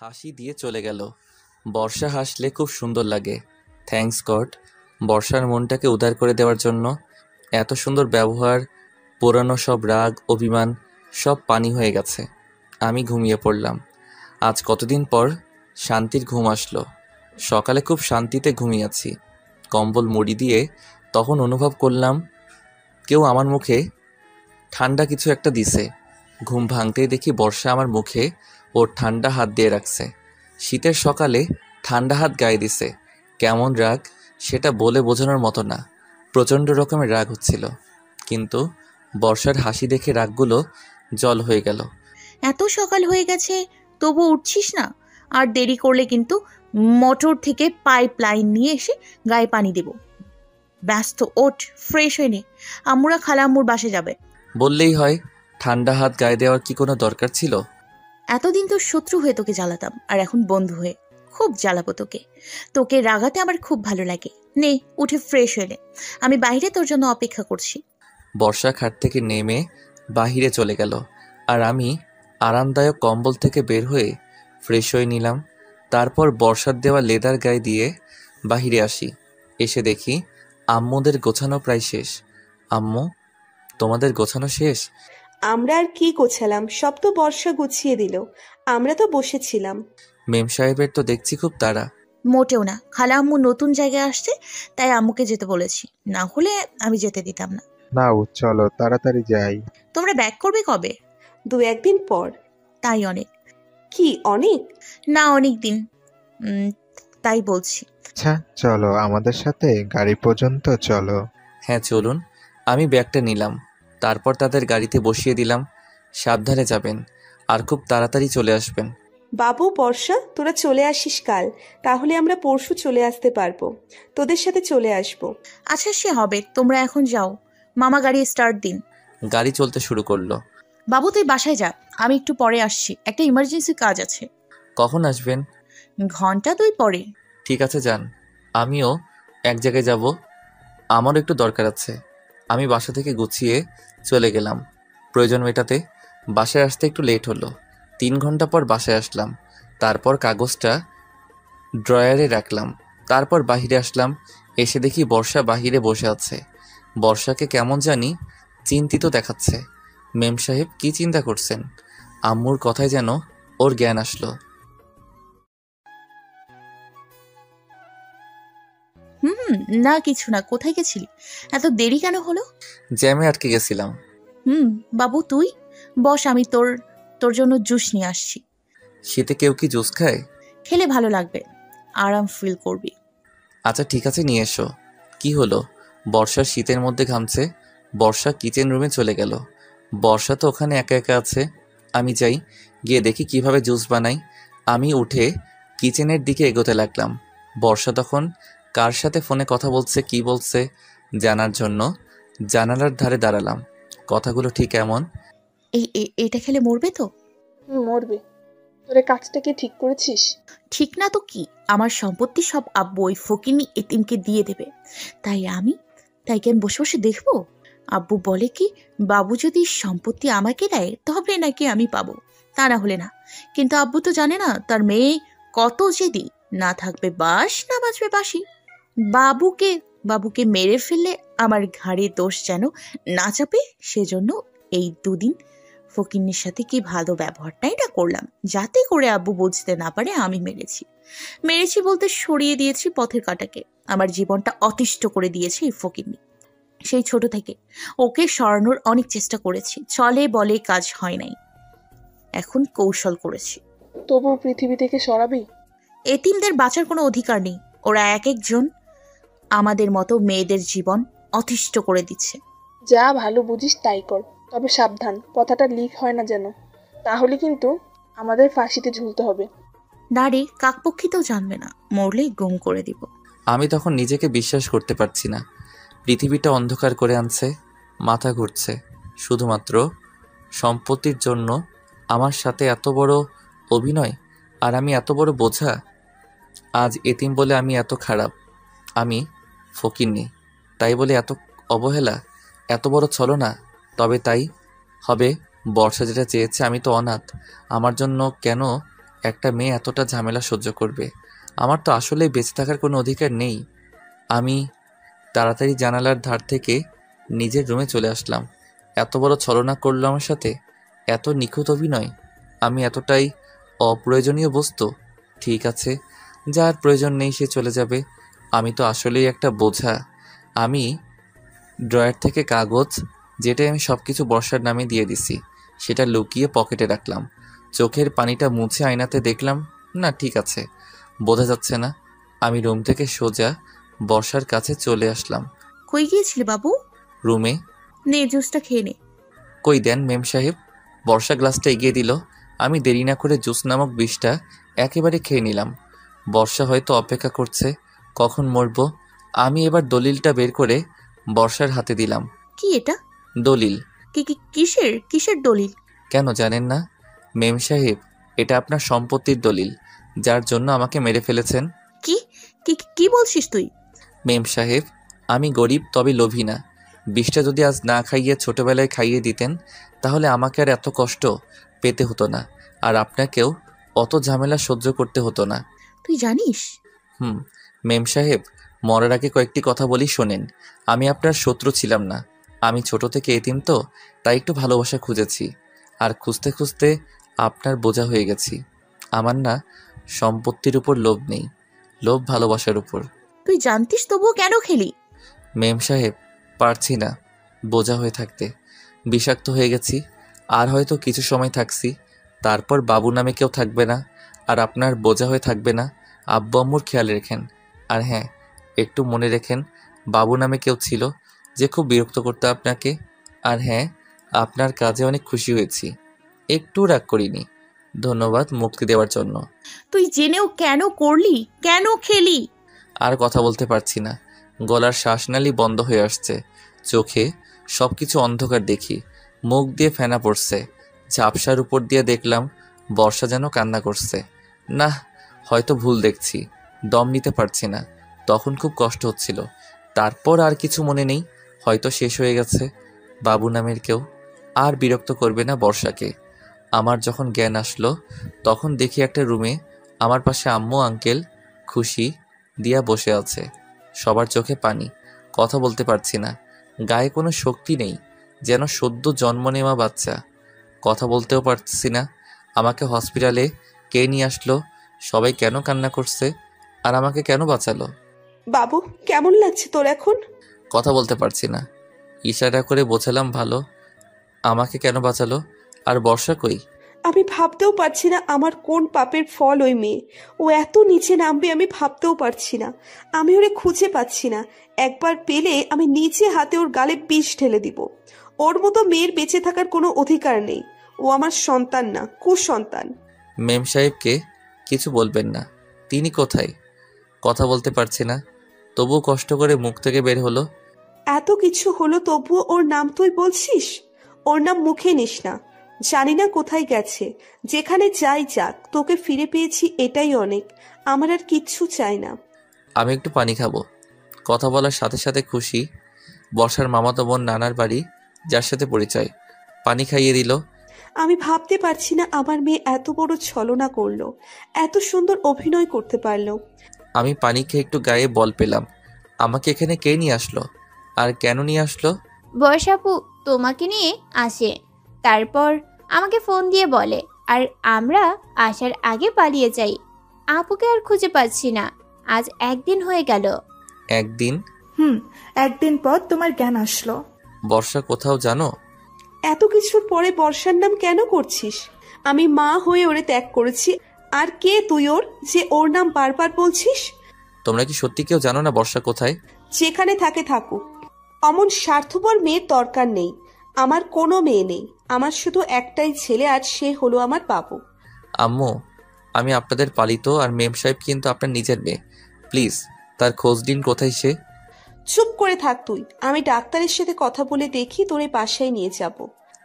হাসি দিয়ে চলে গেল। বর্ষা হাসলে খুব সুন্দর লাগে। থ্যাঙ্কস গড, বর্ষার মনটাকে উদার করে দেওয়ার জন্য। এত সুন্দর ব্যবহার, পুরানো সব রাগ অভিমান সব পানি হয়ে গেছে। আমি ঘুমিয়ে পড়লাম। আজ কতদিন পর শান্তির ঘুম আসলো। সকালে খুব শান্তিতে ঘুমিয়েছি, কম্বল মুড়ি দিয়ে। তখন অনুভব করলাম কেউ আমার মুখে ঠান্ডা কিছু একটা দিছে। ঘুম ভাঙতেই দেখি বর্ষা আমার মুখে ওর ঠান্ডা হাত দিয়ে রাখছে। শীতের সকালে ঠান্ডা হাত গায়ে দিছে। কেমন রাগ সেটা বলে বোঝানোর মতো না। প্রচণ্ড রকমের রাগ হচ্ছিল, কিন্তু বর্ষার হাসি দেখে রাগগুলো জল হয়ে গেল। এত সকাল হয়ে গেছে তবু উঠছিস না? আর দেরি করলে কিন্তু মোটর থেকে পাইপ লাইন নিয়ে এসে গায়ে পানি দেব। ব্যস্ত ওঠ, ফ্রেশ হয়ে নে, আম্মুরা খালাম্মুর বাসে যাবে। বললেই হয়, ঠান্ডা হাত গায়ে দেওয়ার কি কোনো দরকার ছিল? এতদিন তো শত্রু হয়ে তোকে জ্বালাতাম, আর এখন বন্ধু হয়ে খুব জ্বালাবো তোকে। তোকে রাগাতে আমার খুব ভালো লাগে। নে, উঠে ফ্রেশ হয়ে নে, আমি বাইরে তোর জন্য অপেক্ষা করছি। বর্ষা খাট থেকে নেমে বাহিরে চলে গেল, আর আমি আরামদায়ক কম্বল থেকে বের হয়ে ফ্রেশ হয়ে নিলাম। তারপর বর্ষার দেওয়া লেদার গায়ে দিয়ে বাহিরে আসি। এসে দেখি আম্মুদের গোছানো প্রায় শেষ। আম্মু, তোমাদের গোছানো শেষ? আমরা আর কি গোছালাম, সব তো বর্ষা গুছিয়ে দিল, আমরা তো বসেছিলাম। মেম সাহেবের তো দেখছি খুব তাড়া। মোটেও না, খালা আম্মু নতুন জায়গায় আসছে তাই আম্মুকে যেতে বলেছি, না হলে আমি যেতে দিতাম না। নাও চলো তাড়াতাড়ি যাই। তোমরা ব্যাক করবে কবে? 2-1 দিন পর। তাই অনেক? কি অনেক? না, অনেক দিন, তাই বলছি। আচ্ছা চলো আমাদের সাথে গাড়ি পর্যন্ত চলো। হ্যাঁ চলুন। আমি ব্যাগটা নিলাম, তারপর তাদের গাড়িতে বসিয়ে দিলাম। সাবধানে যাবেন, আর খুব তাড়াতাড়ি চলে আসবেন। বাবু বর্ষা, তোরা চলে আসিস কাল, তাহলে আমরা পরশু চলে আসতে পারবো, তোদের সাথে চলে আসবো। আচ্ছা সে হবে, তোমরা এখন যাও, মামা গাড়ি স্টার্ট দিন। গাড়ি চলতে শুরু করলো। বাবু তুই বাসায় যা, আমি একটু পরে আসছি, একটা ইমার্জেন্সি কাজ আছে। কখন আসবেন? ঘন্টা 2 পরে। ঠিক আছে যান, আমিও এক জায়গায় যাব, আমারও একটু দরকার আছে। আমি বাসা থেকে গুছিয়ে চলে গেলাম প্রয়োজন মেটাতে। বাসায় আসতে একটু লেট হলো। 3 ঘন্টা পর বাসায় আসলাম। তারপর কাগজটা ড্রয়ারে রাখলাম। তারপর বাহিরে আসলাম। এসে দেখি বর্ষা বাহিরে বসে আছে। বর্ষাকে কেমন জানি চিন্তিত দেখাচ্ছে। মেম সাহেব কি চিন্তা করছেন? আম্মুর কথায় যেন ওর জ্ঞান আসলো। না কিছু না, কোথায় গেছিলি? এত দেরি কেন হলো? জ্যামে আটকে গেছিলাম। বাবু তুই বস, আমি তোর তোর জন্য জুস নিয়ে আসছি। শীতে কেউ কি জুস খায়? খেলে ভালো লাগবে, আরাম ফিল করবি। আচ্ছা ঠিক আছে, নিয়ে এসো। কি হলো? বর্ষা শীতের মধ্যে ঘামছে। বর্ষা কিচেন রুমে চলে গেল। বর্ষা তো ওখানে একা একা আছে। আমি যাই, গিয়ে দেখি কিভাবে জুস বানাই। আমি উঠে কিচেনের দিকে এগোতে লাগলাম। বর্ষা তখন কার সাথে ফোনে কথা বলছে, কি বলছে জানার জন্য জানালার ধারে দাঁড়ালাম। কথাগুলো ঠিক এমন। এটা খেলে মরবে তো? মরবে। তোরে কাজটা কি ঠিক করেছিস? ঠিক না তো কি, আমার সম্পত্তি সব আব্বু ওই ফকিনি এতিমকে দিয়ে দেবে, তাই কি আমি বসে বসে দেখবো? আব্বু বলে কি, বাবু যদি সম্পত্তি আমাকে দেয় তবে নাকি আমি পাবো, তা না হলে না। কিন্তু আব্বু তো জানে না তার মেয়ে কত জেদি, না থাকবে বাঁশ না বাজবে বাঁশি। বাবুকে মেরে ফেললে আমার ঘাড়ে দোষ যেন না চাপে, সেজন্য এই 2 দিন ফকিন্নির সাথে কি ভালো ব্যবহারটাই না করলাম, যাতে করে আব্বু বুঝতে না পারে আমি মেরেছি বলতে সরিয়ে দিয়েছি পথের কাঁটাকে। আমার জীবনটা অতিষ্ঠ করে দিয়েছে এই ফকিন্নি। সেই ছোট থেকে ওকে সরানোর অনেক চেষ্টা করেছি, চলে বলে কাজ হয় নাই, এখন কৌশল করেছি। তবু পৃথিবী থেকে সরাবি? এতিমদের বাঁচার কোনো অধিকার নেই, ওরা এক একজন আমাদের মতো মেয়েদের জীবন অতিষ্ঠ করে দিচ্ছে। যা ভালো বুঝিস তাই কর, তবে সাবধান কথাটা লিক হয় না যেন, তাহলে কিন্তু আমাদের ফাঁসিতে ঝুলতে হবে। নারী কাকপক্ষী তো জানবে না, মরলেই গুম করে দিব। আমি তখন নিজেকে বিশ্বাস করতে পারছি না। পৃথিবীটা অন্ধকার করে আনছে, মাথা ঘুরছে। শুধুমাত্র সম্পত্তির জন্য আমার সাথে এত বড় অভিনয়, আর আমি এত বড় বোঝা। আজ এতিম বলে আমি এত খারাপ, আমি ফকিন্নি। তাই বলে এত অবহেলা, এত বড় ছলনা? তবে তাই হবে। বর্ষা যেটা চেয়েছে, আমি তো অনাথ। আমার জন্য কেন একটা মেয়ে এতটা ঝামেলা সহ্য করবে? আমার তো আসলেই বেঁচে থাকার কোনো অধিকার নেই। আমি তাড়াতাড়ি জানালার ধার থেকে নিজের রুমে চলে আসলাম। এত বড় ছলনা করলো আমার সাথে, এত নিখুঁত অভিনয়। আমি এতটাই অপ্রয়োজনীয় বস্তু? ঠিক আছে, যার প্রয়োজন নেই সে চলে যাবে। আমি তো আসলেই একটা বোঝা। আমি ড্রয়ার থেকে কাগজ, যেটাই আমি সব কিছু বর্ষার নামে দিয়ে দিছি, সেটা লুকিয়ে পকেটে রাখলাম। চোখের পানিটা মুছে আয়নাতে দেখলাম, না ঠিক আছে, বোঝা যাচ্ছে না। আমি রুম থেকে সোজা বর্ষার কাছে চলে আসলাম। কই গিয়েছিলে বাবু? রুমে। নে জুসটা খেয়ে নে। কই দেন মেম সাহেব। বর্ষা গ্লাসটা এগিয়ে দিল। আমি দেরি না করে জুস নামক বিষটা একেবারে খেয়ে নিলাম। বর্ষা হয়তো অপেক্ষা করছে কখন মরবো। আমি এবার দলিলটা বের করে বর্ষার হাতে দিলাম। কি এটা? দলিল? কিসের কিসের দলিল? কেন জানেন না? মেম সাহেব, এটা আপনার সম্পত্তির দলিল, যার জন্য আমাকে মেরে ফেলেছেন। কি কি কি বলছিস তুই? মেম সাহেব, আমি গরিব তবে লোভী না। বিষটা যদি আজ না খাইয়ে ছোটবেলায় খাইয়ে দিতেন, তাহলে আমাকে আর এত কষ্ট পেতে হতো না, আর আপনাকেও অত ঝামেলা সহ্য করতে হতো না। তুই জানিস? মেম সাহেব, মরার আগে কয়েকটি কথা বলি শোনেন। আমি আপনার শত্রু ছিলাম না। আমি ছোট থেকে এতিম তো, তাই একটু ভালোবাসা খুঁজেছি, আর খুঁজতে খুঁজতে আপনার বোঝা হয়ে গেছি। আমার না সম্পত্তির উপর লোভ নেই, লোভ ভালোবাসার উপর। তুই জানতিস তবুও কেন খেলি? মেম সাহেব, পারছি না বোঝা হয়ে থাকতে। বিষাক্ত হয়ে গেছি। আর হয়তো কিছু সময় থাকছি, তারপর বাবু নামে কেউ থাকবে না, আর আপনার বোঝা হয়ে থাকবে না। আব্বু আম্মুর খেয়াল রেখেন। আর হ্যাঁ, একটু মনে রেখেন, বাবু নামে কেউ ছিল যে খুব বিরক্ত করতো আপনাকে। আর হ্যাঁ, আপনার কাজে অনেক খুশি হয়েছি, একটু রাগ করিনি। ধন্যবাদ মুক্তি দেওয়ার জন্য। তুই জেনেও কেন করলি? কেন খেলি? আর কথা বলতে পারছি না। গলার শ্বাসনালী বন্ধ হয়ে আসছে। চোখে সব কিছু অন্ধকার দেখি। মুখ দিয়ে ফেনা পড়ছে। ঝাপসার উপর দিয়ে দেখলাম বর্ষা যেন কান্না করছে। না, হয়তো ভুল দেখছি। দম নিতে পারছি না। তখন খুব কষ্ট হচ্ছিল। তারপর আর কিছু মনে নেই, হয়তো শেষ হয়ে গেছে। বাবু নামের কেউ আর বিরক্ত করবে না বর্ষাকে। আমার যখন জ্ঞান আসলো, তখন দেখি একটা রুমে আমার পাশে আম্মু আঙ্কেল খুশি দিয়া বসে আছে। সবার চোখে পানি। কথা বলতে পারছি না। গায়ে কোনো শক্তি নেই, যেন সদ্য জন্ম নেওয়া বাচ্চা। কথা বলতেও পারছি না। আমাকে হসপিটালে কে নিয়ে আসলো? সবাই কেন কান্না করছে? আর আমাকে কেন বাঁচালো? বাবু, কেমন লাগছে তোর এখন? কথা বলতে পারছি না। ইশারা করে বোঝালাম ভালো। আমাকে কেন বাঁচালো? আর বর্ষা কই? আমি ভাবতেও পারছি না আমার কোন পাপের ফল ওই মেয়ে। ও এত নিচে নামবে আমি ভাবতেও পারছি না। আমি ওরে খুঁজে পাচ্ছি না। একবার পেলে আমি নিচে হাতে ওর গালে বিষ ঢেলে দিব। ওর মতো মেয়ের বেঁচে থাকার কোনো অধিকার নেই। ও আমার সন্তান না, কুসন্তান। মেম সাহেবকে কিছু বলবেন না। তিনি কোথায়? কথা বলতে পারছি না, তবুও কষ্ট করে মুখ থেকে বের হলো। এত কিছু হলো তবুও ওর নাম তুই বলছিস? ওর নাম মুখে নিস না। জানি না কোথায় গেছে। যেখানে যাই যাক, তোকে ফিরে পেয়েছি এটাই অনেক। আমার আর কিচ্ছু চাই না। আমি একটু পানি খাবো। কথা বলার সাথে সাথে খুশি বর্ষার মামাতো বোন নানার বাড়ি, যার সাথে পরিচয়, পানি খাইয়ে দিল। আমি ভাবতে পারছি না আমার মেয়ে এত বড় ছলনা করলো, এত সুন্দর অভিনয় করতে পারলো। আমি পানি খেয়ে একটু গায়ে বল পেলাম। আমাকে এখানে কে নিয়ে আসলো? আর কেন নিয়ে আসলো? বর্ষাপু তোমাকে নিয়ে আসে, তারপর আমাকে ফোন দিয়ে বলে, আর আমরা আসার আগে পালিয়ে যাই। আপুকে আর খুঁজে পাচ্ছি না। আজ একদিন হয়ে গেল। একদিন? একদিন পর তোমার জ্ঞান আসলো। বর্ষা কোথাও জানো? এত কিছুর পরে বর্ষার নাম কেন করছিস? আমি মা হয়ে ওরে ত্যাগ করেছি। আর কে তুই ওর, যে ওর নাম বারবার বলছিস? তোমরা কি সত্যি কেউ জানো না বর্ষা কোথায়? যেখানে থাকে থাকুক। অমন স্বার্থপর মেয়ের দরকার নেই। আমার কোনো মেয়ে নেই। আমার শুধু একটাই ছেলে, আর সে হলো আমার বাবু। আম্মু, আমি আপনাদের পালিত, আর মেম সাহেব কিন্তু আপনার নিজের মেয়ে। প্লিজ তার খোঁজ দিন, কোথায় সে। চুপ করে থাক তুই। আমি ডাক্তারের সাথে কথা বলে দেখি তোর এই বাসায় নিয়ে যাব।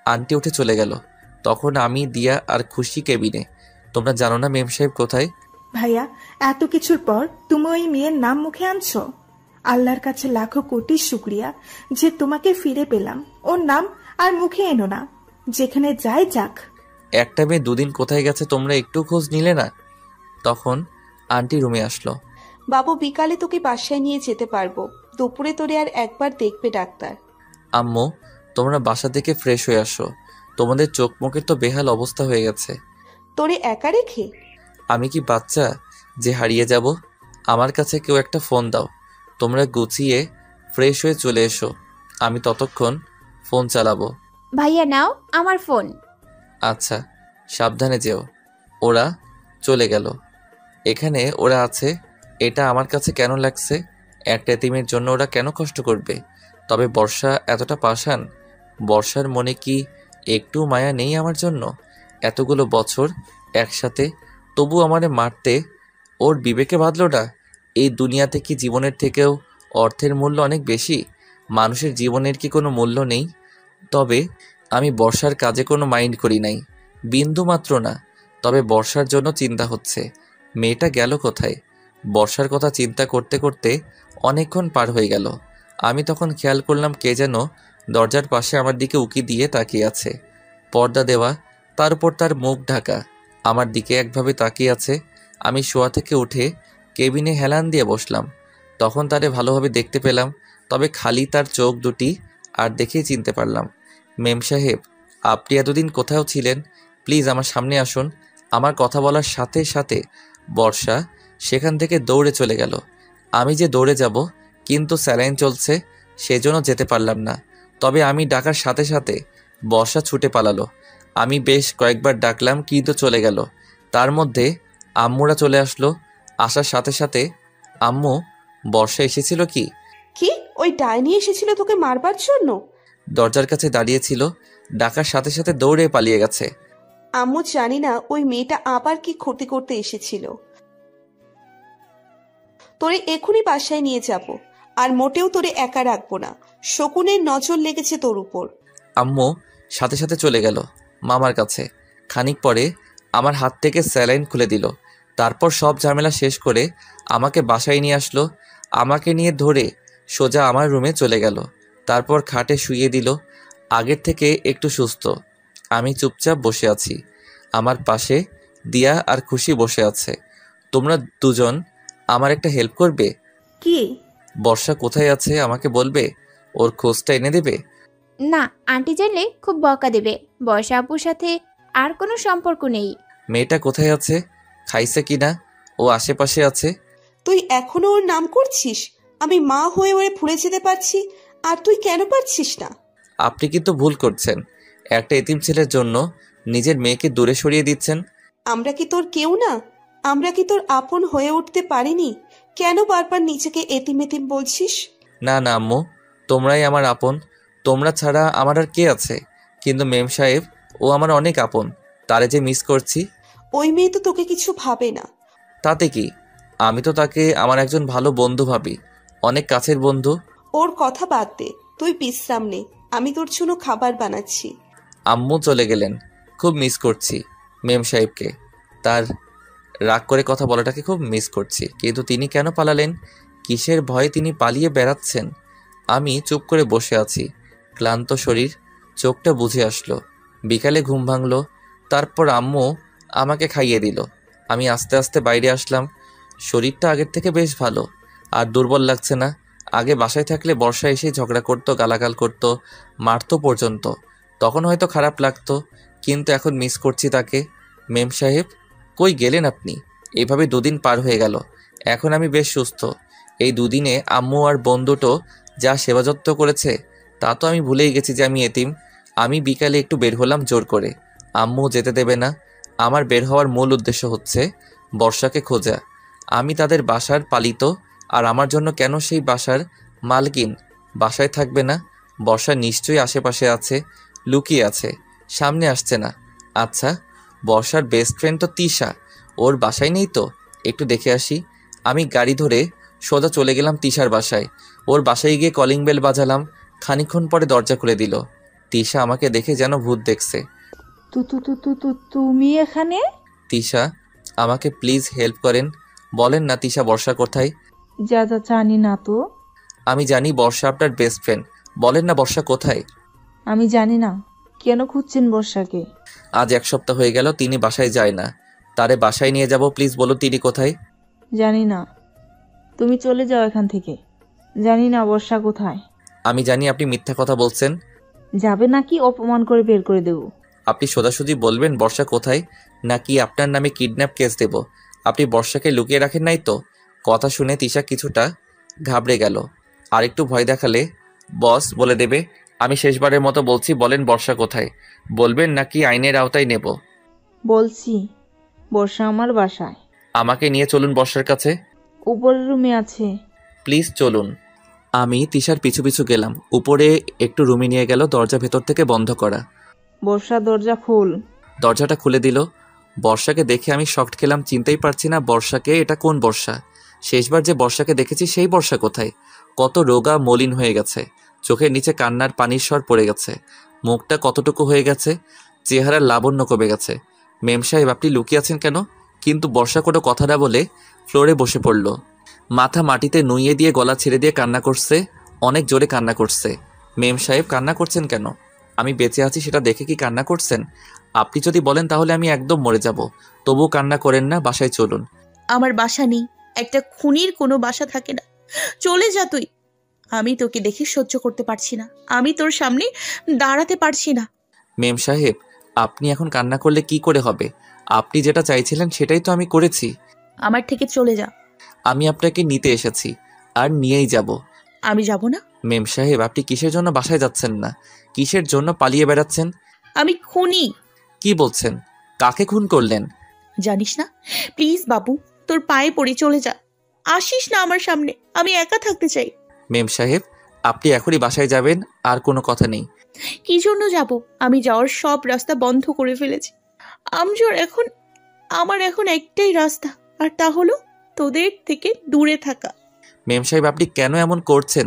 আন্টি উঠে চলে গেল। তখন আমি, দিয়া আর খুশি কেবিনে। তোমরা জানো না মেম সাহেব কোথায়? ভাইয়া, এত কিছুর পর তুমি ওই মেয়ের নাম মুখে আনছো? আল্লাহর কাছে লাখো কোটি শুক্রিয়া যে তোমাকে ফিরে পেলাম। ওর নাম আর মুখে এনো না, যেখানে যাই যাক। একটা মেয়ে দুদিন কোথায় গেছে তোমরা একটু খোঁজ নিলে না? তখন আন্টি রুমে আসলো। বাবু বিকালে তোকে বাসায় নিয়ে যেতে পারবো, দুপুরে তোরে আর একবার দেখবে ডাক্তার। আম্মু, তোমরা বাসা থেকে ফ্রেশ হয়ে আসো, তোমাদের চোখ মুখের তো বেহাল অবস্থা হয়ে গেছে। তোরে একা রেখে? আমি কি বাচ্চা যে হারিয়ে যাব? আমার কাছে কেউ একটা ফোন দাও। তোমরা গুছিয়ে ফ্রেশ হয়ে চলে এসো, আমি ততক্ষণ ফোন চালাবো। ভাইয়া নাও আমার ফোন। আচ্ছা, সাবধানে যেও। ওরা চলে গেল। এখানে ওরা আছে, এটা আমার কাছে কেন লাগছে? একটা এতিমের জন্য ওরা কেন কষ্ট করবে? তবে বর্ষা এতটা পাষাণ? বর্ষার মনে কি একটু মায়া নেই আমার জন্য? এতগুলো বছর একসাথে, তবু আমারে মারতে ওর বিবেকে বাঁধলো না? এই দুনিয়াতে কি জীবনের থেকেও অর্থের মূল্য অনেক বেশি? মানুষের জীবনের কি কোনো মূল্য নেই? তবে আমি বর্ষার কাজে কোনো মাইন্ড করি নাই, বিন্দু মাত্র না। তবে বর্ষার জন্য চিন্তা হচ্ছে, মেয়েটা গেল কোথায়? বর্ষার কথা চিন্তা করতে করতে অনেকক্ষণ পার হয়ে গেল। আমি তখন খেয়াল করলাম কে যেন দরজার পাশে আমার দিকে উকি দিয়ে তাকিয়ে আছে। পর্দা দেওয়া, তার উপর তার মুখ ঢাকা, আমার দিকে একভাবে তাকিয়ে আছে। আমি শোয়া থেকে উঠে কেবিনে হেলান দিয়ে বসলাম। তখন তারে ভালোভাবে দেখতে পেলাম, তবে খালি তার চোখ দুটি, আর দেখেই চিনতে পারলাম। মেম সাহেব, আপনি এতদিন কোথাও ছিলেন? প্লিজ আমার সামনে আসুন। আমার কথা বলার সাথে সাথে বর্ষা সেখান থেকে দৌড়ে চলে গেল। আমি যে দৌড়ে যাব, কিন্তু স্যালাইন চলছে, সেজন্য যেতে পারলাম না। তবে আমি ডাকার সাথে সাথে বর্ষা ছুটে পালালো। আমি বেশ কয়েকবার ডাকলাম, কিন্তু চলে গেল। তার মধ্যে আম্মুরা চলে আসলো। আসার সাথে সাথে, আম্মু, বর্ষা এসেছিল কি? কি ওই ডাইনি এসেছিল তোকে মারবার জন্য? দরজার কাছে দাঁড়িয়েছিল, ডাকার সাথে সাথে দৌড়ে পালিয়ে গেছে। আম্মু জানি না ওই মেয়েটা আবার কি ক্ষতি করতে এসেছিল। তোরে এখনই বাসায় নিয়ে যাব, আর মোটেও তোরে একা রাখবো না। শকুনের নজর লেগেছে তোর উপর। আম্মু সাথে সাথে চলে গেল মামার কাছে। খানিক পরে আমার হাত থেকে স্যালাইন খুলে দিল। তারপর সব ঝামেলা শেষ করে আমাকে বাসায় নিয়ে আসলো। আমাকে নিয়ে ধরে সোজা আমার রুমে চলে গেল। তারপর খাটে শুইয়ে দিল। আগের থেকে একটু সুস্থ। আমি চুপচাপ বসে আছি। আমার পাশে দিয়া আর খুশি বসে আছে। তোমরা দুজন আমার একটা হেল্প করবে? কি? বর্ষা কোথায় আছে আমাকে বলবে, ওর খোঁজটা এনে দেবে। না, আন্টি জানলে খুব বকা দেবে। বর্ষা আপুর সাথে আর কোনো সম্পর্ক নেই। মেয়েটা কোথায় আছে, খাইছে কিনা, ও আশেপাশে আছে? তুই এখনো ওর নাম করছিস? আমি মা হয়ে ওরে ভুলে যেতে পারছি, আর তুই কেন পারছিস না? আপনি কিন্তু ভুল করছেন। একটা এতিম ছেলের জন্য নিজের মেয়েকে দূরে সরিয়ে দিচ্ছেন। আমরা কি তোর কেউ না? আমরা কি তোর আপন হয়ে উঠতে পারিনি? কেন বারবার নিজেকে এতিম এতিম বলছিস? না না আম্মু, তোমরাই আমার আপন। তোমরা ছাড়া আমার আর কে আছে? কিন্তু মেম সাহেব, ও আমার অনেক আপন, তারে যে মিস করছি। ওই মেয়ে তো তোকে কিছু ভাবে না। তাতে কি? আমি তো তাকে আমার একজন ভালো বন্ধু ভাবি, অনেক কাছের বন্ধু। ওর কথা বাদ দে, তুই বিশ্রাম নে, আমি তোর জন্য খাবার বানাচ্ছি। আম্মু চলে গেলেন। খুব মিস করছি মেম সাহেবকে। তার রাগ করে কথা বলাটাকে খুব মিস করছি। কিন্তু তিনি কেন পালালেন? কিসের ভয়ে তিনি পালিয়ে বেড়াচ্ছেন? আমি চুপ করে বসে আছি। ক্লান্ত শরীর, চোখটা বুঝে আসলো। বিকালে ঘুম ভাঙলো। তারপর আম্মু আমাকে খাইয়ে দিল। আমি আস্তে আস্তে বাইরে আসলাম। শরীরটা আগের থেকে বেশ ভালো, আর দুর্বল লাগছে না। আগে বাসায় থাকলে বর্ষা এসে ঝগড়া করতো, গালাগাল করতো, মারতো পর্যন্ত। তখন হয়তো খারাপ লাগতো, কিন্তু এখন মিস করছি তাকে। মেম সাহেব, কই গেলেন আপনি? এভাবে দুদিন পার হয়ে গেল। এখন আমি বেশ সুস্থ। এই দুদিনে আম্মু আর বন্ধুটো যা সেবা যত্ন করেছে, তা তো আমি ভুলেই গেছি যে আমি এতিম। আমি বিকালে একটু বের হলাম জোর করে, আম্মু যেতে দেবে না। আমার বের হওয়ার মূল উদ্দেশ্য হচ্ছে বর্ষাকে খোঁজা। আমি তাদের বাসার পালিত, আর আমার জন্য কেন সেই বাসার মালকিন বাসায় থাকবে না? বর্ষা নিশ্চয়ই আশেপাশে আছে, লুকিয়ে আছে, সামনে আসছে না। আচ্ছা, বর্ষার বেস্ট ফ্রেন্ড তো তিশা, ওর বাসায় নেই তো? একটু দেখে আসি। আমি গাড়ি ধরে সোজা চলে গেলাম তিশার বাসায়। ওর বাসায় গিয়ে কলিং বেল বাজালাম। খানিকক্ষণ পরে দরজা খুলে দিল। তিশা আমাকে দেখে যেন ভূত দেখছে। তুমি এখানে? তিশা, আমাকে প্লিজ হেল্প করেন। বলেন না তিশা, বর্ষা কোথায়? যা জানি না তো। আমি জানি বর্ষা আপনার বেস্ট ফ্রেন্ড, বলেন না বর্ষা কোথায়? আমি জানি না। কেন খুঁজছেন বর্ষাকে? আজ 1 সপ্তাহ হয়ে গেল তিনি বাসায় যায় না, তারে বাসায় নিয়ে যাব প্লিজ, বলুন তিনি কোথায়? জানি না। তুমি চলে যাও এখান থেকে। জানি না বর্ষা কোথায়। আমি জানি আপনি মিথ্যা কথা বলছেন। যাবে নাকি অপমান করে বের করে দেব? আপনি সোজাসুজি বলবেন বর্ষা কোথায়, নাকি আপনার নামে কিডন্যাপ কেস দেব? আপনি বর্ষাকে লুকিয়ে রাখেন নাই তো? কথা শুনে তিশা কিছুটা ঘাবড়ে গেল। আর একটু ভয় দেখালে বস বলে দেবে। আমি শেষবারের মতো বলছি, বলেন বর্ষা কোথায়? বলবেন নাকি আইনের আওতায় নেব? বলছি, বর্ষা আমার বাসায়। আমাকে নিয়ে চলুন বর্ষার কাছে। উপরের রুমে আছে। প্লিজ চলুন। আমি তিশার পিছু পিছু গেলাম। উপরে একটু রুমে নিয়ে গেল, দরজা ভেতর থেকে বন্ধ করা। বর্ষা দরজা খোল। দরজাটা খুলে দিল। বর্ষাকে দেখে আমি শকড খেলাম, চিনতেই পারছি না বর্ষাকে। এটা কোন বর্ষা? শেষবার যে বর্ষাকে দেখেছি সেই বর্ষা কোথায়? কত রোগা মলিন হয়ে গেছে, চোখের নিচে কান্নার পানির স্বর পড়ে গেছে, মুখটা কতটুকু হয়ে গেছে, চেহারার লাবণ্য কমে গেছে। মেম সাহেব আপনি লুকিয়ে আছেন কেন? কিন্তু বর্ষা কোনো কথা না বলে ফ্লোরে বসে পড়ল। মাথা মাটিতে নুইয়ে দিয়ে গলা ছেড়ে দিয়ে কান্না করছে, অনেক জোরে কান্না করছে। মেম সাহেব কান্না করছেন কেন? আমি বেঁচে আছি সেটা দেখে কি কান্না করছেন? আপনি যদি বলেন তাহলে আমি একদম মরে যাব, তবুও কান্না করেন না, বাসায় চলুন। আমার বাসা নেই, একটা খুনির কোনো বাসা থাকে না। চলে যা তুই। আমি তোকে দেখে সহ্য করতে পারছি না, আমি তোর সামনে দাঁড়াতে পারছি না। মেম সাহেব আপনি এখন কান্না করলে কি করে হবে? আপনি যেটা চাইছিলেন সেটাই তো আমি করেছি। আমার থেকে চলে যা। আমি আপনাকে নিতে এসেছি আর নিয়েই যাব। আমি যাব না। মেম সাহেব আপনি কিসের জন্য বাসায় যাচ্ছেন না? কিসের জন্য পালিয়ে বেড়াচ্ছেন? আমি খুনি। কি বলছেন? কাকে খুন করলেন? জানিস না? প্লিজ বাবু, তোর পায়ে পড়ে চলে যা। আসিস না আমার সামনে, আমি একা থাকতে চাই। মেম সাহেব আপনি এখনই বাসায় যাবেন, আর কোনো কথা নেই। কি জন্য যাব? আমি যাওয়ার সব রাস্তা বন্ধ করে ফেলেছি। আমার এখন একটাই রাস্তা, আর তা হলো তোদের থেকে দূরে থাকা। মেম সাহেব আপনি কেন এমন করছেন?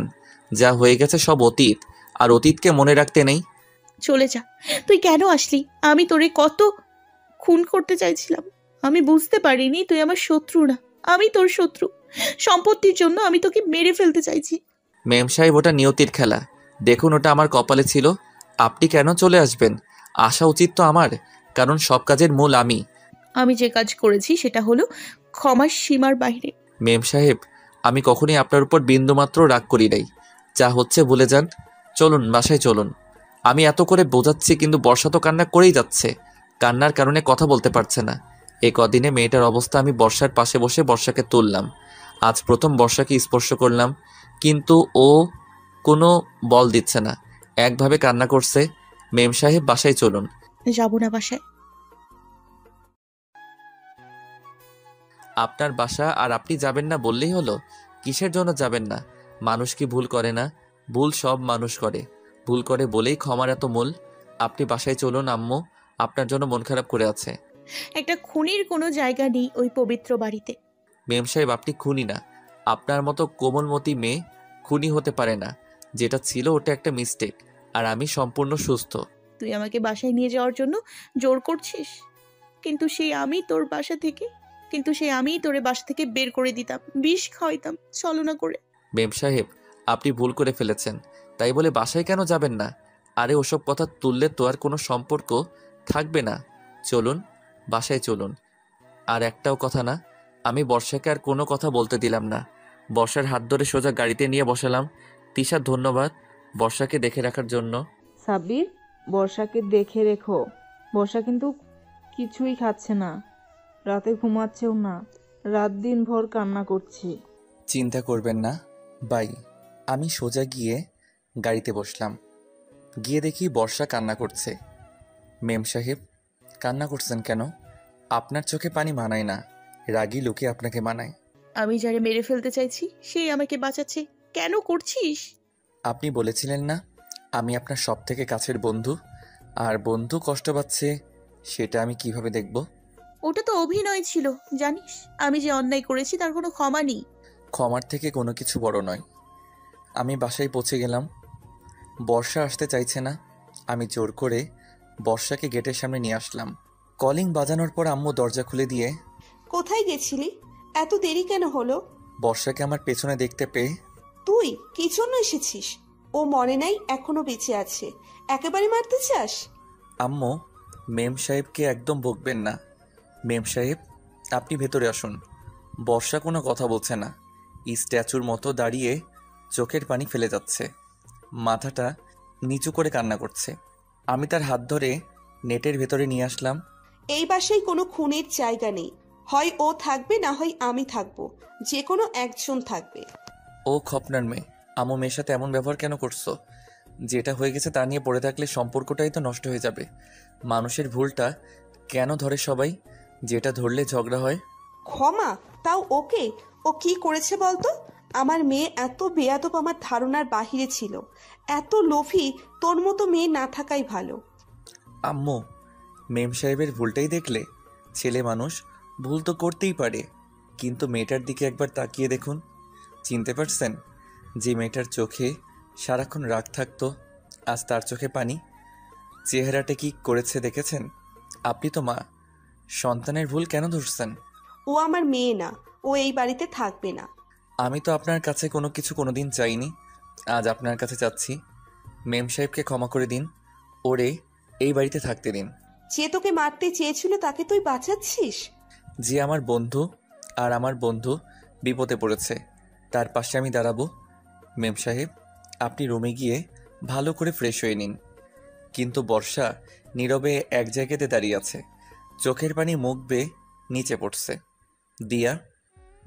যা হয়ে গেছে সব অতীত, আর অতীতকে মনে রাখতে নেই। চলে যা। তুই কেন আসলি? আমি তোরে কত খুন করতে চাইছিলাম। আমি বুঝতে পারিনি তুই আমার শত্রু না, আমি তোর শত্রু। সম্পত্তির জন্য আমি তোকে মেরে ফেলতে চাইছি। মেম সাহেব ওটা নিয়তির খেলা, দেখুন ওটা আমার কপালে ছিল। আপনি কেন চলে আসবেন? আসা উচিত তো আমার, কারণ সব কাজের মূল আমি। আমি যে কাজ করেছি সেটা হলো ক্ষমার সীমার বাইরে। মেম সাহেব আমি কখনোই আপনার উপর বিন্দুমাত্র রাগ করি নাই, যা হচ্ছে ভুলে যান। চলুন বাসায় চলুন। আমি এত করে বোঝাচ্ছি কিন্তু বর্ষা তো কান্না করেই যাচ্ছে, কান্নার কারণে কথা বলতে পারছে না। এই কদিনে মেয়েটার অবস্থা আমি বর্ষার পাশে বসে বর্ষাকে তুললাম। আজ প্রথম বর্ষাকে স্পর্শ করলাম, কিন্তু ও কোনো বল দিচ্ছে না, একভাবে কান্না করছে। মেম সাহেব বাসায় চলুন। যাব না বাসায়। আপনার বাসা আর আপনি যাবেন না বললেই হলো? কিসের জন্য যাবেন না? মানুষ কি ভুল করে না? ভুল সব মানুষ করে, ভুল করে বলেই ক্ষমার এত মূল। আপনি বাসায় চলুন, আম্মু আপনার জন্য মন খারাপ করে আছে। একটা খুনির কোনো জায়গা নেই ওই পবিত্র বাড়িতে। মেম সাহেব আপনি খুনি না, আপনার মতো কোমলমতি মেয়ে খুনি হতে পারে না। যেটা ছিল ওটা একটা মিস্টেক, আর আমি সম্পূর্ণ সুস্থ। তুই আমাকে বাসায় নিয়ে যাওয়ার জন্য জোর করছিস, কিন্তু সেই আমিই তোরে বাসা থেকে বের করে দিতাম, বিষ খাওয়াইতাম ছলনা করে। মেম সাহেব আপনি ভুল করে ফেলেছেন, তাই বলে বাসায় কেন যাবেন না? আরে ওসব কথা তুললে তো আর কোনো সম্পর্ক থাকবে না। চলুন বাসায় চলুন। আর একটাও কথা না, আমি বর্ষাকে আর কোনো কথা বলতে দিলাম না। বর্ষার হাত ধরে সোজা গাড়িতে নিয়ে বসালাম। তিশা ধন্যবাদ বর্ষাকে দেখে রাখার জন্য। সাব্বির, বর্ষাকে দেখে রেখো। বর্ষা কিন্তু কিছুই খাচ্ছে না, রাতে ঘুমাচ্ছেও না, রাত দিন ভর কান্না করছি। চিন্তা করবেন না বাই। আমি সোজা গিয়ে গাড়িতে বসলাম। গিয়ে দেখি বর্ষা কান্না করছে। মেম সাহেব কান্না করছেন কেন? আপনার চোখে পানি মানায় না, রাগী লোকে আপনাকে মানায়। আমি যারে মেরে ফেলতে চাইছি সেই আমাকে বাঁচাচ্ছে, কেন করছিস? আপনি বলেছিলেন না আমি আপনার সব থেকে কাছের বন্ধু, আর বন্ধু কষ্ট পাচ্ছে সেটা আমি কিভাবে দেখব? ওটা তো অভিনয় ছিল, জানিস আমি যে অন্যায় করেছি তার কোনো ক্ষমা নেই। ক্ষমার থেকে কোনো কিছু বড় নয়। আমি বাসায় পৌঁছে গেলাম। বর্ষা আসতে চাইছে না, আমি জোর করে বর্ষাকে গেটের সামনে নিয়ে আসলাম। কলিং বাজানোর পর আম্মু দরজা খুলে দিয়ে, কোথায় গেছিলি? এত দেরি কেন হলো? বর্ষাকে আমার পেছনে দেখতে পেয়ে, তুই কি জন্য এসেছিস? ও মনে নাই এখনো বেঁচে আছে, একেবারে মারতে চাস? আম্মু, মেম সাহেবকে একদম বকবেন না। মেম সাহেব, আপনি ভেতরে আসুন। বর্ষা কোনো কথা বলছে না, স্ট্যাচুর মতো দাঁড়িয়ে চোখের পানি ফেলে যাচ্ছে, মাথাটা নিচু করে কান্না করছে। আমি তার হাত ধরে নেটের ভেতরে নিয়ে আসলাম। এই বাসায় কোনো খুনের জায়গা নেই, হয় ও থাকবে না হয় আমি থাকবো, যে কোনো একজন থাকবে। ও খপনার মেয়ে, আম্মু মেয়ের সাথে এমন ব্যবহার কেন করছো? যেটা হয়ে গেছে তা নিয়ে পড়ে থাকলে সম্পর্কটাই তো নষ্ট হয়ে যাবে। মানুষের ভুলটা কেন ধরে সবাই? যেটা ধরলে ঝগড়া হয়। ক্ষমা? তাও ওকে? ও কি করেছে বলতো? আমার মেয়ে এত বেয়াদব আমার ধারণার বাহিরে ছিল। এত লোভী তোর মতো মেয়ে না থাকাই ভালো। আম্মু, মেম সাহেবের ভুলটাই দেখলে? ছেলে মানুষ, ভুল তো করতেই পারে, কিন্তু মেয়েটার দিকে একবার তাকিয়ে দেখুন। চিনতে পারছেন? যে মেয়েটার চোখে সারাক্ষণ রাগ থাকতো, আজ তার চোখে পানি। চেহারাটা কি করেছে দেখেছেন? আপনি তো মা, সন্তানের ভুল কেন ধরছেন? ও আমার মেয়ে না, ও এই বাড়িতে থাকবে না। আমি তো আপনার কাছে কোনো কিছু কোনোদিন চাইনি, আজ আপনার কাছে চাচ্ছি। মেম সাহেবকে ক্ষমা করে দিন, ওরে এই বাড়িতে থাকতে দিন। যে তোকে মারতে চেয়েছিল তাকে তুই বাঁচাচ্ছিস? যে আমার বন্ধু, আর আমার বন্ধু বিপদে পড়েছে, তার পাশে আমি দাঁড়াবো। মেম সাহেব, আপনি রুমে গিয়ে ভালো করে ফ্রেশ হয়ে নিন। কিন্তু বর্ষা নীরবে এক জায়গাতে দাঁড়িয়ে আছে, চোখের পানি মুখ বেয়ে নিচে পড়ছে। দিয়া,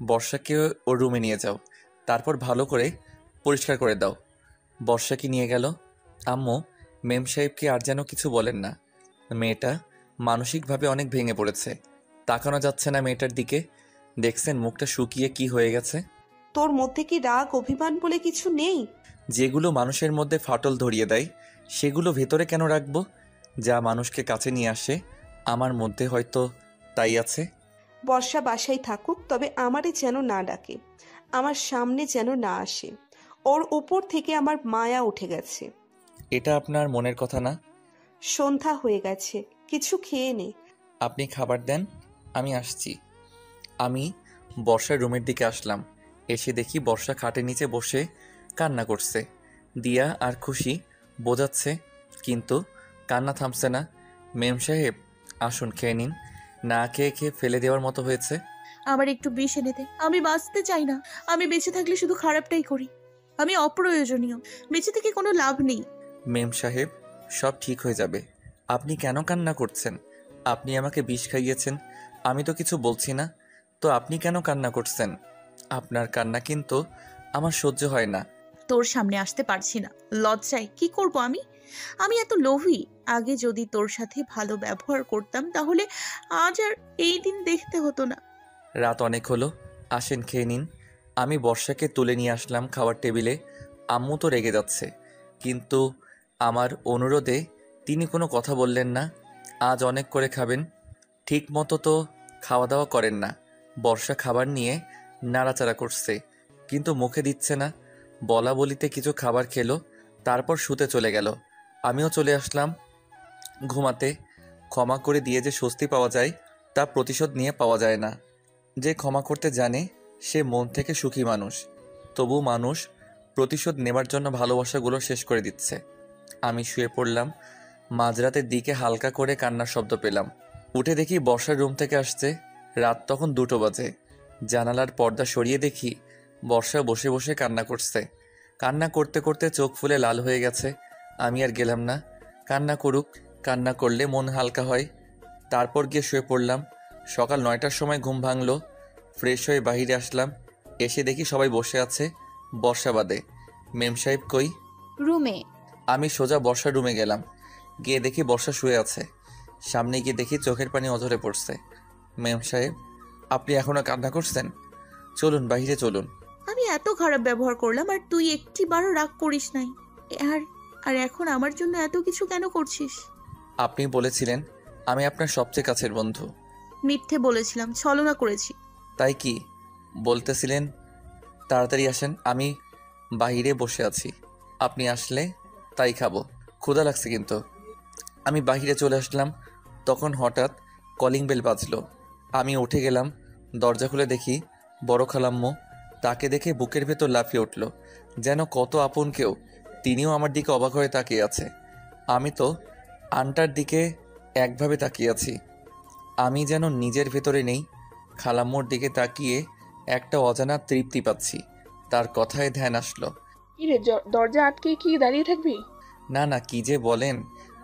বর্ষাকে ওর রুমে নিয়ে যাও, তারপর ভালো করে পরিষ্কার করে দাও। বর্ষাকে নিয়ে গেল। আম্মু, মেম সাহেবকে আর যেন কিছু বলেন না। মেয়েটা মানসিকভাবে অনেক ভেঙে পড়েছে, তাকানো যাচ্ছে না মেয়েটার দিকে। দেখছেন মুখটা শুকিয়ে কি হয়ে গেছে? তোর মধ্যে কি রাগ অভিমান বলে কিছু নেই? যেগুলো মানুষের মধ্যে ফাটল ধরিয়ে দেয় সেগুলো ভেতরে কেন রাখবো? যা মানুষকে কাছে নিয়ে আসে আমার মধ্যে হয়তো তাই আছে। বর্ষা বাসায় থাকুক, তবে আমারে যেন না ডাকে, আমার সামনে যেন না আসে। ওর উপর থেকে আমার মায়া উঠে গেছে। এটা আপনার মনের কথা না? সন্ধ্যা হয়ে গেছে, কিছু খেয়ে নে। আপনি খাবার দেন, আমি আসছি। আমি বর্ষার রুমের দিকে আসলাম। এসে দেখি বর্ষা খাটের নিচে বসে কান্না করছে। দিয়া আর খুশি বোঝাচ্ছে, কিন্তু কান্না থামছে না। মেম সাহেব, আসুন খেয়ে নিন, না খেয়ে খেয়ে ফেলে দেওয়ার মতো হয়েছে। আমার একটু বিষ এনে দে, আমি বাঁচতে চাই না। আমি বেঁচে থাকলে শুধু খারাপটাই করি। আমি অপ্রয়োজনীয়, বেঁচে থেকে কোনো লাভ নেই। মেম সাহেব, সব ঠিক হয়ে যাবে। আপনি কেন কান্না করছেন? আপনি আমাকে বিষ খাইয়েছেন, আমি তো কিছু বলছি না, তো আপনি কেন কান্না করছেন? আপনার কান্না কিন্তু আমার সহ্য হয় না। তোর সামনে আসতে পারছি না, লজ্জায় কি করব আমি? আমি এত লোভী। আগে যদি তোর সাথে ভালো ব্যবহার করতাম তাহলে আজ আর এই দিন দেখতে হতো না। রাত অনেক হলো, আসেন খেয়ে নিন। আমি বর্ষাকে তুলে নিয়ে আসলাম খাওয়ার টেবিলে। আম্মু তো রেগে যাচ্ছে, কিন্তু আমার অনুরোধে তিনি কোনো কথা বললেন না। আজ অনেক করে খাবেন, ঠিক মতো তো খাওয়া দাওয়া করেন না। বর্ষা খাবার নিয়ে নাড়াচাড়া করছে, কিন্তু মুখে দিচ্ছে না। বলা বলিতে কিছু খাবার খেলো, তারপর শুতে চলে গেল। আমিও চলে আসলাম ঘুমাতে। ক্ষমা করে দিয়ে যে স্বস্তি পাওয়া যায় তা প্রতিশোধ নিয়ে পাওয়া যায় না। যে ক্ষমা করতে জানে সে মন থেকে সুখী মানুষ। তবু মানুষ প্রতিশোধ নেবার জন্য ভালোবাসাগুলো শেষ করে দিচ্ছে। আমি শুয়ে পড়লাম। মাঝরাতের দিকে হালকা করে কান্নার শব্দ পেলাম। উঠে দেখি বর্ষার রুম থেকে আসছে। রাত তখন 2টো বাজে। জানালার পর্দা সরিয়ে দেখি বর্ষা বসে বসে কান্না করছে। কান্না করতে করতে চোখ ফুলে লাল হয়ে গেছে। আমি আর গেলাম না, কান্না করুক, কান্না করলে মন হালকা হয়। তারপর গিয়ে শুয়ে পড়লাম। সকাল 9টার সময় ঘুম ভাঙলো। ফ্রেশ হয়ে বাইরে আসলাম, এসে দেখি সবাই বসে আছে, বর্ষা বাদে। মেম সাহেব কই? রুমে। আমি সোজা বর্ষার রুমে গেলাম। গিয়ে দেখি বর্ষা শুয়ে আছে। সামনে গিয়ে দেখি চোখের পানি অঝরে পড়ছে। মেম সাহেব, আপনি এখনো কান্না করছেন? চলুন বাইরে চলুন। আমি এত খারাপ ব্যবহার করলাম আর তুই একটিবারও রাগ করিস নাই। আর আর এখন আমার জন্য এত কিছু কেন করছিস? আপনি বলেছিলেন আমি আপনার সবচেয়ে কাছের বন্ধু। মিথ্যে বলেছিলাম, ছলনা করেছি। তাই কি বলতেছিলেন? তাড়াতাড়ি আসেন, আমি বাইরে বসে আছি, আপনি আসলে তাই খাবো। ক্ষুধা লাগছে কিন্তু। আমি বাইরে চলে আসলাম, তখন হঠাৎ কলিং বেল বাজলো। আমি উঠে গেলাম। দরজা খুলে দেখি বড় খালাম্মু। তাকে দেখে বুকের ভেতর লাফিয়ে উঠল। যেন কত আপন কেউ। তিনিও আমার দিকে অবাক হয়ে তাকিয়ে আছে। আমি তো আন্টার দিকে একভাবে তাকিয়ে আছি। আমি যেন নিজের ভেতরে নেই। খালাম্মুর দিকে তাকিয়ে একটা অজানা তৃপ্তি পাচ্ছি। তার কথায় ধ্যান আসলো। কি রে, দরজা আটকে কি দাঁড়িয়ে থাকবি? না না, কি যে বলেন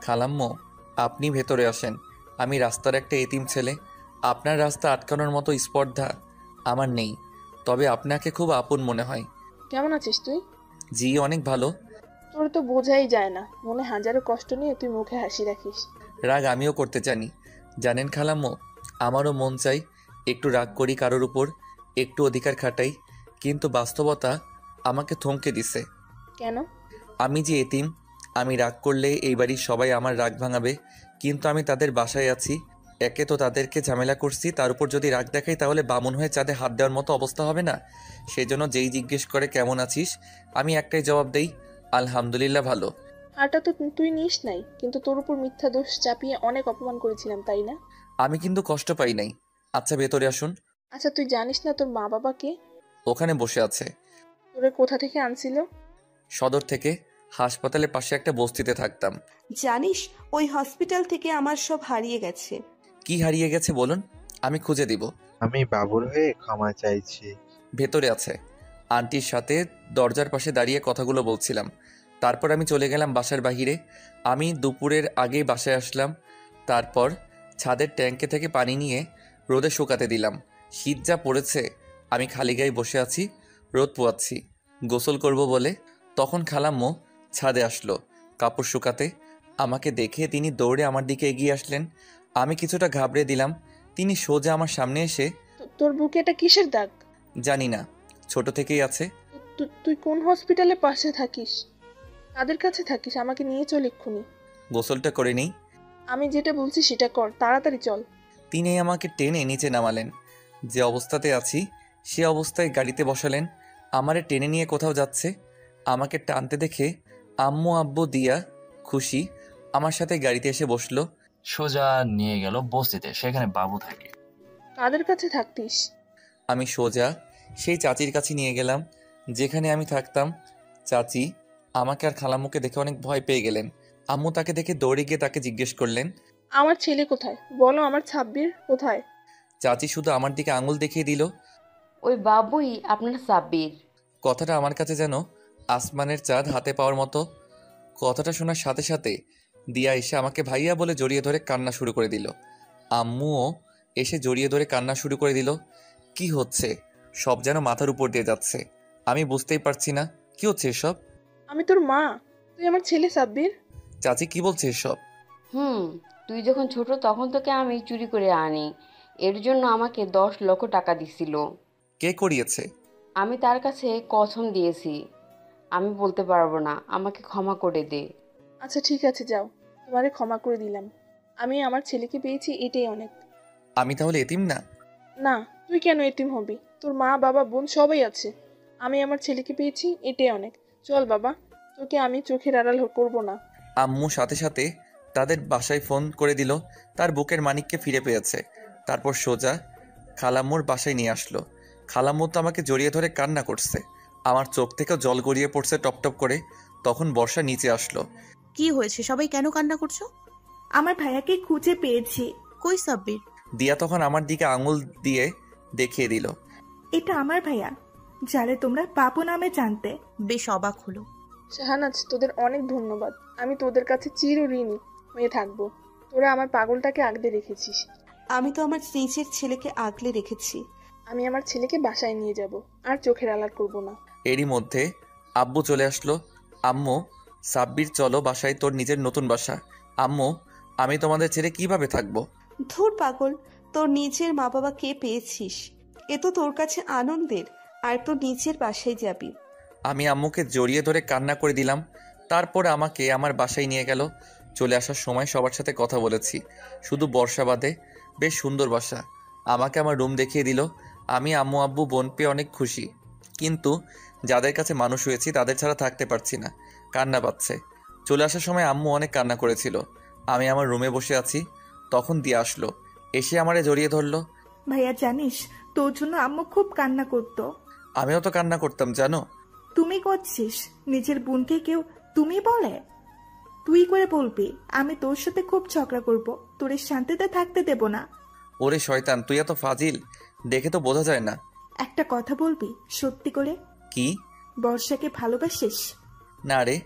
খালাম্মু, আপনি ভেতরে আসেন। আমি রাস্তার একটা এতিম ছেলে। আপনার রাস্তা আটকানোর মতো স্পর্ধা আমার নেই, তবে আপনাকে খুব আপন মনে হয়। কেমন আছিস তুই? জি অনেক ভালো। তোর তো বোঝাই যায় না, মনে হাজারো কষ্ট নিয়ে তুই মুখে হাসি রাখিস। রাগ আমিও করতে জানি, জানেন খালাম্মু। আমারও মন চাই একটু রাগ করি কারোর উপর, একটু অধিকার খাটাই, কিন্তু বাস্তবতা আমাকে থমকে দিছে। কেন? আমি যে এতিম, আমি রাগ করলে এই বাড়ির সবাই আমার রাগ ভাঙাবে, কিন্তু আমি তাদের বাসায় আছি। একে তো তাদেরকে ঝামেলা করছি, তার উপর যদি রাগ দেখাই তাহলে বামুন হয়ে চাঁদে হাত দেওয়ার মতো অবস্থা হবে না। সেজন্য যেই জিজ্ঞেস করে কেমন আছিস, আমি একটাই জবাব দেই, আলহামদুলিল্লাহ ভালো। হারটা তো তুই নিস নাই, কিন্তু তোর উপর মিথ্যা দোষ চাপিয়ে অনেক অপমান করেছিলাম, তাই না? আমি কিন্তু কষ্ট পাই নাই। আচ্ছা ভেতরে আসুন। আচ্ছা, তুই জানিস না তোর মা বাবা কে? ওখানে বসে আছে। তোরে কোথা থেকে আনছিল? সদর থেকে। হাসপাতালের পাশে একটা বস্তিতে থাকতাম। জানিস, ওই হসপিটাল থেকে আমার সব হারিয়ে গেছে। কি হারিয়ে গেছে বলুন, আমি খুঁজে দিব। আমি বাবুর হয়ে ক্ষমা চাইছি। ভেতরে আছে। আন্টির সাথে দরজার পাশে দাঁড়িয়ে কথাগুলো বলছিলাম। তারপর আমি চলে গেলাম বাসার বাহিরে। আমি দুপুরের আগেই বাসায় আসলাম। তারপর ছাদের ট্যাঙ্কে থেকে পানি নিয়ে রোদে শুকাতে দিলাম। শীত যা পড়েছে, আমি খালি গায়ে বসে আছি, রোদ পোয়াচ্ছি। গোসল করব বলে তখন খালাম্মু ছাদে আসলো কাপড় শুকাতে। আমাকে দেখে তিনি দৌড়ে আমার দিকে এগিয়ে আসলেন। আমি কিছুটা ঘাবড়ে দিলাম। তিনি সোজা আমার সামনে এসে, তোর বুকে এটা কিসের দাগ? জানি না, ছোট থেকেই আছে। তুই কোন হসপিটালে পাশে থাকিস? কাদের কাছে থাকিস? আমাকে নিয়ে চল এক্ষুনি। গোসলটা করে নেই। আমি যেটা বলছি সেটা কর, তাড়াতাড়ি চল। তিনি আমাকে টেনে নিচে নামালেন। যে অবস্থাতে আছি সে অবস্থায় গাড়িতে বসালেন। আমারে টেনে নিয়ে কোথাও যাচ্ছে। আমাকে টানতে দেখে আম্মু আব্বু দিয়া খুশি আমার সাথে গাড়িতে এসে বসলো। সোজা নিয়ে গেল বস্তিতে, সেখানে বাবু থাকে। কাদের কাছে থাকতিস? আমি সোজা সেই চাচির কাছে নিয়ে গেলাম যেখানে আমি থাকতাম। চাচি আমাকে আর খালাম্মুকে দেখে অনেক ভয় পেয়ে গেলেন। আম্মু তাকে দেখে দৌড়ে গিয়ে তাকে জিজ্ঞেস করলেন, আমার ছেলে কোথায়? বলো, আমার ছাব্বির কোথায়? চাচি শুধু আমার দিকে আঙুল দেখিয়ে দিল। ওই বাবুই আপনার সাব্বির। কথাটা আমার কাছে যেন আসমানের চাঁদ হাতে পাওয়ার মতো। কথাটা শোনার সাথে সাথে দিয়া এসে আমাকে ভাইয়া বলে জড়িয়ে ধরে কান্না শুরু করে দিল। আম্মুও এসে জড়িয়ে ধরে কান্না শুরু করে দিল। কি হচ্ছে? সব যেন মাথার উপর দিয়ে যাচ্ছে। আমি বুঝতেই পারছি না কি হচ্ছে এসব। আমি তোর মা, তুই আমার ছেলে সাব্বির। চাচি কি বলছে এসব? তুই যখন ছোট তখন তোকে আমি চুরি করে আনি, এর জন্য আমাকে 10 লক্ষ টাকা দিছিল। কে করিয়েছে? আমি তার কাছে কসম দিয়েছি, আমি বলতে পারবো না, আমাকে ক্ষমা করে দে। আচ্ছা ঠিক আছে, যাও, তোমারে ক্ষমা করে দিলাম। আমি আমার ছেলেকে পেয়েছি, এটাই অনেক। আমি তাহলে এতিম না? না, তুই কেন এতিম হবি? তোর মা বাবা বোন সবাই আছে। আমি আমার ছেলেকে পেয়েছি, এটাই অনেক। চল বাবা, তোকে আমি চোখের আড়াল করবো না। আম্মু সাথে সাথে তাদের বাসায় ফোন করে দিল তার বুকের মানিককে ফিরে পেয়েছে। তারপর সোজা খালাম্মুর বাসায় নিয়ে আসলো। খালাম্মু তো আমাকে জড়িয়ে ধরে কান্না করছে। আমার চোখ থেকেও জল গড়িয়ে পড়ছে টপটপ করে। তখন বর্ষা নিচে আসলো। কি হয়েছে? সবাই কেন কান্না করছো? আমার ভাইয়াকে খুঁজে পেয়েছি। কই সাব্বির? দিয়া তখন আমার দিকে আঙুল দিয়ে দেখিয়ে দিল। এটা আমার ভাইয়া, যারে তোমরা বাবু নামে জানতে। বেশ অবাক হলো। শাহানাজ, তোদের অনেক ধন্যবাদ। আমি তোদের কাছে চিরঋণী হয়ে থাকবো। তোরা আমার পাগলটাকে আগলে রেখেছিস। আমি তো আমার নিজের ছেলেকে আগলে রেখেছি। আমি আমার ছেলেকে বাসায় নিয়ে যাব, আর চোখের আড়াল করব না। এরই মধ্যে আব্বু চলে আসলো। আম্মু, সাব্বির চলো বাসায়, তোর নিজের নতুন বাসা। আম্মু, আমি তোমাদের ছেড়ে কিভাবে থাকবো? ধুর পাগল, তোর নিজের মা বাবা কে পেয়েছিস, এ তো তোর কাছে আনন্দের। আর তোর নিজের বাসায় যাবি। আমি আম্মুকে জড়িয়ে ধরে কান্না করে দিলাম। তারপর আমাকে আমার বাসায় নিয়ে গেল। চলে আসার সময় সবার সাথে কথা বলেছি, শুধু বর্ষা বাদে। বেশ সুন্দর বাসা। আমাকে আমার রুম দেখিয়ে দিল। আমি আম্মু আব্বু বোন পেয়ে অনেক খুশি, কিন্তু যাদের কাছে মানুষ হয়েছি তাদের ছাড়া থাকতে পারছি না। কান্না পাচ্ছে। চলে আসার সময় আম্মু অনেক কান্না করেছিল। আমি আমার রুমে বসে আছি, তখন দিয়ে আসলো, এসে আমারে জড়িয়ে ধরলো। ভাইয়া জানিস, তোর জন্য আম্মু খুব কান্না করতো। আমিও তো কান্না করতাম জানো। তুমি করছিস? নিজের বোনকে কেউ তুমি বলে? তুই করে বলবি? আমি তোর সাথে খুব ঝগড়া করব, তোর শান্তিতে থাকতে দেব না। ওরে শয়তান, তুই এত ফাজিল, দেখে তো বোঝা যায় না। একটা কথা বলবি সত্যি করে? কি? বর্ষাকে ভালোবাসিস? না রে,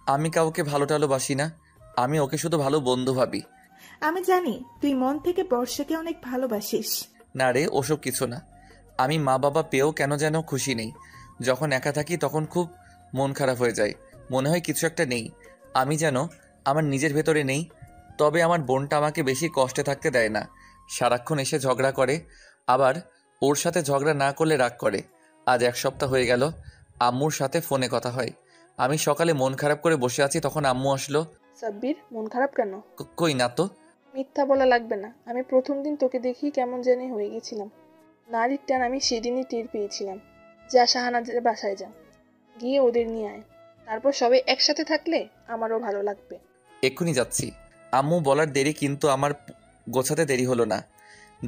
আমি কাউকে ভালো টালোবাসি না, আমি ওকে শুধু ভালো বন্ধু ভাবি। আমি জানি তুই মন থেকে বর্ষাকে অনেক ভালোবাসিস। না রে, ওসব কিছু না। আমি মা বাবা পেয়েও কেন যেন খুশি নেই। যখন একা থাকি তখন খুব মন খারাপ হয়ে যায়, মনে হয় কিছু একটা নেই, আমি যেন আমার নিজের ভেতরে নেই। তবে আমার বোনটা আমাকে বেশি কষ্টে থাকতে দেয় না, সারাক্ষণ এসে ঝগড়া করে, আবার ওর সাথে ঝগড়া না করলে রাগ করে। আজ 1 সপ্তাহ হয়ে গেল আম্মুর সাথে ফোনে কথা হয়। আমি সকালে মন খারাপ করে বসে আছি, তখন আম্মু আসলো। সাব্বির, মন খারাপ কেন? কই না তো। মিথ্যা বলা লাগবে না, আমি প্রথম দিন তোকে দেখি কেমন জানি হয়ে গেছিলাম। নারীর টান আমি সেদিনই টের পেয়েছিলাম। যা শাহানাদের বাসায় যা, গিয়ে ওদের নিয়ে আয়, তারপর সবাই একসাথে থাকলে আমারও ভালো লাগবে। এক্ষুনি যাচ্ছি। আম্মু বলার দেরি, কিন্তু আমার গোছাতে দেরি হলো না।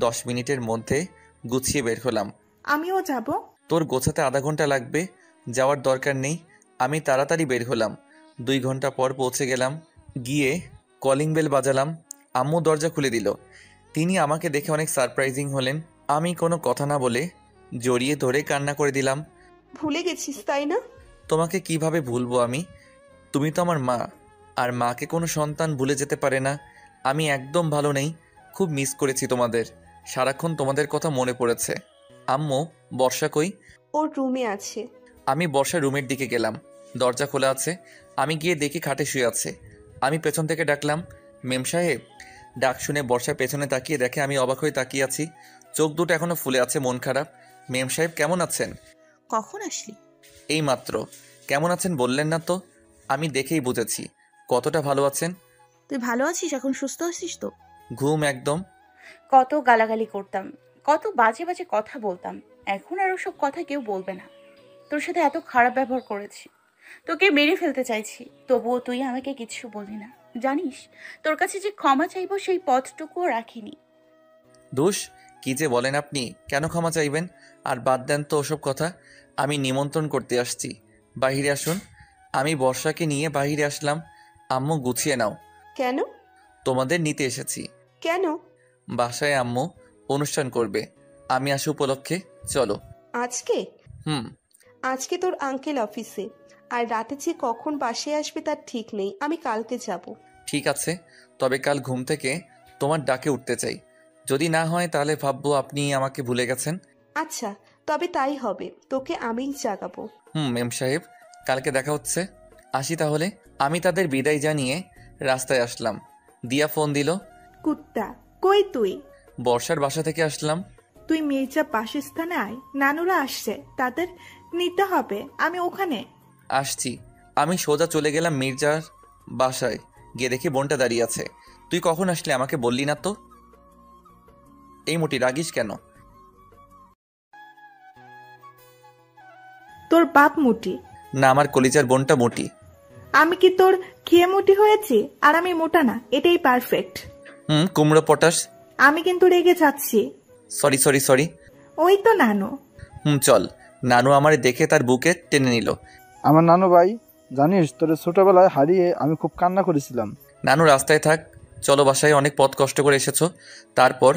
10 মিনিটের মধ্যে গুছিয়ে বের হলাম। আমিও যাব। তোর গোছাতে আধা ঘন্টা লাগবে, যাওয়ার দরকার নেই। আমি তাড়াতাড়ি বের হলাম। 2 ঘন্টা পর পৌঁছে গেলাম। গিয়ে কলিং বেল বাজালাম। আম্মু দরজা খুলে দিল। তিনি আমাকে দেখে অনেক সারপ্রাইজিং হলেন। আমি কোনো কথা না বলে জড়িয়ে ধরে কান্না করে দিলাম। ভুলে গেছিস তাই না? তোমাকে কিভাবে ভুলবো আমি? তুমি তো আমার মা, আর মাকে কোনো সন্তান ভুলে যেতে পারে না। আমি একদম ভালো নেই, খুব মিস করেছি তোমাদের, সারাক্ষণ তোমাদের কথা মনে পড়েছে। আম্মু, বর্ষা কই? ওর রুমে আছে। আমি বর্ষার রুমের দিকে গেলাম। দরজা খোলা আছে। আমি গিয়ে দেখি খাটে শুয়ে আছে। আমি পেছন থেকে ডাকলাম, মেম সাহেব। ডাক শুনে বর্ষা পেছনে তাকিয়ে দেখে আমি অবাক হয়ে তাকিয়ে আছি। চোখ দুটো এখনো ফুলে আছে, মন খারাপ। মেম সাহেব কেমন আছেন? কখন আসলি? এই মাত্র। কেমন আছেন বললেন না তো? আমি দেখেই বুঝেছি কতটা ভালো আছেন। তুই ভালো আছিস? এখন সুস্থ আছিস তো? ঘুম একদম। কত গালাগালি করতাম, কত বাজে বাজে কথা বলতাম, এখন আর ওসব কথা কেউ বলবে না। তোর সাথে এত খারাপ ব্যবহার করেছি, তোকে মেরে ফেলতে চাইছি, তবুও তুই আমাকে কিছু বললি না। জানিস, তোর কাছে যে ক্ষমা চাইবো সেই পথটুকুও রাখিনি। দোষ কি যে বলেন আপনি? কেন ক্ষমা চাইবেন? আর বাদ দেন তো ওসব কথা। আমি নিমন্ত্রণ করতে আসছি, বাহিরে আসুন। আমি বর্ষাকে নিয়ে বাহিরে আসলাম। আম্মু গুছিয়ে নাও। কেন? তোমাদের নিতে এসেছি। কেন? বাসায় আম্মু অনুষ্ঠান করবে, আমি আসি উপলক্ষে। চলো। আজকে? হুম। আজকে তোর আঙ্কেল অফিসে, আর রাতে যে কখন বাসায় আসবে তার ঠিক নেই। আমি কালকে যাব। ঠিক আছে, তবে কাল ঘুম থেকে তোমার ডাকে উঠতে চাই। যদি না হয় তাহলে ভাববো আপনি আমাকে ভুলে গেছেন। আচ্ছা, তবে তাই হবে, তোকে আমিই জাগাবো। মেম সাহেব, কালকে দেখা হচ্ছে। আসি তাহলে। আমি তাদের বিদায় জানিয়ে রাস্তায় আসলাম। দিয়া ফোন দিল। কুত্তা, কই তুই? বর্ষার বাসা থেকে আসলাম। তুই মির্জা বাসস্থানে আয়, নানুরা আসছে, তাদের নিতে হবে। আমি ওখানে আসছি। আমি সোজা চলে গেলাম মির্জার বাসায়। গিয়ে দেখি বোনটা দাঁড়িয়ে আছে। তুই কখন আসলে আমাকে বললি না তো? এই মুটি, রাগিস কেন? তোর বাপ মুটি না, আমার কলিজার বোনটা মোটি। আমি কি তোর খেয়ে মুটি হয়েছি? আর আমি মোটা না, এটাই পারফেক্ট। কুমড়ো পটাশ। আমি কিন্তু রেগে যাচ্ছি। Sorry sorry sorry. ওই তো নানু। চল। নানু আমারে দেখে তার বুকে টেনে নিল। আমার নানু ভাই, জানিস তোর ছোটবেলায় হারিয়ে আমি খুব কান্না করেছিলাম। নানু রাস্তায় থাক, চলো বাসায়, অনেক পথ কষ্ট করে এসেছো। তারপর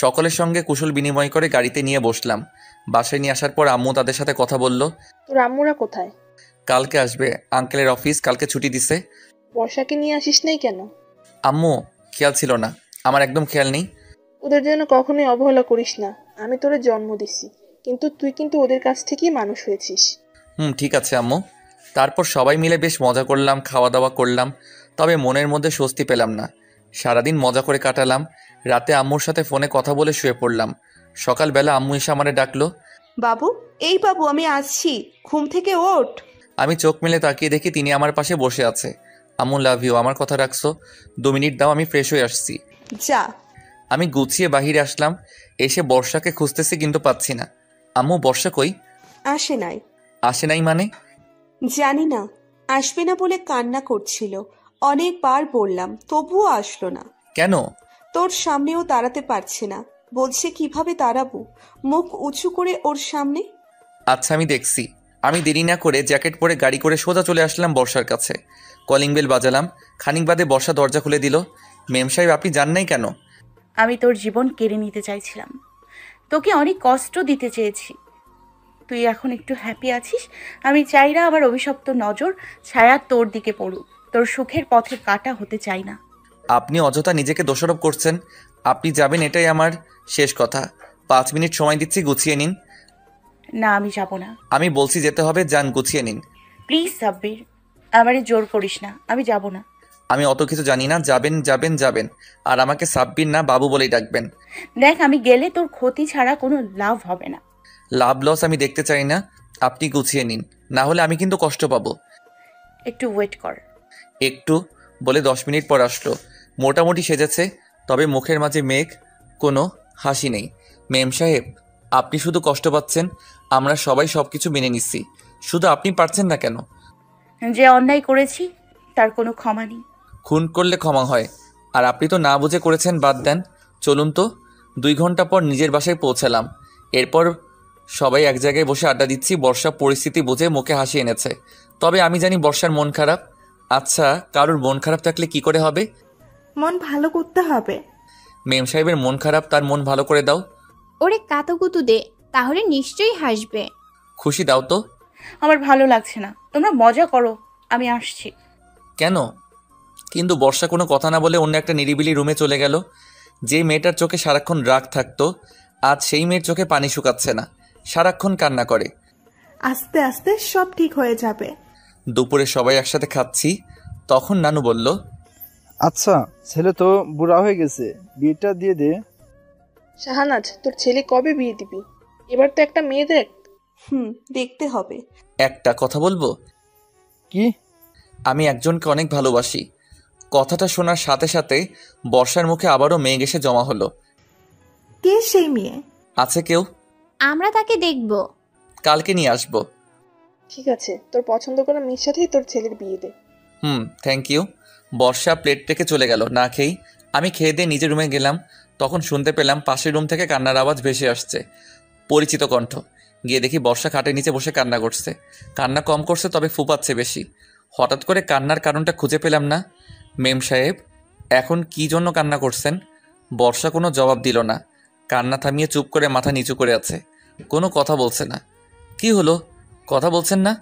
সকলের সঙ্গে কুশল বিনিময় করে গাড়িতে নিয়ে বসলাম। বাসায় নিয়ে আসার পর আম্মু তাদের সাথে কথা বলল। তোর আম্মুরা কোথায়? কালকে আসবে, আঙ্কেলের অফিস কালকে ছুটি দিছে। বর্ষাকে নিয়ে আসিস নাই কেন? আম্মু খেয়াল ছিল না, আমার একদম খেয়াল নেই। ওদের জন্য কখনোই অবহেলা করিস না। আমি তোরে জন্ম দিছি, কিন্তু তুই কিন্তু ওদের কাছ থেকেই মানুষ হয়েছিস। ঠিক আছে আম্মু। তারপর সবাই মিলে বেশ মজা করলাম, খাওয়া দাওয়া করলাম। তবে মনের মধ্যে স্বস্তি পেলাম না। সারাদিন মজা করে কাটালাম। রাতে আম্মুর সাথে ফোনে কথা বলে শুয়ে পড়লাম। সকালবেলা আম্মু এসে আমারে ডাকলো। বাবু, এই বাবু, আমি আসছি, ঘুম থেকে ওঠ। আমি চোখ মেলে তাকিয়ে দেখি তিনি আমার পাশে বসে আছে। আম্মু, লাভ ইউ, আমার কথা রাখছো। 2 মিনিট দাও, আমি ফ্রেশ হয়ে আসছি। যা। আমি গুছিয়ে বাহিরে আসলাম। এসে বর্ষাকে খুঁজতেছি, কিন্তু পাচ্ছি না। আম্মু, বর্ষা কই? আসে নাই। আসে নাই মানে? জানি না, আসবে না বলে কান্না করছিল। অনেকবার বললাম, তবুও আসলো না। কেন? তোর সামনেও দাঁড়াতে পারছে না, বলছে কিভাবে দাঁড়াবো, মুখ উঁচু করে ওর সামনে। আচ্ছা, আমি দেখছি। আমি দেরি না করে জ্যাকেট পরে গাড়ি করে সোজা চলে আসলাম বর্ষার কাছে। কলিং বেল বাজালাম। খানিক বাদে বর্ষা দরজা খুলে দিল। মেম সাহেব, আপনি যান নাই কেন? আমি তোর জীবন কেড়ে নিতে চাইছিলাম, তোকে অনেক কষ্ট দিতে চেয়েছি। তুই এখন একটু হ্যাপি আছিস। আমি চাই না আমার অভিশপ্ত নজর ছায়া তোর দিকে পড়ুক। তোর সুখের পথে কাটা হতে চাই না। আপনি অযথা নিজেকে দোষারোপ করছেন। আপনি যাবেন এটাই আমার শেষ কথা। 5 মিনিট সময় দিচ্ছি, গুছিয়ে নিন। না, আমি যাব না। আমি বলছি যেতে হবে, যান, গুছিয়ে নিন। প্লিজ সাব্বির, আমারে জোর করিস না, আমি যাব না। আমি অত কিছু জানি না। যাবেন যাবেন যাবেন। আর আমাকে সাব্বির না, বাবু বলেই ডাকবেন। দেখ, আমি গেলে তোর ক্ষতি ছাড়া কোনো লাভ হবে না। লাভ লস আমি দেখতে চাই না। আপনি গুছিয়ে নিন, না হলে আমি কিন্তু কষ্ট পাবো। একটু ওয়েট কর। একটু বলে 10 মিনিট পর আসলো। মোটামুটি সেজেছে, তবে মুখের মাঝে মেঘ, কোনো হাসি নেই। মেম সাহেব, আপনি শুধু কষ্ট পাচ্ছেন, আমরা সবাই সব কিছু মেনে নিচ্ছি, শুধু আপনি পারছেন না কেন? যে অন্যায় করেছি তার কোনো ক্ষমা নেই। খুন করলে ক্ষমা হয়, আর আপনি তো না বুঝে করেছেন, বাদ দেন। চলুন তো। 2 ঘন্টা পর নিজের বাসায় পৌঁছালাম। এরপর সবাই এক জায়গায় বসে আড্ডা দিচ্ছি। বর্ষা পরিস্থিতি বুঝে মুখে হাসি এনেছে। তবে আমি জানি বর্ষার মন খারাপ। আচ্ছা, কারোর মন খারাপ থাকলে কি করে হবে? মন ভালো করতে হবে। মেম সাহেবের মন খারাপ, তার মন ভালো করে দাও। ওরে কাতুকুতু দে, তাহলে নিশ্চয়ই হাসবে। খুশি দাও তো। আমার ভালো লাগছে না, তোমরা মজা করো, আমি আসছি। কেন? কিন্তু বর্ষা কোনো কথা না বলে অন্য একটা নিরিবিলি রুমে চলে গেল। যে মেয়েটার চোখে সারাক্ষণ রাগ থাকতো, আজ সেই মেয়ের চোখে পানি শুকাচ্ছে না, সারাক্ষণ কান্না করে। আস্তে আস্তে সব ঠিক হয়ে যাবে। দুপুরে সবাই একসাথে খাচ্ছি, তখন নানু বলল, আচ্ছা, ছেলে তো বুড়া হয়ে গেছে, বিয়েটা দিয়ে দে। শাহানাজ, তোর ছেলে কবে বিয়ে দিবি? এবার তো একটা মেয়ে দেখ। দেখতে হবে। একটা কথা বলবো? কি? আমি একজনকে অনেক ভালোবাসি। কথাটা শোনার সাথে সাথে বর্ষার মুখে আবারও মেঘ এসে জমা হলো। কে সেই মেয়ে? আছে কেউ? আমরা তাকে দেখব। কালকে নিয়ে আসবো। ঠিক আছে, তোর পছন্দ করা মেয়ের সাথেই তোর ছেলের বিয়ে দে। Thank you. বর্ষা প্লেট থেকে চলে গেল না খেয়েই। আমি খেয়ে দিয়ে নিজের রুমে গেলাম। তখন শুনতে পেলাম পাশের রুম থেকে কান্নার আওয়াজ ভেসে আসছে। পরিচিত কণ্ঠ। গিয়ে দেখি বর্ষা খাটের নিচে বসে কান্না করছে। কান্না কম করছে, তবে ফুপাচ্ছে বেশি। হঠাৎ করে কান্নার কারণটা খুঁজে পেলাম না। মেম সাহেব, এখন কি জন্য কান্না করছেন? বর্ষা কোনো জবাব দিল না। কান্না থামিয়ে চুপ করে মাথা নিচু করে আছে, কোনো কথা বলছে না। কি হলো, কথা বলছেন না?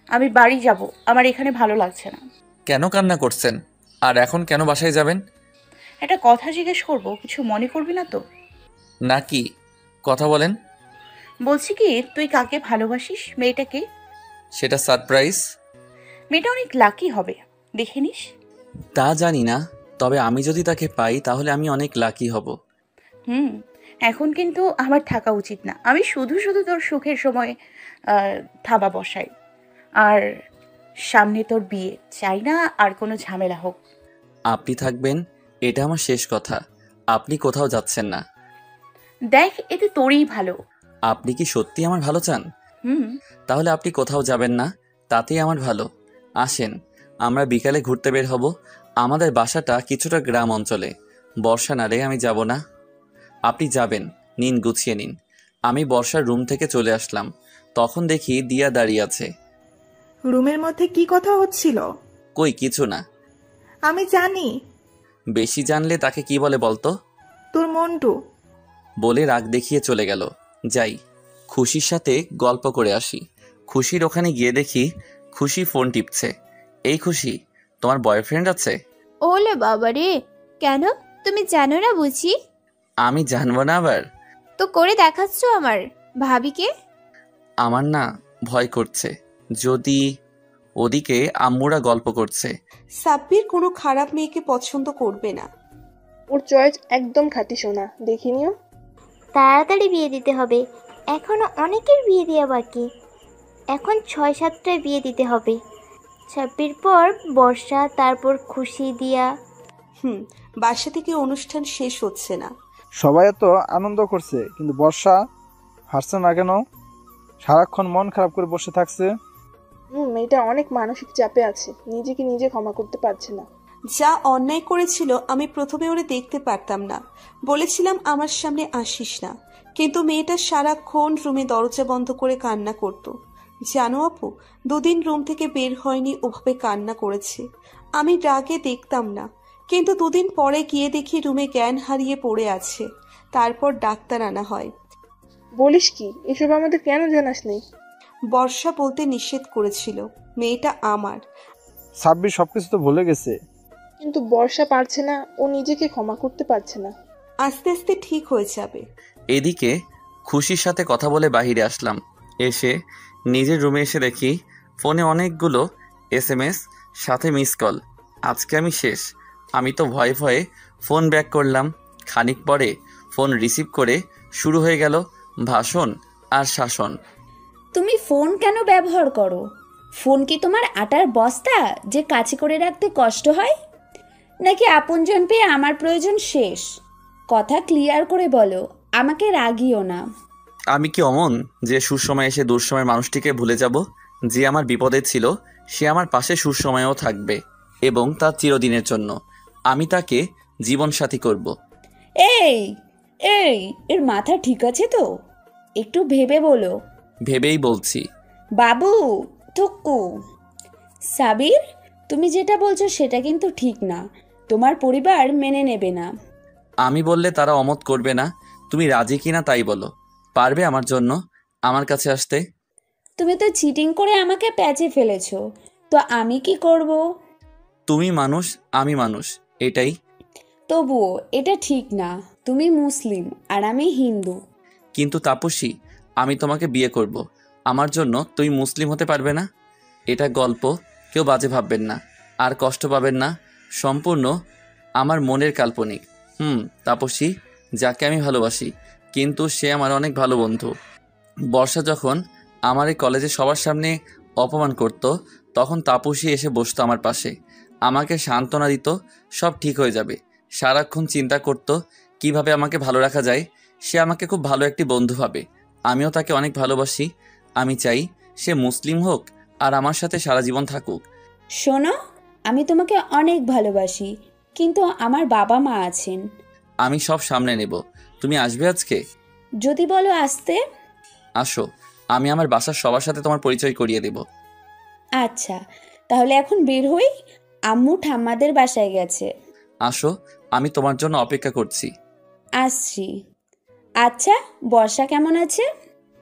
আমি বাড়ি যাব, আমার এখানে ভালো লাগছে না। কেন কান্না করছেন? আর এখন কেন বাসায় যাবেন? একটা কথা জিজ্ঞেস করব, কিছু মনে করবি না তো? না, কি কথা বলেন। বলছি কি, তুই কাকে ভালোবাসিস? মেয়েটাকে? সেটা সারপ্রাইজ। মেয়েটা অনেক লাকি হবে, দেখে নিস। তা জানি না, তবে আমি যদি তাকে পাই তাহলে আমি অনেক লাকি হব। এখন কিন্তু আমার থাকা উচিত না। আমি শুধু শুধু তোর সুখের সময় থাবা বসাই, আর সামনে তোর বিয়ে, চাই না আর কোনো ঝামেলা হোক। আপনি থাকবেন, এটা আমার শেষ কথা। আপনি কোথাও যাচ্ছেন না। দেখ, এতে তোরই ভালো। আপনি কি সত্যি আমার ভালো চান? তাহলে আপনি কোথাও যাবেন না, তাতেই আমার ভালো। আসেন, আমরা বিকালে ঘুরতে বের হব। আমাদের বাসাটা কিছুটা গ্রাম অঞ্চলে। বর্ষা না রে, আমি যাব না। আপনি যাবেন, নিন, গুছিয়ে নিন। আমি বর্ষার রুম থেকে চলে আসলাম। তখন দেখি দিয়া দাঁড়িয়ে আছে। রুমের মধ্যে কি কথা হচ্ছিল? কই কিছু না। আমি জানি। বেশি জানলে তাকে কি বলে বলতো? তোর মন্টু। বলে রাগ দেখিয়ে চলে গেল। যাই, খুশির সাথে গল্প করে আসি। খুশির ওখানে গিয়ে দেখি খুশি ফোন টিপছে। এই খুশি, তোমার বয়ফ্রেন্ড আছে? ওলে বাবা রে, কেন, তুমি জানো না বুঝি? আমি জানবো না আবার? তো করে দেখাচ্ছ আমার ভাবিকে। আমার না ভয় করছে, যদি ওদিকে আম্মুরা গল্প করছে। সাব্বির কোনো খারাপ মেয়েকে পছন্দ করবে না। ওর চয়েস একদম খাঁটি সোনা, দেখে নিও। তাড়াতাড়ি বিয়ে দিতে হবে, এখনো অনেকের বিয়ে দেওয়া বাকি। এখন 6-7টায় বিয়ে দিতে হবে। ছাব্বির পর বর্ষা, তারপর খুশি, দিয়া। বাসা থেকে অনুষ্ঠান শেষ হচ্ছে না। সবাই এত আনন্দ করছে, কিন্তু বর্ষা হাসছে না কেন? সারাক্ষণ মন খারাপ করে বসে থাকছে। মেয়েটা অনেক মানসিক চাপে আছে, নিজেকে নিজে ক্ষমা করতে পারছে না। যা অন্যায় করেছিল আমি প্রথমে ওরে দেখতে পারতাম না, বলেছিলাম আমার সামনে আসিস না, কিন্তু মেয়েটা সারাক্ষণ রুমে দরজা বন্ধ করে কান্না করত। জানো আপু, দুদিন রুম থেকে বের হয়নি, ওভাবে কান্না করেছে। আমি রাগে দেখতাম না, কিন্তু দুদিন পরে গিয়ে দেখি রুমে জ্ঞান হারিয়ে পড়ে আছে। তারপর ডাক্তার আনা হয়। বলিস কি? এসব আমাদের কেন জানাসনি? বর্ষা বলতে নিষেধ করেছিল, মেয়েটা আমার। সাব্বির সবকিছু তো ভুলে গেছে। কিন্তু বর্ষা পারছে না, ও নিজেকে ক্ষমা করতে পারছে না। আস্তে আস্তে ঠিক হয়ে যাবে। এদিকে খুশির সাথে কথা বলে বাহিরে আসলাম। এসে নিজের রুমে এসে দেখি ফোনে অনেকগুলো SMS, সাথে মিস কল। আজকে আমি শেষ। আমি তো ভয়ে ভয়ে ফোন ব্যাক করলাম। খানিক পরে ফোন রিসিভ করে শুরু হয়ে গেল ভাষণ আর শাসন। তুমি ফোন কেন ব্যবহার করো? ফোন কি তোমার আটার বস্তা যে কাছে করে রাখতে কষ্ট হয়? নাকি আপনজন পেয়ে আমার প্রয়োজন শেষ? কথা ক্লিয়ার করে বলো, আমাকে রাগিও না। আমি কি অমন যে সুসময় এসে দুঃসময়ের মানুষটিকে ভুলে যাব? যে আমার বিপদে ছিল সে আমার পাশে সুসময়েও থাকবে, এবং তার চিরদিনের জন্য আমি তাকে জীবনসাথী করব। এই এই এর মাথা ঠিক আছে তো? একটু ভেবে বলো। ভেবেই বলছি। বাবু টুকু। সাবির, তুমি যেটা বলছো সেটা কিন্তু ঠিক না। তোমার পরিবার মেনে নেবে না। আমি বললে তারা অমত করবে না। তুমি রাজি কিনা তাই বলো। পারবে আমার জন্য আমার কাছে আসতে? তুমি তো চিটিং করে আমাকে প্যাচে ফেলেছো, তো আমি কি করব? তুমি মানুষ, আমি মানুষ, এটাই। তবুও এটা ঠিক না। তুমি মুসলিম আর আমি হিন্দু। কিন্তু তাপসী, আমি তোমাকে বিয়ে করব। আমার জন্য তুমি মুসলিম হতে পারবে না? এটা গল্প, কেউ বাজে ভাববেন না, আর কষ্ট পাবেন না। সম্পূর্ণ আমার মনের কাল্পনিক। তাপসী, যাকে আমি ভালোবাসি, কিন্তু সে আমার অনেক ভালো বন্ধু। বর্ষা যখন আমার এই কলেজে সবার সামনে অপমান করত, তখন তাপসী এসে বসতো আমার পাশে, আমাকে সান্ত্বনা দিত। সব ঠিক হয়ে যাবে। সারাক্ষণ চিন্তা করতো কিভাবে আমাকে ভালো রাখা যায়। সে আমাকে খুব ভালো একটি বন্ধু ভাবে। আমিও তাকে অনেক ভালোবাসি। আমি চাই সে মুসলিম হোক আর আমার সাথে সারা জীবন থাকুক। শোনো, আমি তোমাকে অনেক ভালোবাসি, কিন্তু আমার বাবা মা আছেন। আমি সব সামনে নেব। তুমি আসবে আজকে? যদি বলো আসতে। আসো, আমি আমার বাসার সবার সাথে তোমার পরিচয় করিয়ে দেব। আচ্ছা, তাহলে এখন বের হই। আম্মু ঠাম্মাদের বাসায় গেছে। আসো, আমি তোমার জন্য অপেক্ষা করছি। আসছি। আচ্ছা, বর্ষা কেমন আছে?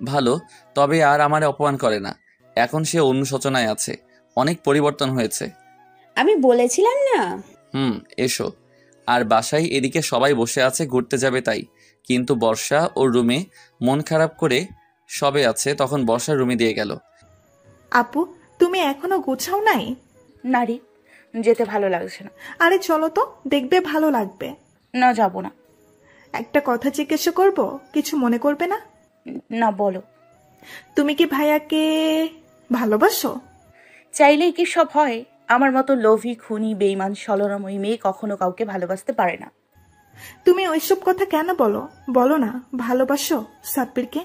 ভালো, তবে আর আমার অপমান করে না। এখন সে অনুশোচনায় আছে। অনেক পরিবর্তন হয়েছে। আমি বলেছিলাম না? এসো। আর বাসায় এদিকে সবাই বসে আছে, ঘুরতে যাবে তাই। কিন্তু বর্ষা ওর রুমে মন খারাপ করে সবে আছে। তখন বর্ষা রুমে দিয়ে গেল। আপু, তুমি এখনো গোছাও নাই? না রে, যেতে ভালো লাগছে না। আরে চলো তো, দেখবে ভালো লাগবে। না, যাব না। একটা কথা জিজ্ঞাসা করব, কিছু মনে করবে না? না, বলো। তুমি কি ভাইয়াকে ভালোবাসো? চাইলেই কি সব হয়? আমার মতো লোভী, খুনি, বেইমান, ছলনাময়ী মেয়ে কখনো কাউকে ভালোবাসতে পারে না। তুমি ওইসব কথা কেন বলো? বলো না ভালোবাসো সাব্বিরকে।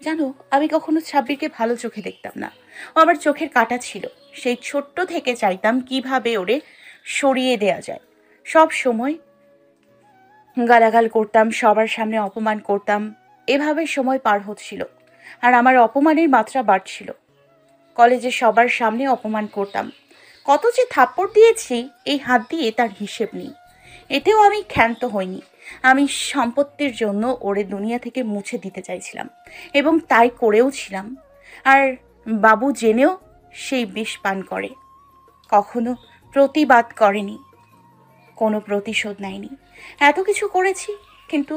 জানো, আমি কখনো সাব্বিরকে ভালো চোখে দেখতাম না। ও আমার চোখের কাঁটা ছিল। সেই ছোট্ট থেকে চাইতাম কিভাবে ওরে সরিয়ে দেয়া যায়। সব সময় গালাগাল করতাম, সবার সামনে অপমান করতাম। এভাবে সময় পার হচ্ছিল, আর আমার অপমানের মাত্রা বাড়ছিল। কলেজে সবার সামনে অপমান করতাম। কত যে থাপ্পড় দিয়েছি এই হাত দিয়ে তার হিসেব নেই। এতেও আমি ক্ষান্ত হইনি। আমি সম্পত্তির জন্য ওরে দুনিয়া থেকে মুছে দিতে চাইছিলাম, এবং তাই করেও ছিলাম। আর বাবু জেনেও সেই বিষ পান করে। কখনো প্রতিবাদ করেনি, কোনো প্রতিশোধ নেয়নি। এত কিছু করেছি, কিন্তু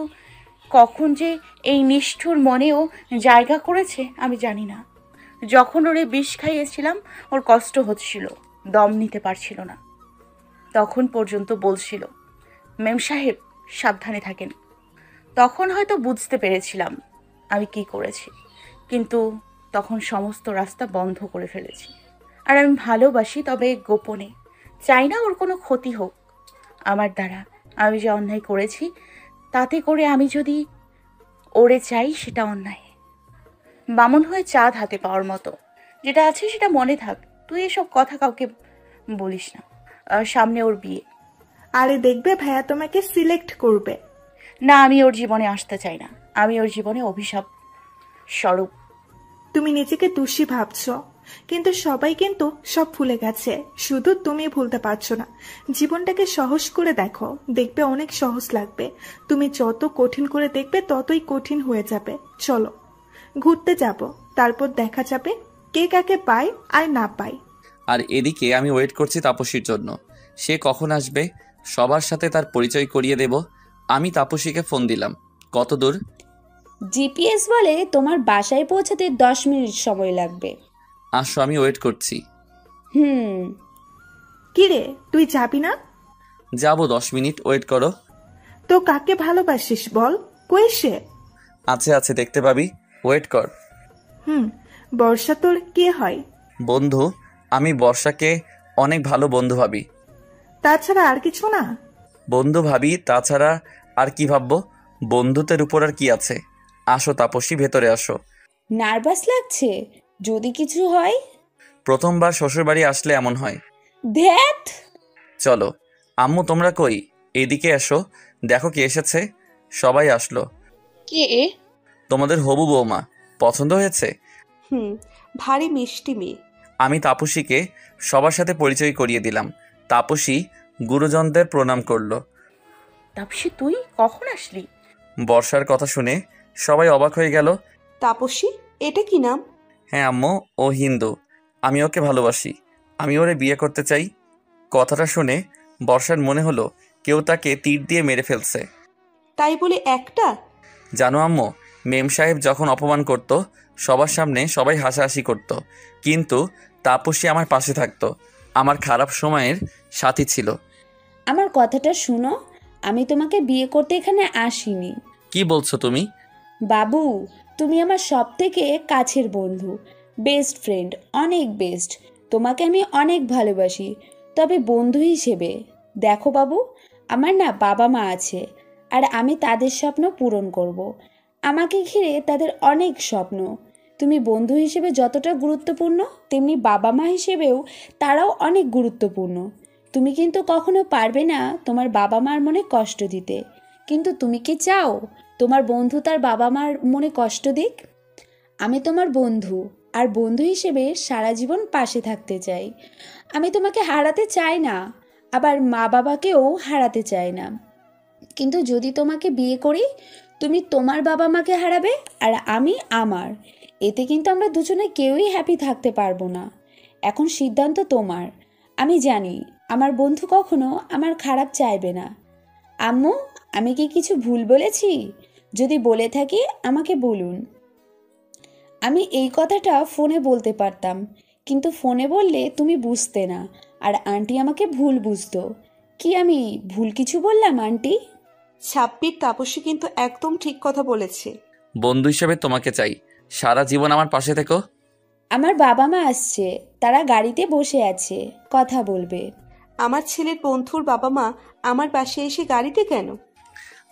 কখন যে এই নিষ্ঠুর মনেও জায়গা করেছে আমি জানি না। যখন ওরে বিষ খাইয়েছিলাম, ওর কষ্ট হচ্ছিল, দম নিতে পারছিল না। তখন পর্যন্ত বলছিল, মেম সাহেব সাবধানে থাকেন। তখন হয়তো বুঝতে পেরেছিলাম আমি কি করেছি, কিন্তু তখন সমস্ত রাস্তা বন্ধ করে ফেলেছি। আর আমি ভালোবাসি, তবে গোপনে। চাই না ওর কোনো ক্ষতি হোক আমার দ্বারা। আমি যে অন্যায় করেছি, তাতে করে আমি যদি ওরে চাই, সেটা অন্যায়। বামন হয়ে চাঁদ হাতে পাওয়ার মতো। যেটা আছে সেটা মনে থাক। তুই এসব কথা কাউকে বলিস না। সামনে ওর বিয়ে। আরে দেখবে ভাইয়া তোমাকে সিলেক্ট করবে। না, আমি ওর জীবনে আসতে চাই না। আমি ওর জীবনে অভিশাপ স্বরূপ। তুমি নিজেকে দোষী ভাবছো, কিন্তু সবাই কিন্তু সব ভুলে গেছে, শুধু তুমি ভুলতে পারছো না। জীবনটাকে সহজ করে দেখো, দেখবে অনেক সহজ লাগবে। তুমি যত কঠিন করে দেখবে ততই কঠিন হয়ে যাবে। চলো ঘুরতে যাব, তারপর দেখা যাবে কে কাকে পায় আর না পায়। আর এদিকে আমি ওয়েট করছি তাপসীর জন্য। সে কখন আসবে, সবার সাথে তার পরিচয় করিয়ে দেব। আমি তাপসীকে ফোন দিলাম। কত দূর? জিপিএস বলে তোমার বাসায় পৌঁছাতে 10 মিনিট সময় লাগবে। আসো, আমি ওয়েট করছি। কিরে, তুই যাবি না? যাবো, 10 মিনিট ওয়েট করো। তো কাকে ভালোবাসিস বল, কই সে? আছে দেখতে পাবি, ওয়েট কর। বর্ষা তোর কে হয়? বন্ধু। আমি বর্ষাকে অনেক ভালো বন্ধু ভাবি। তাছাড়া আর কিছু না? বন্ধু ভাবি, তাছাড়া আর কি ভাববো? বন্ধুত্বের উপর আর কি আছে? আসো তাপসী, ভেতরে আসো। নার্ভাস লাগছে, যদি কিছু হয়? প্রথমবার শ্বশুরবাড়ি আসলে এমন হয়। ধ্যাত। চলো। আম্মু তোমরা কই? এদিকে এসো, দেখো কে এসেছে। সবাই আসলো। কে এ? তোমাদের হবু বৌমা। পছন্দ হয়েছে? ভারী মিষ্টি মেয়ে। আমি তাপসীকে সবার সাথে পরিচয় করিয়ে দিলাম। তাপসী গুরুজনদের প্রণাম করলো। তাপসী, তুই কখন আসলি? বর্ষার কথা শুনে সবাই অবাক হয়ে গেল। তাপসী, এটা কি নাম? হ্যাঁ আম্মু, ও হিন্দু। আমি ওকে ভালোবাসি। আমি ওরে বিয়ে করতে চাই। কথাটা শুনে বর্ষার মনে হলো কেউ তাকে তীর দিয়ে মেরে ফেলছে। তাই বলে একটা? জানো আম্মু, মেম সাহেব যখন অপমান করত সবার সামনে সবাই হাসাহাসি করত, কিন্তু তাপসী আমার পাশে থাকতো। আমার খারাপ সময়ের সাথী ছিল। আমার কথাটা শুনো, আমি তোমাকে বিয়ে করতে এখানে আসিনি। কি বলছো তুমি? বাবু, তুমি আমার সব থেকে কাছের বন্ধু, বেস্ট ফ্রেন্ড, অনেক বেস্ট। তোমাকে আমি অনেক ভালোবাসি, তবে বন্ধু হিসেবে। দেখো বাবু, আমার না বাবা মা আছে, আর আমি তাদের স্বপ্ন পূরণ করব। আমাকে ঘিরে তাদের অনেক স্বপ্ন। তুমি বন্ধু হিসেবে যতটা গুরুত্বপূর্ণ, তেমনি বাবা মা হিসেবেও তারাও অনেক গুরুত্বপূর্ণ। তুমি কিন্তু কখনো পারবে না তোমার বাবা মার মনে কষ্ট দিতে। কিন্তু তুমি কি চাও তোমার বন্ধু তার বাবা মার মনে কষ্ট দিক? আমি তোমার বন্ধু, আর বন্ধু হিসেবে সারা জীবন পাশে থাকতে চাই। আমি তোমাকে হারাতে চাই না, আবার মা বাবাকেও হারাতে চাই না। কিন্তু যদি তোমাকে বিয়ে করি, তুমি তোমার বাবা মাকে হারাবে আর আমি আমার। এতে কিন্তু আমরা দুজনে কেউই হ্যাপি থাকতে পারবো না। এখন সিদ্ধান্ত তোমার। আমি জানি আমার বন্ধু কখনো আমার খারাপ চাইবে না। আম্মু, আমি কি কিছু ভুল বলেছি? যদি বলে থাকি আমাকে বলুন। আমি এই কথাটা ফোনে বলতে পারতাম, কিন্তু ফোনে বললে তুমি বুঝতে না, আর আন্টি আমাকে ভুল বুঝতো। কি আমি ভুল কিছু বললাম আন্টি? ছাব্বির তাপসী কিন্তু একদম ঠিক কথা বলেছে। বন্ধু হিসেবে তোমাকে চাই, সারা জীবন আমার পাশে থেকো। আমার বাবা মা আসছে, তারা গাড়িতে বসে আছে, কথা বলবে। আমার ছেলের বন্ধুর বাবা মা আমার পাশে এসে গাড়িতে কেন?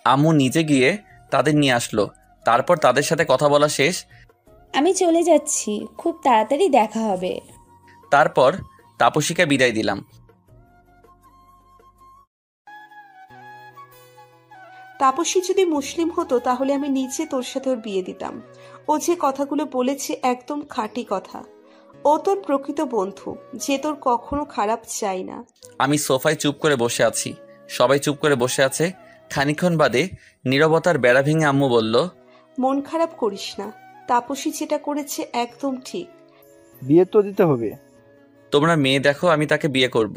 আম্মু নিজে গিয়ে তাদের নিয়ে আসলো, তারপর তাদের সাথে কথা বলা শেষ। আমি চলে যাচ্ছি, খুব তাড়াতাড়ি দেখা হবে। তারপর তাপসীকে বিদায় দিলাম। তাপসী যদি মুসলিম হতো তাহলে আমি নিজে তোর সাথে ওর বিয়ে দিতাম। ও যে কথাগুলো বলেছে একদম খাঁটি কথা। ও তোর প্রকৃত বন্ধু, যে তোর কখনো খারাপ চাই না। আমি সোফায় চুপ করে বসে আছি, সবাই চুপ করে বসে আছে। খানিকক্ষণ বাদে নীরবতার বেড়া ভেঙে আম্মু বলল, মন খারাপ করিস না, তাপসী যেটা করেছে একদম ঠিক। বিয়ে তো দিতে হবে। তোমরা মেয়ে দেখো, আমি তাকে বিয়ে করব।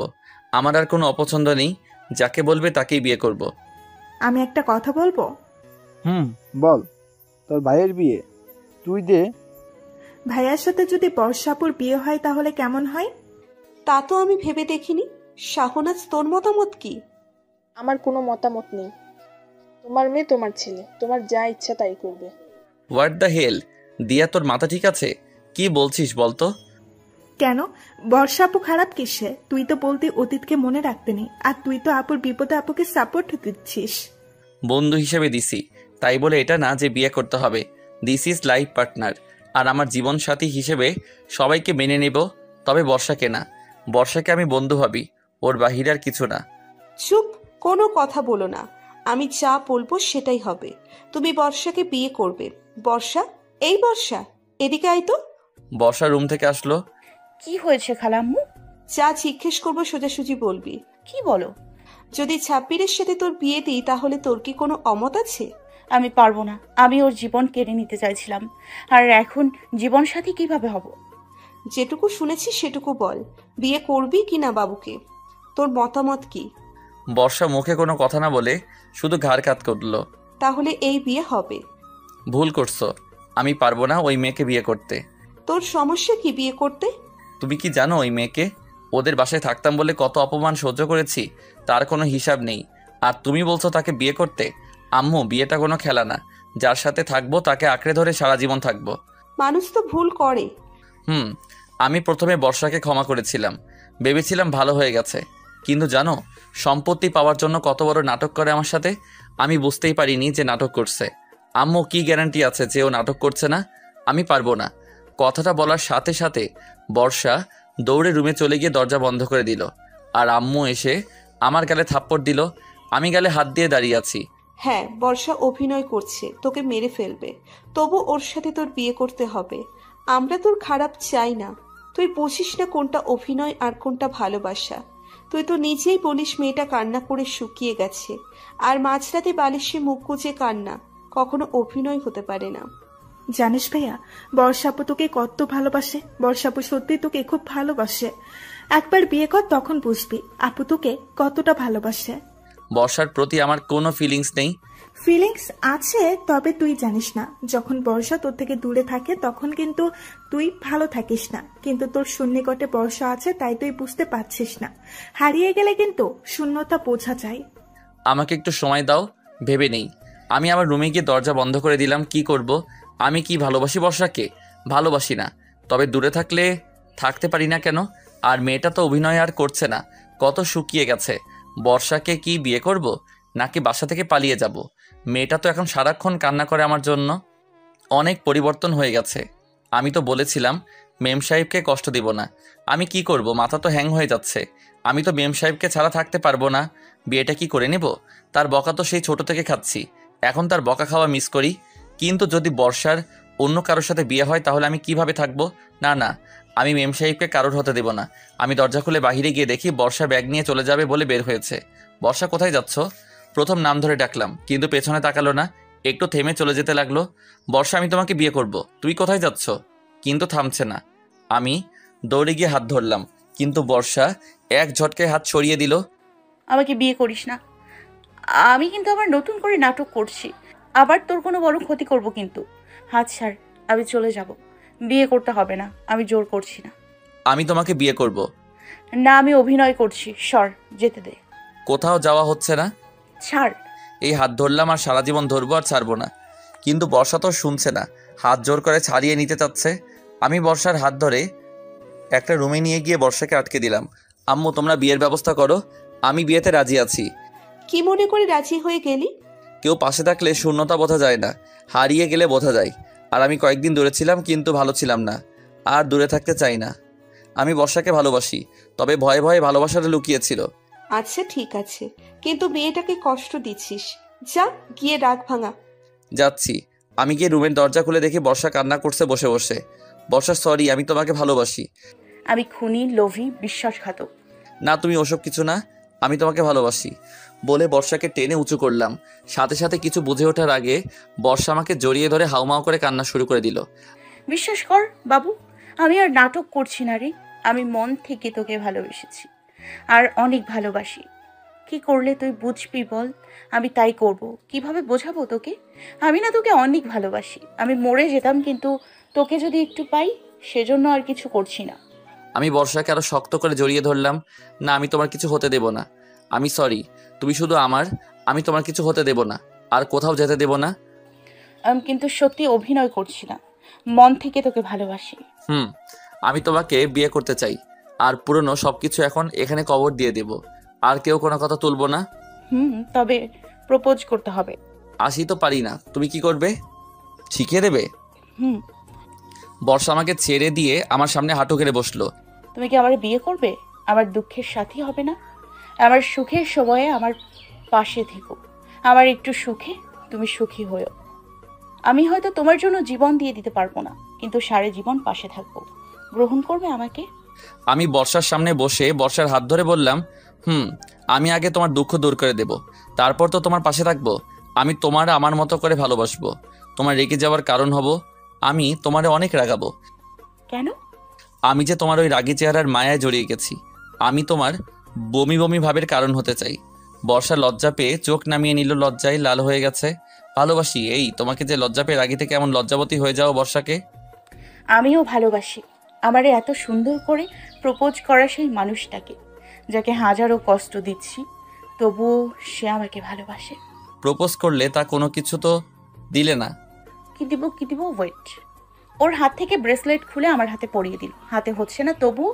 আমার আর কোনো অপছন্দ নেই, যাকে বলবে তাকেই বিয়ে করব। আমি একটা কথা বলবো? বল। তোর ভাইয়ের বিয়ে তুই দে। ভাইয়ার সাথে যদি বর্ষাপুর বিয়ে হয় তাহলে কেমন হয়? তা তো আমি ভেবে দেখিনি। শাহনাজ, তোর মতামত কি? আমার কোনো মতামত নেই। তোমার মেয়ে তোমার ছেলে, তোমার যা ইচ্ছা তাই করবে। What the hell? দিয়া, তোর মাথা ঠিক আছে? কি বলছিস বলতো? কেন, বর্ষা আপু খারাপ কিসে? তুই তো বলতি অতীতকে মনে রাখতে নেই, আর তুই তো আপুর বিপদে আপুকে সাপোর্ট দিচ্ছিস। বন্ধু হিসেবে দিছি, তাই বলে এটা না যে বিয়ে করতে হবে। দিস ইজ লাইফ পার্টনার, আর আমার জীবন সাথী হিসেবে সবাইকে মেনে নেব, তবে বর্ষাকে না। বর্ষাকে আমি বন্ধু ভাবি, ওর বাহিরে আর কিছু না। চুপ, কোনো কথা বলো না। আমি যা বলবো সেটাই হবে। তুমি বর্ষাকে বিয়ে করবে। বর্ষা, এই বর্ষা, এদিকে আয় তো। বর্ষা রুম থেকে আসলো। কি হয়েছে খালাম্মু? যা জিজ্ঞেস করবো সোজাসুজি বলবি। কি বলো? যদি ছাব্বিরের সাথে তোর বিয়ে দিই তাহলে তোর কি কোনো অমত আছে? আমি পারবো না। আমি ওর জীবন কেড়ে নিতে চাইছিলাম, আর এখন জীবন সাথী কিভাবে হব? যেটুকু শুনেছি সেটুকু বল। বিয়ে করবি কি না বাবুকে? তোর মতামত কি? বর্ষা মুখে কোনো কথা না বলে শুধু ঘাড় কাত করলো। তাহলে এই বিয়ে হবে? ভুল করছো, আমি পারবো না ওই মেয়েকে বিয়ে করতে। তোর সমস্যা কি বিয়ে করতে? তুমি কি জানো ওই মেয়েকে? ওদের বাসায় থাকতাম বলে কত অপমান সহ্য করেছি, তার কোনো হিসাব নেই। আর তুমি বলছো তাকে বিয়ে করতে? আম্মু, বিয়েটা কোনো খেলা না। যার সাথে থাকবো তাকে আঁকড়ে ধরে সারা জীবন থাকবো। মানুষ তো ভুল করে। আমি প্রথমে বর্ষাকে ক্ষমা করেছিলাম, ভেবেছিলাম ভালো হয়ে গেছে। কিন্তু জানো, সম্পত্তি পাওয়ার জন্য কত বড় নাটক করে আমার সাথে। আমি বুঝতেই পারিনি যে নাটক করছে। আম্মু, কি গ্যারান্টি আছে যে ও নাটক করছে না? আমি পারবো না। কথাটা বলার সাথে সাথে বর্ষা দৌড়ে রুমে চলে গিয়ে দরজা বন্ধ করে দিল। আর আম্মু এসে আমার গালে থাপ্পড় দিল। আমি গালে হাত দিয়ে দাঁড়িয়ে আছি। হ্যাঁ, বর্ষা অভিনয় করছে, তোকে মেরে ফেলবে। তবু ওর সাথে তোর বিয়ে করতে হবে। আমরা তোর খারাপ চাই না। তুই বুঝিস না কোনটা অভিনয় আর কোনটা ভালোবাসা। তুই তো নিজেই বলিস মেয়েটা কান্না করে শুকিয়ে গেছে, আর মাঝরাতে বালিশে মুখ গুজে কান্না কখনো অভিনয় হতে পারে না। জানিস ভাইয়া, বর্ষাপু তোকে কত ভালোবাসে। বর্ষাপু সত্যি তোকে খুব ভালোবাসে। একবার বিয়ে কর, তখন বুঝবি আপু তোকে কতটা ভালোবাসে। বর্ষার প্রতি আমার কোনো ফিলিংস নেই। ফিলিংস আছে, তবে তুই জানিস না। যখন বর্ষা তোর থেকে দূরে থাকে তখন কিন্তু তুই ভালো থাকিস না, কিন্তু তোর সন্নিকটে বর্ষা আছে তাই তুই বুঝতে পারছিস না। হারিয়ে গেলে কিন্তু শূন্যতা বোঝা যায়। আমাকে একটু সময় দাও, ভেবে নেই। আমি আমার রুমে গিয়ে দরজা বন্ধ করে দিলাম। কি করব? আমি কি ভালোবাসি বর্ষাকে? ভালোবাসি না। তবে দূরে থাকলে থাকতে পারি না কেন? আর মেয়েটা তো অভিনয় আর করছে না, কত শুকিয়ে গেছে। বর্ষাকে কি বিয়ে করব, নাকি বাসা থেকে পালিয়ে যাব? মেয়েটা তো এখন সারাক্ষণ কান্না করে আমার জন্য। অনেক পরিবর্তন হয়ে গেছে। আমি তো বলেছিলাম মেম সাহেবকে কষ্ট দিব না। আমি কি করব? মাথা তো হ্যাং হয়ে যাচ্ছে। আমি তো মেম সাহেবকে ছাড়া থাকতে পারবো না। বিয়েটা কি করে নেব? তার বকা তো সেই ছোট থেকে খাচ্ছি, এখন তার বকা খাওয়া মিস করি। কিন্তু যদি বর্ষার অন্য কারোর সাথে বিয়ে হয় তাহলে আমি কিভাবে থাকবো? না না, আমি মেম সাহেবকে কারোর হতে দেব না। আমি দরজা খুলে বাহিরে গিয়ে দেখি বর্ষা ব্যাগ নিয়ে চলে যাবে বলে বের হয়েছে। বর্ষা, কোথায় যাচ্ছ? প্রথম নাম ধরে ডাকলাম, কিন্তু পেছনে তাকালো না, একটু থেমে চলে যেতে লাগলো। বর্ষা, আমি তোমাকে বিয়ে করব, তুই কোথায় যাচ্ছ? কিন্তু থামছে না। আমি দৌড়ে গিয়ে হাত ধরলাম, কিন্তু বর্ষা এক ঝটকায় হাত সরিয়ে দিল। আমাকে বিয়ে করিস না। আমি কিন্তু আবার নতুন করে নাটক করছি, আবার তোর কোনো বড় ক্ষতি করব কিন্তু। হাত ছাড়, আমি চলে যাব। বিয়ে করতে হবে না, আমি জোর করছি না। আমি তোমাকে বিয়ে করব না, আমি অভিনয় করছি। সর, যেতে দে। কোথাও যাওয়া হচ্ছে না। ছাড়। এই হাত ধরলাম আর সারা জীবন ধরবো, আর ছাড়বো না। কিন্তু বর্ষা তো শুনছে না, হাত জোর করে ছাড়িয়ে নিতে চাচ্ছে। আমি বর্ষার হাত ধরে একটা রুমে নিয়ে গিয়ে বর্ষাকে আটকে দিলাম। আম্মু, তোমরা বিয়ের ব্যবস্থা করো, আমি বিয়েতে রাজি আছি। কি মনে করে রাজি হয়ে গেলি? কেউ পাশে থাকলে শূন্যতা বোঝা যায় না, হারিয়ে গেলে বোঝা যায়। আর আমি কয়েকদিন দূরে ছিলাম, কিন্তু ভালো ছিলাম না, আর দূরে থাকতে চাই না। আমি বর্ষাকে ভালোবাসি, তবে ভয়ে ভয়ে ভালোবাসাটা লুকিয়েছিল। আচ্ছা ঠিক আছে, কিন্তু মেয়েটাকে কষ্ট দিচ্ছিস। যা গিয়ে রাগ ভাঙা। যাচ্ছি। আমি গিয়ে রুমের দরজা খুলে দেখি বর্ষা কান্না করছে বসে বসে। বর্ষা, সরি, আমি তোমাকে ভালোবাসি। আমি খুনি, লোভী, বিশ্বাসঘাতক। না, তুমি ওসব কিছু না, আমি তোমাকে ভালোবাসি বলে বর্ষাকে টেনে উঁচু করলাম। সাথে সাথে কিছু বুঝে ওঠার আগে বর্ষা আমাকে জড়িয়ে ধরে হাউমাউ করে কান্না শুরু করে দিল। বিশ্বাস কর বাবু, আমি আর নাটক করছি না রে। আমি মন থেকে তোকে ভালোবেসেছি, আর অনেক ভালোবাসি। কি করলে তুই বুঝবি বল? আমি তাই করব। কিভাবে বোঝাবো তোকে? আমি না তোকে অনেক ভালোবাসি। আমি মরে যেতাম, কিন্তু তোকে যদি একটু পাই, সেজন্য আর কিছু করছি না। আমি বর্ষাকে আরো শক্ত করে জড়িয়ে ধরলাম। না, আমি তোমার কিছু হতে দেব না। আমি সরি, তুমি শুধু আমার, আমি তোমার কিছু হতে দেব না, আর কোথাও যেতে দেব না। আমি কিন্তু সত্যি অভিনয় করছি না, মন থেকে তোকে ভালোবাসি। আমি তোমাকে বিয়ে করতে চাই, আর পুরনো সবকিছু এখন এখানে কবর দিয়ে দেব, আর কেউ কোনো কথা তুলবো না। তবে প্রপোজ করতে হবে। আসি তো পারি না, তুমি কি করবে? শিখিয়ে দেবে? বর্ষা আমাকে ছেড়ে দিয়ে আমার সামনে হাঁটু গেড়ে বসলো। তুমি কি আমার বিয়ে করবে? আমার দুঃখের সাথী হবে না? আমার সুখের সময়ে আমার পাশে থেকো। আমার একটু সুখে তুমি সুখী হয়েও। আমি হয়তো তোমার জন্য জীবন দিয়ে দিতে পারবো না, কিন্তু সারা জীবন পাশে থাকবো। গ্রহণ করবে আমাকে? আমি বর্ষার সামনে বসে বর্ষার হাত ধরে বললাম, আমি আগে তোমার দুঃখ দূর করে দেব, তারপর তো তোমার পাশে থাকবো। আমি তোমার আমার মতো করে ভালোবাসবো, তোমার রেগে যাওয়ার কারণ হব, আমি তোমারে অনেক রাগাবো। কেন? আমি যে তোমার ওই রাগী চেহারার মায়ায় জড়িয়ে গেছি। আমি তোমার বমি বমি ভাবের কারণ হতে চাই। বর্ষা লজ্জা পেয়ে চোখ নামিয়ে নিল, লজ্জায় লাল হয়ে গেছে। ভালোবাসি এই তোমাকে যে লজ্জা পেয়ে রাগি থেকে এমন লজ্জাবতী হয়ে যাও বর্ষাকে। আমিও ভালোবাসি আমারে এত সুন্দর করে প্রপোজ করা সেই মানুষটাকে, যাকে হাজারো কষ্ট দিচ্ছি, তবুও সে আমাকে ভালোবাসে। প্রপোজ করলে তা কোনো কিছু তো দিলে না। কি দিব ওয়েট। ওর হাত থেকে ব্রেসলেট খুলে আমার হাতে পরিয়ে দিল। হাতে হচ্ছে না, তবু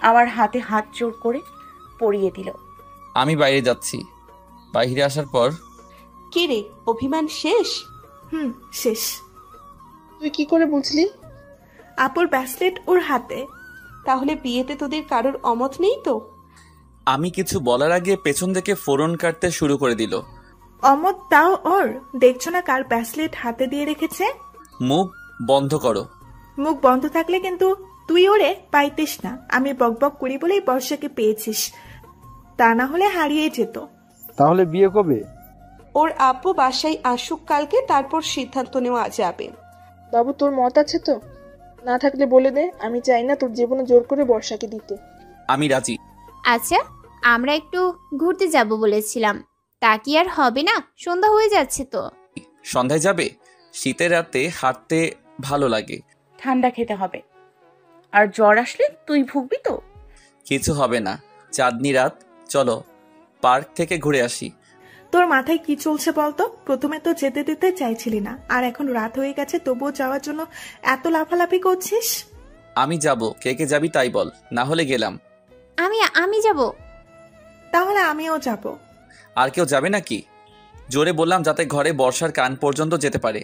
আমার হাতে হাত জোর করে পরিয়ে দিল। আমি বাইরে যাচ্ছি। বাইরে আসার পর, কি রে, অভিমান শেষ? শেষ। তুই কি করে বুঝলি? আপুর ব্রেসলেট ওর হাতে। তাহলে বিয়েতে তোদের কারোর অমত নেই তো? আমি কিছু বলার আগে পেছন থেকে ফোরন কাটতে শুরু করে দিল। অমত তাও ওর? দেখছো না কার ব্রেসলেট হাতে দিয়ে রেখেছে? মুখ বন্ধ করো। মুখ বন্ধ থাকলে কিন্তু তুই ওরে পাইতিস না। আমি বকবক করি বলেই বর্ষাকে পেয়েছিস, তা না হলে হারিয়ে যেত। তাহলে বিয়ে কবে? ওর আব্বু বাসায় আসুক কালকে, তারপর সিদ্ধান্ত নেওয়া যাবে। বাবু, তোর মত আছে তো? না থাকলে বলে দে, আমি চাই না তোর জীবনে জোর করে বর্ষাকে দিতে। আমি রাজি। আচ্ছা, আমরা একটু ঘুরতে যাব বলেছিলাম, তা কি আর হবে না? সন্ধ্যা হয়ে যাচ্ছে তো। সন্ধ্যায় যাবে? শীতের রাতে হাঁটতে ভালো লাগে। ঠান্ডা খেতে হবে, আর জ্বর আসলে তুই ভুগবি তো। কিছু হবে না, চাঁদনি রাত, চলো পার্ক থেকে ঘুরে আসি। তোর মাথায় কি চলছে বলতো? প্রথমে তো যেতে দিতে চাইছিলি না, আর এখন রাত হয়ে গেছে তবুও যাওয়ার জন্য এত লাফালাফি করছিস। আমি যাব, কে কে যাবি তাই বল, না হলে গেলাম। আমি যাব। তাহলে আমিও যাব। আর কেউ যাবে নাকি? জোরে বললাম যাতে ঘরে বর্ষার কান পর্যন্ত যেতে পারে।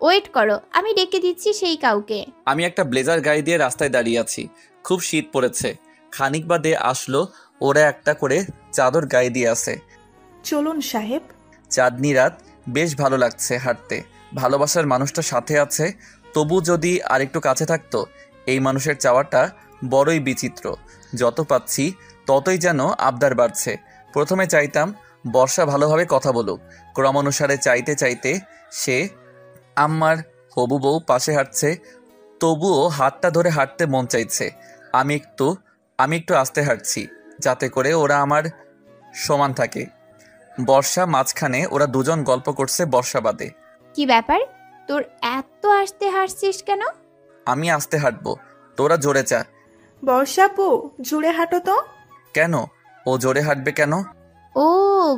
ওয়েট করো, আমি ডেকে দিচ্ছি সেই কাউকে। আমি একটা ব্লেজার গায়ে দিয়ে রাস্তায় দাঁড়িয়ে আছি, খুব শীত পড়েছে। খানিক বাদে আসলো, ওরা একটা করে চাদর গায়ে দিয়ে আছে। চলুন সাহেব। চাঁদনি রাত, বেশ ভালো লাগছে হাঁটতে। ভালোবাসার মানুষটা সাথে আছে, তবু যদি আরেকটু কাছে থাকতো। এই মানুষের চাওয়াটা বড়ই বিচিত্র। যত পাচ্ছি ততই যেন আবদার বাড়ছে। প্রথমে চাইতাম বর্ষা ভালোভাবে কথা বলুক, ক্রমানুসারে চাইতে চাইতে সে আমার হবু বউ পাশে হাঁটছে, তবুও হাতটা ধরে হাঁটতে মন চাইছে। আমি একটু আস্তে হাঁটছি, যাতে করে ওরা আমার সমান থাকে। বর্ষা মাঝখানে, ওরা দুজন গল্প করছে বর্ষা বাদে। কি ব্যাপার, তোর এত আস্তে হাঁটছিস কেন? আমি আস্তে হাঁটবো, তোরা জোরে চা। বর্ষাপু, জোরে হাঁটো তো। কেন? ও জোরে হাঁটবে কেন? ও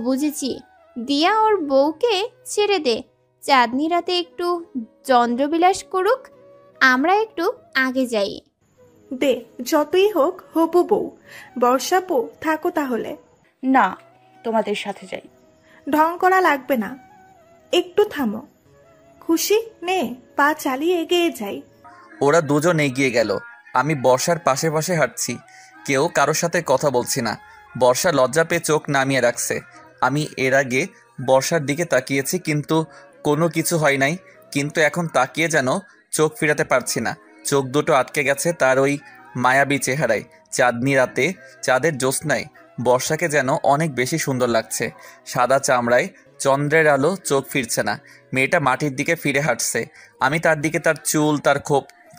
বুঝেছি, দিয়া ওর বউকে ছেড়ে দে, চাঁদনি রাতে একটু চন্দ্রবিলাস করুক, আমরা একটু আগে যাই। দে, যতই হোক হবু বউ। বর্ষাপু, থাকো তাহলে। না, তোমাদের সাথে যাই। ঢং করা লাগবে না, একটু থামো। খুশি নে, পা চালিয়ে এগিয়ে যাই। ওরা দুজন এগিয়ে গেল। আমি বর্ষার পাশে পাশে হাঁটছি, কেউ কারোর সাথে কথা বলছি না। বর্ষা লজ্জা পেয়ে চোখ নামিয়ে রাখছে। আমি এর আগে বর্ষার দিকে তাকিয়েছি, কিন্তু কোনো কিছু হয় নাই। কিন্তু এখন তাকিয়ে যেন চোখ ফিরাতে পারছি না। চোখ দুটো আটকে গেছে তার ওই মায়াবী চেহারায়। চাঁদনি রাতে, চাঁদের জ্যোৎস্নায় বর্ষাকে যেন অনেক বেশি সুন্দর লাগছে। সাদা চামড়ায় চন্দ্রের আলো, চোখ ফিরছে না। মেয়েটা মাটির দিকে ফিরে হাঁটছে। আমি তার দিকে, তার চুল,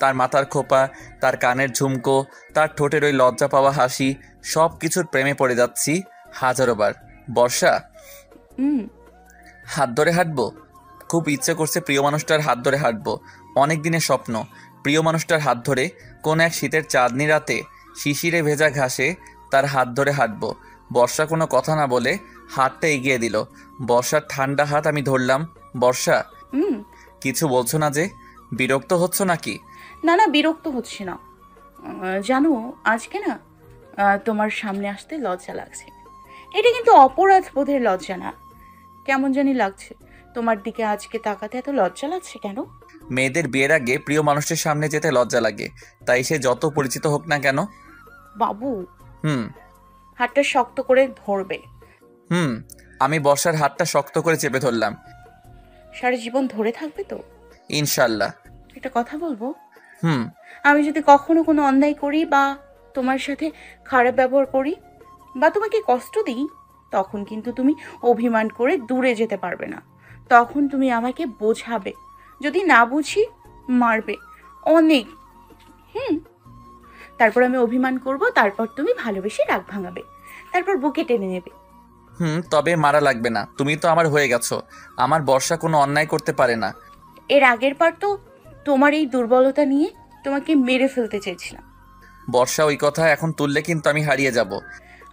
তার মাথার খোপা, তার কানের ঝুমকো, তার ঠোঁটের ওই লজ্জা পাওয়া হাসি, সব কিছুর প্রেমে পড়ে যাচ্ছি হাজারো বার। বর্ষা, হাত ধরে হাঁটবো। খুব ইচ্ছে করছে প্রিয় মানুষটার হাত ধরে হাঁটবো। অনেক দিনের স্বপ্ন, প্রিয় মানুষটার হাত ধরে কোন এক শীতের চাঁদনি রাতে শিশিরে ভেজা ঘাসে তার হাত ধরে হাঁটবো। বর্ষা কোনো কথা না বলে হাতটা এগিয়ে দিল। বর্ষার ঠান্ডা হাত আমি ধরলাম। বর্ষা, কিছু বলছো না যে? বিরক্ত হচ্ছ নাকি? না না, বিরক্ত হচ্ছি না। জানো, আজকে না তোমার সামনে আসতে লজ্জা লাগছে। এটা কিন্তু অপরাধ বোধের লজ্জা না, কেমন জানি লাগছে। তোমার দিকে আজকে তাকাতে এত লজ্জা লাগছে কেন? মেয়েদের বিয়ের আগে প্রিয় মানুষের সামনে যেতে লজ্জা লাগে, তাই সে যত পরিচিত হোক না কেন। বাবু, হাতটা শক্ত করে ধরবে। আমি বর্ষার হাতটা শক্ত করে চেপে ধরলাম। সারা জীবন ধরে থাকবে তো? ইনশাল্লাহ। একটা কথা বলবো? হুম। আমি যদি কখনো কোনো অন্যায় করি বা তোমার সাথে খারাপ ব্যবহার করি বা তোমাকে কষ্ট দিই, তখন কিন্তু তুমি অভিমান করে দূরে যেতে পারবে না। তখন তুমি আমাকে বোঝাবে, যদি না বুঝি মারবে অনেক। তারপর আমি অভিমান করব, তারপর তুমি ভালোবেসে রাগ ভাঙাবে, তারপর বুকে টেনে নেবে। তবে মারা লাগবে না, তুমি তো আমার হয়ে গেছো। আমার বর্ষা কোনো অন্যায় করতে পারে না। এর আগের বার তো তোমার এই দুর্বলতা নিয়ে তোমাকে মেরে ফেলতে চেয়েছিলাম। বর্ষা, ওই কথা এখন তুললে কিন্তু আমি হারিয়ে যাব।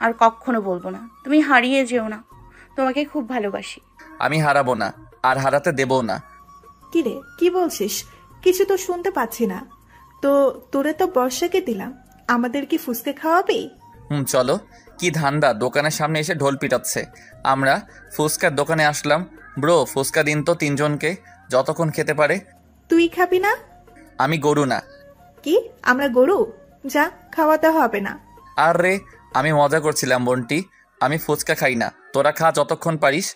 আর কখনো বলবো না, তুমি হারিয়ে যেও না। তোমাকে খুব ভালোবাসি। আমি হারাবো না, আর হারাতে দেবও না। কিরে, কি বলছিস? কিছু তো শুনতে পাচ্ছি না। তো তোরে তো বর্ষাকে দিলাম, আমাদের কি ফুসকে খাওয়াবি? চলো। কি ধান্দা, দোকানের সামনে এসে ঢোল পিটাচ্ছে। আমরা ফুচকার দোকানে আসলাম। ব্রো, ফুচকা দিন তো 3 জনকে, যতক্ষণ খেতে পারে। তুই খাবি না? আমি গরু না। কি, আমরা গরু? যা, খাওয়াতে হবে না। আরে আমি মজা করছিলাম বন্টি, আমি ফুচকা খাই না, তোরা খা যতক্ষণ পারিস।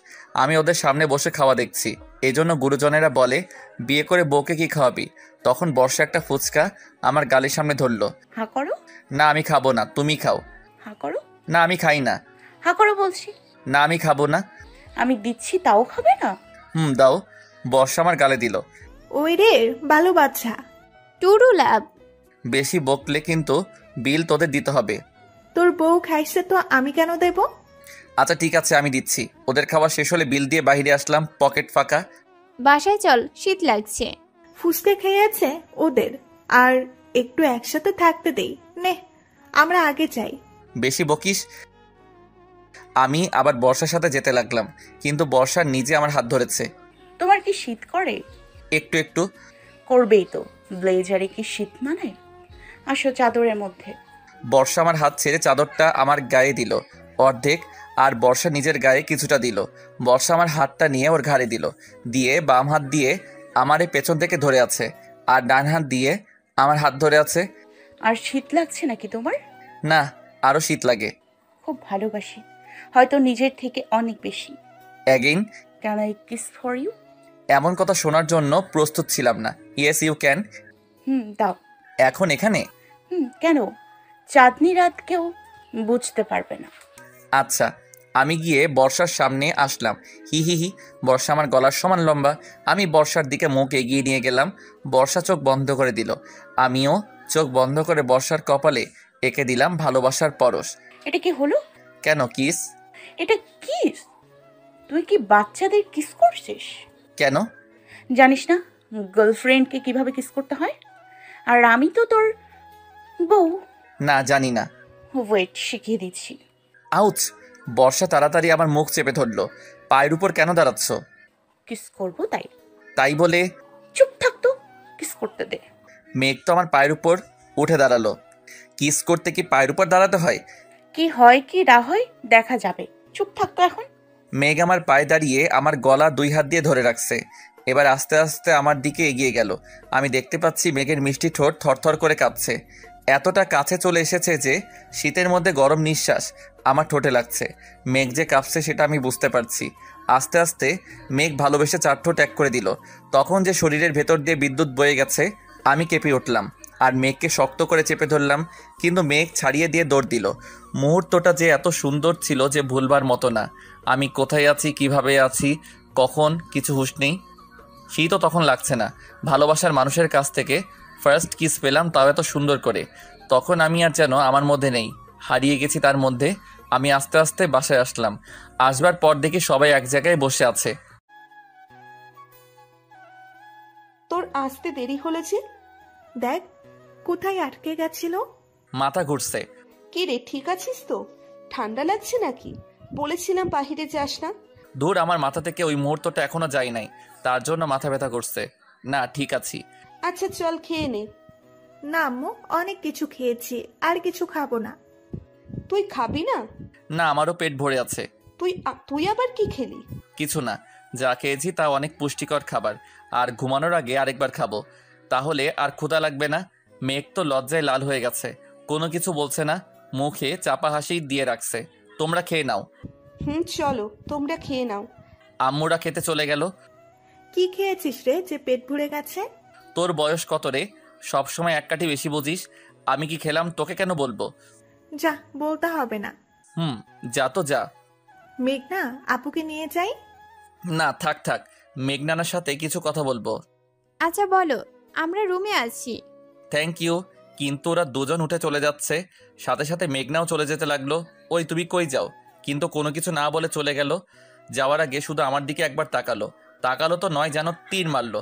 আমি ওদের সামনে বসে খাওয়া দেখছি। এই জন্য গুরুজনেরা বলে, বিয়ে করে বউকে কি খাওয়াবি? তখন বর্ষা একটা ফুচকা আমার গালের সামনে ধরলো। হা করো। না আমি খাবো না, তুমি খাও। হা করো। না আমি খাই না। হা করো বলছি। না আমি খাবো না। আমি দিচ্ছি, তাও খাবে না? দাও। বর্ষা আমার গালে দিল। ওই রে, ভালো বাচ্চা। টুরু লাভ। বেশি বকলে কিন্তু বিল তোদের দিতে হবে। তোর বউ খাইছে তো আমি কেন দেব? আচ্ছা ঠিক আছে, আমি দিচ্ছি। ওদের খাওয়া শেষ হলে বিল দিয়ে বাইরে আসলাম, পকেট ফাঁকা। বাসায় চল, শীত লাগছে। ফুসকে খেয়েছে ওদের, আর একটু একসাথে থাকতে দেই নে, আমরা আগে যাই। বেশি বকিস। আমি আবার বর্ষার সাথে যেতে লাগলাম, কিন্তু বর্ষা নিজে আমার হাত ধরেছে। তোমার কি শীত করে? একটু একটু। করবেই তো, ব্লেজারে কি শীত মানে? আসো চাদরের মধ্যে। বর্ষা আমার হাত ছেড়ে চাদরটা আমার গায়ে দিল অর্ধেক, আর বর্ষা নিজের গায়ে কিছুটা দিল। বর্ষা আমার হাতটা নিয়ে ওর ঘাড়ে দিল, দিয়ে বাম হাত দিয়ে আমারে পেছন থেকে ধরে আছে, আর ডান হাত দিয়ে আমার হাত ধরে আছে। আর শীত লাগছে নাকি তোমার? না, আরো শীত লাগে। খুব ভালোবাসি, হয়তো নিজের থেকে অনেক বেশি। Again? Can I kiss for you? এমন কথা শোনার জন্য প্রস্তুত ছিলাম না। Yes you can. দাও। এখন এখানে? কেন? চাঁদনি রাত কেউ বুঝতে পারবে না। আচ্ছা। আমি গিয়ে বর্ষার সামনে আসলাম। হি হি হি। বর্ষা আমার গলার সমান লম্বা। আমি বর্ষার দিকে মুখ এগিয়ে নিয়ে গেলাম। বর্ষা চোখ বন্ধ করে দিল। আমিও চোখ বন্ধ করে বর্ষার কপালে এঁকে দিলাম ভালোবাসার পরশ। এটা কি হলো? কেন কিস? এটা কিস? তুই কি বাচ্চাদের কিস করছিস? কেন? জানিস না গার্লফ্রেন্ডকে কিভাবে কিস করতে হয়? আর আমি তো তোর বউ। না, জানি না। ওয়েট, শিখিয়ে দিচ্ছি। আউচ! বর্ষা তাড়াতাড়ি আমার মুখ চেপে ধরলো। পায়ের উপর কেন দাঁড়াচ্ছ? কিস করবো তাই। তাই বলে? চুপ থাকতো, কিস করতে দে। মেঘ তো আমার পায়ের উপর উঠে দাঁড়ালো। কিস করতে কি পায়ের উপর দাঁড়াতে হয়? কি হয় কি না হয় দেখা যাবে, চুপ থাকতো এখন। মেঘ আমার পায়ে দাঁড়িয়ে আমার গলা 2 হাত দিয়ে ধরে রাখছে। এবার আস্তে আস্তে আমার দিকে এগিয়ে গেল। আমি দেখতে পাচ্ছি মেঘের মিষ্টি ঠোঁট থরথর করে কাঁপছে। এতটা কাছে চলে এসেছে যে শীতের মধ্যে গরম নিঃশ্বাস আমার ঠোঁটে লাগছে। মেঘ যে কাঁপছে সেটা আমি বুঝতে পারছি। আস্তে আস্তে মেঘ ভালোবেসে 4 ঠোঁট এক করে দিল। তখন যে শরীরের ভেতর দিয়ে বিদ্যুৎ বয়ে গেছে, আমি কেঁপে উঠলাম আর মেঘকে শক্ত করে চেপে ধরলাম, কিন্তু মেঘ ছাড়িয়ে দিয়ে দৌড় দিল। মুহূর্তটা যে এত সুন্দর ছিল যে ভুলবার মতো না। আমি কোথায় আছি, কিভাবে আছি, কখন, কিছু হুঁশ নেই। শীতও তখন লাগছে না। ভালোবাসার মানুষের কাছ থেকে ফার্স্ট কিস পেলাম, তাও এত সুন্দর করে। তখন আমি আর যেন আমার মধ্যে নেই, হারিয়ে গেছি তার মধ্যে। আমি আস্তে আস্তে বাসায় আসলাম। আসবার পর দেখি সবাই এক জায়গায় বসে আছে। তোর আসতে দেরি হলে যে? দেখ, কোথায় আটকে গেছিল। মাথা ঘুরছে। কি রে, ঠিক আছিস তো? ঠান্ডা লাগছে নাকি? বলেছিলাম বাহিরে যাস না। দূর, আমার মাথা থেকে ওই মুহূর্তটা এখনো যায় নাই, তার জন্য মাথা ব্যথা করছে। না, ঠিক আছি। আচ্ছা চল খেয়ে নে। না আম্মু, অনেক কিছু খেয়েছি, আর কিছু খাবো না। তুই খাবি না? না, আমারও পেট ভরে আছে। তুই আবার কি খেলি? কিছু না, যা খেয়েছি তা অনেক পুষ্টিকর খাবার। আর ঘুমানোর আগে আরেকবার খাবো, তাহলে আর ক্ষুধা লাগবে না। মেঘ তো লজ্জায় লাল হয়ে গেছে, কোনো কিছু বলছে না, মুখে চাপা হাসি দিয়ে রাখছে। তোমরা খেয়ে নাও। চলো, তোমরা খেয়ে নাও। আম্মুরা খেতে চলে গেল। কি খেয়েছিস রে যে পেট ভরে গেছে? তোর বয়স কত রে? সব সময় এক কাঠি বেশি বুঝিস। আমি কি খেলাম তোকে কেন বলবো? যা, বলতে হবে না। যা তো যা। মেঘনা, আপুকে নিয়ে যাই? না থাক থাক, মেঘনানার সাথে কিছু কথা বলবো। আচ্ছা বলো, আমরা রুমে আছি। Thank you. কিন্তু ওরা দুজন উঠে চলে যাচ্ছে, সাথে সাথে মেঘনাও চলে যেতে লাগলো। ওই তুমি কই যাও? কিন্তু কোনো কিছু না বলে চলে গেল। যাওয়ার আগে শুধু আমার দিকে একবার তাকালো। তাকালো তো নয়, যেন তীর মারলো।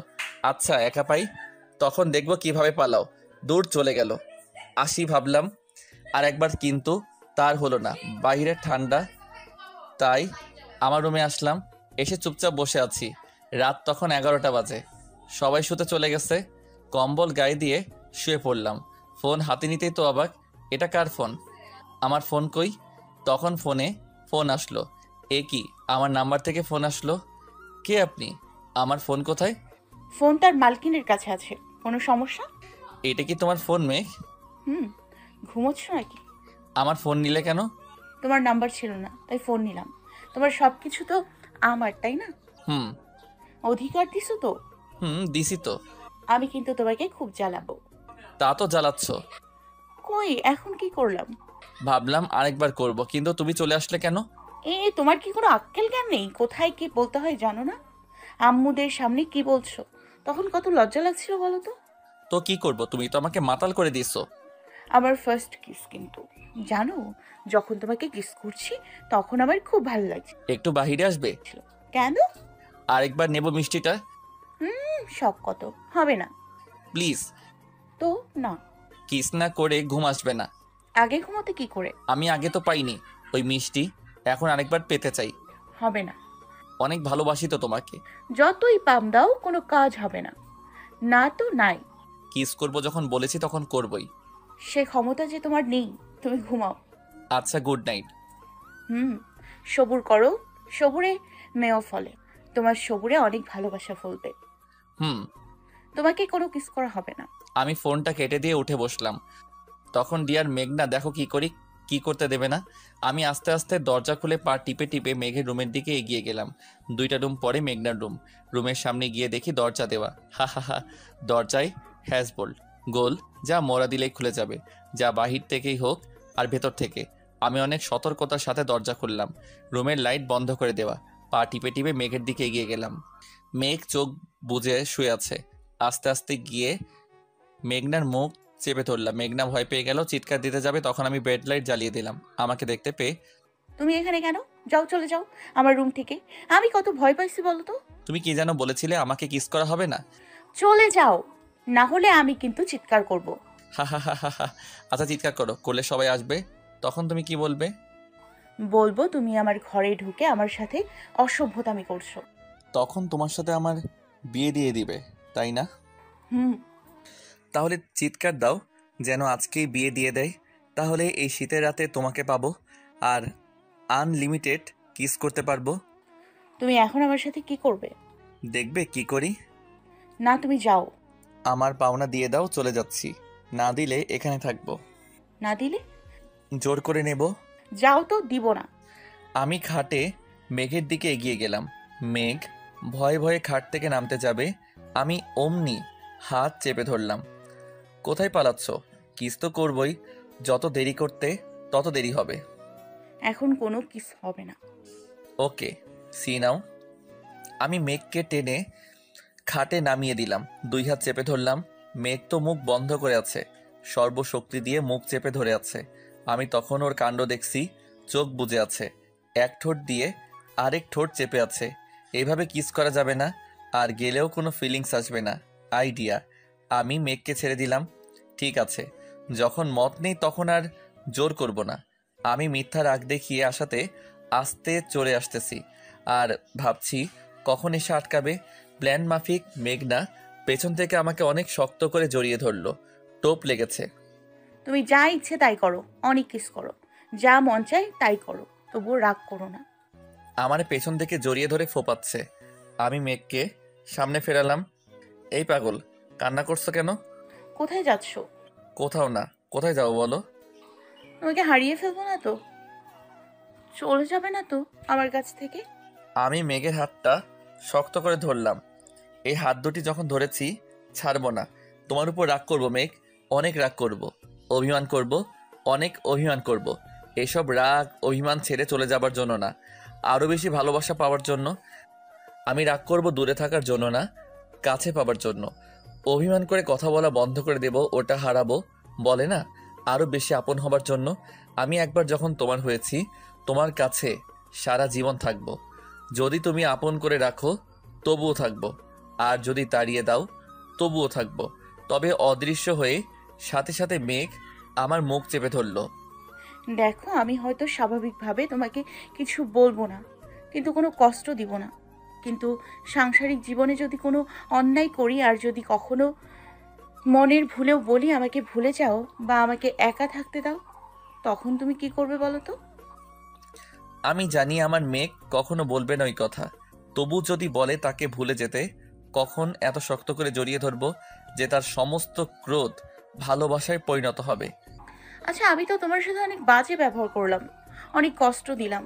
আচ্ছা একা পাই, তখন দেখবো কিভাবে পালাও। দূর চলে গেল। আসি ভাবলাম আর একবার, কিন্তু তার হলো না। বাইরে ঠান্ডা, তাই আমার রুমে আসলাম। এসে চুপচাপ বসে আছি। রাত তখন 11টা বাজে। সবাই শুতে চলে গেছে। কম্বল গায়ে দিয়ে শুয়ে পড়লাম। ফোন হাতে নিতেই তো অবাক, এটা কার ফোন? আমার ফোন কই? তখন ফোন আসলো। এ কি, আমার নাম্বার থেকে ফোন আসলো? কে আপনি? আমার ফোন কোথায়? ফোন তার মালকিনের কাছে আছে। কোনো সমস্যা? এটা কি তোমার ফোন মেঘ? ঘুমোচ্ছ নাকি? আমার ফোন নিলে কেন? তোমার নাম্বার ছিল না, তাই ফোন নিলাম। তোমার সবকিছু তো আমার, তাই না? অধিকার দিছো তো? দিছি তো। আমি কিন্তু তোমাকে খুব জ্বালাবো। তা তো জ্বালাচ্ছ। কই, এখন কি করলাম? ভাবলাম আরেকবার করব, কিন্তু তুমি চলে আসলে কেন? তোমার কি কোনো আক্কেল জ্ঞান নেই? কোথায় কি বলতে হয় জানো না? আম্মুদের সামনে কি বলছো? তখন কত লজ্জা লাগছিল বলো তো। তো কি করব, তুমি তো আমাকে মাতাল করে দিছো। আমার ফার্স্ট কিস কিন্তু, জানো, যখন তোমাকে কিস করছি তখন আমার খুব ভালো লাগছে। একটু বাহিরে আসবে? কেন? আরেকবার নেব মিষ্টিটা। শখ কত, হবে না প্লিজ। তো না। কিস না করে ঘুম আসবে না। আগে ঘুমোতে কি করে? আমি আগে তো পাইনি ওই মিষ্টি, এখন আরেকবার পেতে চাই। হবে না। অনেক ভালোবাসি তো তোমাকে। যতই পাম দাও কোনো কাজ হবে না। না তো নাই। কিস করব যখন বলেছি তখন করবই। সে ক্ষমতা যে তোমার নেই। তুমি ঘুমাও। আচ্ছা, গুড নাইট। সবুর করো, সবুরে মেয়েও ফলে। তোমার সবুরে অনেক ভালোবাসা ফলবে। তোমাকে কোনো কিস করা হবে না। আমি ফোনটা কেটে দিয়ে উঠে বসলাম। তখন ডিয়ার মেঘনা দেখো কি করি, কি করতে দেবে না। আমি আস্তে আস্তে দরজা খুলে পা টিপে টিপে মেঘের রুমের দিকে এগিয়ে গেলাম। 2টা রুম পরে মেঘনার রুম। রুমের সামনে গিয়ে দেখি দরজা দেওয়া। হা, দরজায় হ্যাজবোল্ট গোল, যা মোড়া দিলেই খুলে যাবে, যা বাহির থেকেই হোক আর ভেতর থেকে। আমি অনেক সতর্কতার সাথে দরজা খুললাম। রুমের লাইট বন্ধ করে দেওয়া। পা টিপে টিপে মেঘের দিকে এগিয়ে গেলাম। মেঘ চোখ বুজে শুয়ে আছে। আস্তে আস্তে গিয়ে মেঘনার মুখ চেপে ধরলাম। মেঘনা ভয় পেয়ে গেল, চিৎকার দিতে যাবে, তখন আমি বেড লাইট জ্বালিয়ে দিলাম। আমাকে দেখতে পেয়ে, তুমি এখানে কেন? যাও, চলে যাও আমার রুম থেকে। আমি কত ভয় পাইছি বলো তো। তুমি কি যেন বলেছিলে আমাকে কিস করা হবে না? চলে যাও, না হলে আমি কিন্তু চিৎকার করব। হা। আচ্ছা চিৎকার করো, করলে সবাই আসবে, তখন তুমি কি বলবে? বলবো তুমি আমার ঘরে ঢুকে আমার সাথে অসভ্যতামি করছো। তখন তোমার সাথে আমার বিয়ে দিয়ে দিবে, তাই না? তাহলে চিৎকার দাও, যেন আজকেই বিয়ে দিয়ে দেয়। তাহলে এই শীতের রাতে তোমাকে পাবো আর আনলিমিটেড কিস করতে পারবো। তুমি এখন আমার সাথে কি করবে? দেখবে কি করি। না, তুমি যাও। আমার পাওনা দিয়ে দাও, চলে যাচ্ছি। না দিলে এখানে থাকবো। না দিলে? জোর করে নেব। যাও তো, দিব না। আমি খাটে মেঘের দিকে এগিয়ে গেলাম। মেঘ ভয়ে ভয়ে খাট থেকে নামতে যাবে, আমি অমনি হাত চেপে ধরলাম। কোথায় পালাচ্ছ? কিস তো করবই, যত দেরি করতে তত দেরি হবে। এখন কোনো কিস হবে না। ওকে, সি নাও। আমি মেঘকে টেনে খাটে নামিয়ে দিলাম, 2 হাত চেপে ধরলাম। মেঘ তো মুখ বন্ধ করে আছে, সর্বশক্তি দিয়ে মুখ চেপে ধরে আছে। আমি তখন ওর কাণ্ড দেখছি, চোখ বুজে আছে, এক ঠোঁট দিয়ে আরেক ঠোঁট চেপে আছে। এইভাবে কিস করা যাবে না, আর গেলেও কোনো ফিলিংস আসবে না। আইডিয়া। আমি মেঘকে ছেড়ে দিলাম। ঠিক আছে, যখন মত নেই তখন আর জোর করব না। আমি মিথ্যা রাগ দেখিয়ে আসাতে আস্তে চড়ে আসতেছি, আর ভাবছি কখন এসে আটকাবে। প্ল্যান মাফিক মেঘনা পেছন থেকে আমাকে অনেক শক্ত করে জড়িয়ে ধরলো। টোপ লেগেছে। তুমি যা ইচ্ছে তাই করো, অনেক কিস করো, যা মন চায় তাই করো, তবুও রাগ করো না। আমার পেছন থেকে জড়িয়ে ধরে ফোপাচ্ছে। আমি মেঘকে সামনে ফেরালাম। এই পাগল, কান্না করছো কেন? কোথায় যাচ্ছ? কোথাও না। কোথায় যাবো বলো? তোমাকে হারিয়ে ফেলবো না তো? চলে যাবে না তো আমার কাছ থেকে? আমি মেঘের হাতটা শক্ত করে ধরলাম। এই হাত দুটি যখন ধরেছি ছাড়বো না। তোমার উপর রাগ করব মেঘ, অনেক রাগ করব, অভিমান করব, অনেক অভিমান করব। এসব রাগ অভিমান ছেড়ে চলে যাবার জন্য না, আরও বেশি ভালোবাসা পাওয়ার জন্য। আমি রাগ করব দূরে থাকার জন্য না, কাছে পাবার জন্য। অভিমান করে কথা বলা বন্ধ করে দেব, ওটা হারাবো বলে না, আরও বেশি আপন হবার জন্য। আমি একবার যখন তোমার হয়েছি, তোমার কাছে সারা জীবন থাকবো। যদি তুমি আপন করে রাখো তবুও থাকবো, আর যদি তাড়িয়ে দাও তবুও থাকবো। তবে অদৃশ্য হয়ে সাথে সাথে মেঘ আমার মুখ চেপে ধরল। দেখো, আমি হয়তো স্বাভাবিকভাবে তোমাকে কিছু বলবো না, কিন্তু কোনো কষ্ট দিব না। কিন্তু সাংসারিক জীবনে যদি কোনো অন্যায় করি, আর যদি কখনো মনের ভুলেও বলি আমাকে ভুলে যাও বা আমাকে একা থাকতে দাও, তখন তুমি কি করবে বলো তো? আমি জানি আমার মেঘ কখনো বলবে না ওই কথা, তবু যদি বলে তাকে ভুলে যেতে, কখন এত শক্ত করে জড়িয়ে ধরবো যে তার সমস্ত ক্রোধ ভালোবাসায় পরিণত হবে। আচ্ছা, আমি তো তোমার সাথে অনেক বাজে ব্যবহার করলাম, অনেক কষ্ট দিলাম,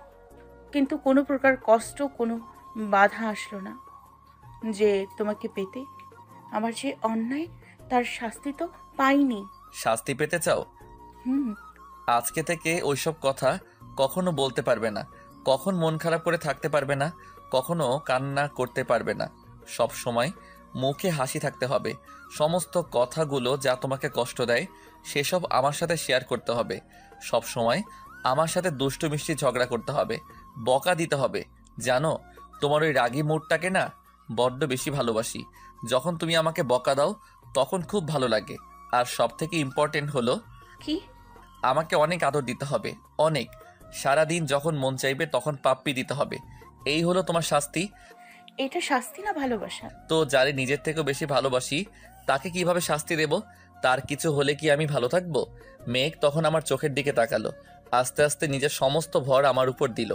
কিন্তু কোনো প্রকার কষ্ট, কোনো বাধা আসলো না যে তোমাকে পেতে। আমার যে অন্যায়, তার শাস্তি তো পাইনি। শাস্তি পেতে চাও? আজকে থেকে ওইসব কথা কখনো বলতে পারবে না, কখন মন খারাপ করে থাকতে পারবে না, কখনো কান্না করতে পারবে না। সব সময় মুখে হাসি থাকতে হবে। সমস্ত কথাগুলো যা তোমাকে কষ্ট দেয় সেসব আমার সাথে শেয়ার করতে হবে। সব সময় আমার সাথে দুষ্টু মিষ্টি ঝগড়া করতে হবে, বকা দিতে হবে। জানো, তোমার ওই রাগী মুডটাকে না বড্ড বেশি ভালোবাসি। যখন তুমি আমাকে বকা দাও তখন খুব ভালো লাগে। আর সব থেকে ইম্পর্টেন্ট হলো কি, আমাকে অনেক আদর দিতে হবে, অনেক। সারাদিন যখন মন চাইবে তখন পাপ্পি দিতে হবে। এই হলো তোমার শাস্তি। এটা শাস্তি না ভালোবাসা? তো যারে নিজের থেকেও বেশি ভালোবাসি তাকে কিভাবে শাস্তি দেব? তার কিছু হলে কি আমি ভালো থাকবো? মেঘ তখন আমার চোখের দিকে তাকালো, আস্তে আস্তে নিজের সমস্ত ভর আমার উপর দিল।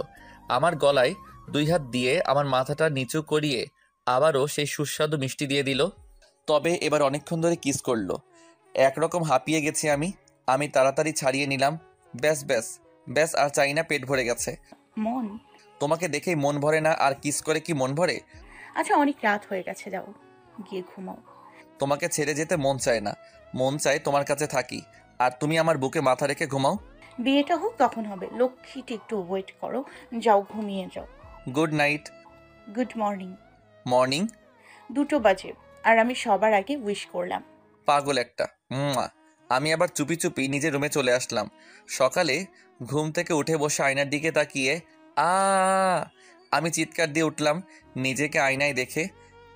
আমার গলায় 2 হাত দিয়ে আমার মাথাটা নিচু করিয়ে আবারও সেই সুস্বাদু মিষ্টি দিয়ে দিল। তবে এবার অনেকক্ষণ ধরে কিস করলো। একরকম হাঁপিয়ে গেছি আমি তাড়াতাড়ি ছাড়িয়ে নিলাম। ব্যাস ব্যাস ব্যাস, আর চাই না, পেট ভরে গেছে। মন, তোমাকে দেখেই মন ভরে না, আর কিস করে কি মন ভরে? আচ্ছা, অনেক রাত হয়ে গেছে, যাও গিয়ে ঘুমাও। তোমাকে ছেড়ে যেতে মন চায় না, মন চায় তোমার কাছে থাকি, আর তুমি আমার বুকে মাথা রেখে ঘুমাও। বিয়েটা হোক তখন হবে, লক্ষ্মীটি একটু ওয়েট করো, যাও ঘুমিয়ে যাও। Good night. Good morning. Morning? 2 বাজে, আর আমি সবার আগে উইশ করলাম। পাগল একটা। আমি আবার চুপি চুপি নিজের রুমে চলে আসলাম। সকালে ঘুম থেকে উঠে বসে আয়নার দিকে তাকিয়ে আমি চিৎকার দিয়ে উঠলাম নিজেকে আয়নায় দেখে।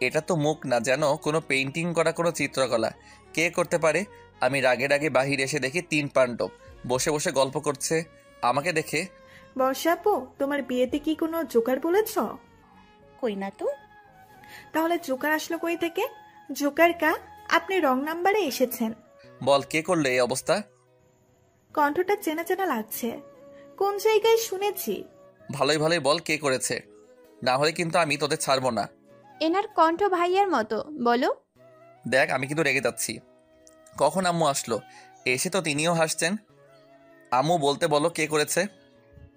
এটা তো মুখ না, যেন কোনো পেইন্টিং করা কোনো চিত্রকলা। কে করতে পারে? আমি রাগে রাগে বাহিরে এসে দেখি 3 পাণ্ডব বসে বসে গল্প করছে। আমাকে দেখে, বর্ষা আপু, তোমার বিয়েতে কি কোনো জোকার বলেছ? কই না তো। তাহলে জোকার আসলো কই থেকে? জোকার কা, আপনি রং নাম্বারে এসেছেন। বল, কে করলো এই অবস্থা? কণ্ঠটা চেনা চেনা লাগছে, কোন জায়গায় শুনেছি। ভালোই ভালোই বল কে করেছে, না হলে কিন্তু আমি তোদের ছাড়বো না। এনার কণ্ঠ ভাইয়ার মতো, বলো। দেখ, আমি কিন্তু রেগে যাচ্ছি। কখন আম্মু আসলো, এসে তো তিনিও হাসছেন। আম্মু বলতে বলো কে করেছে।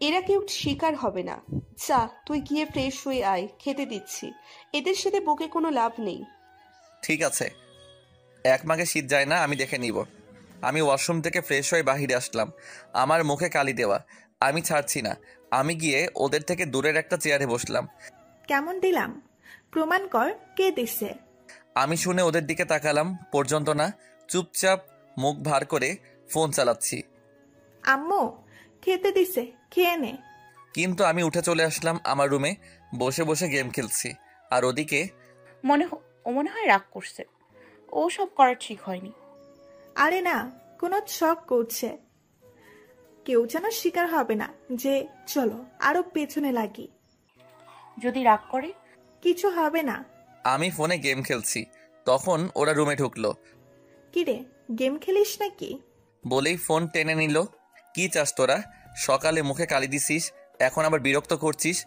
এরা কেউ শিকার হবে না। যা, তুই গিয়ে ফ্রেশ হয়ে আয়, খেতে দিচ্ছি। এদের সাথে বকে কোনো লাভ নেই। ঠিক আছে, এক মাঘে শীত যায় না, আমি দেখে নিব। আমি ওয়াশরুম থেকে ফ্রেশ হয়ে বাহিরে আসলাম, আমার মুখে কালি দেওয়া। আমি ছাড়ছি না, আমি গিয়ে ওদের থেকে দূরের একটা চেয়ারে বসলাম। কেমন দিলাম? প্রমাণ কর, কে দিছে? আমি শুনে ওদের দিকে তাকালাম পর্যন্ত না, চুপচাপ মুখ ভার করে ফোন চালাচ্ছি। আম্মু খেতে দিছে, খেয়ে নে। কিন্তু আমি উঠে চলে আসলাম আমার রুমে, বসে বসে গেম খেলছি। আর ওদিকে মনে হয় রাগ করছে, ও সব করা ঠিক হয়নি। আরে না, কোনো শখ করছে। কেউ যেন শিকার হবে না যে, চলো আরো পেছনে লাগি। যদি রাগ করে? কিছু হবে না। আমি ফোনে গেম খেলছি, তখন ওরা রুমে ঢুকলো। কিরে, গেম খেলিস নাকি? বলেই ফোন টেনে নিল। কি চাস তোরা? সকালে মুখে কালি দিছিস, এখন আবার বিরক্ত করছিস।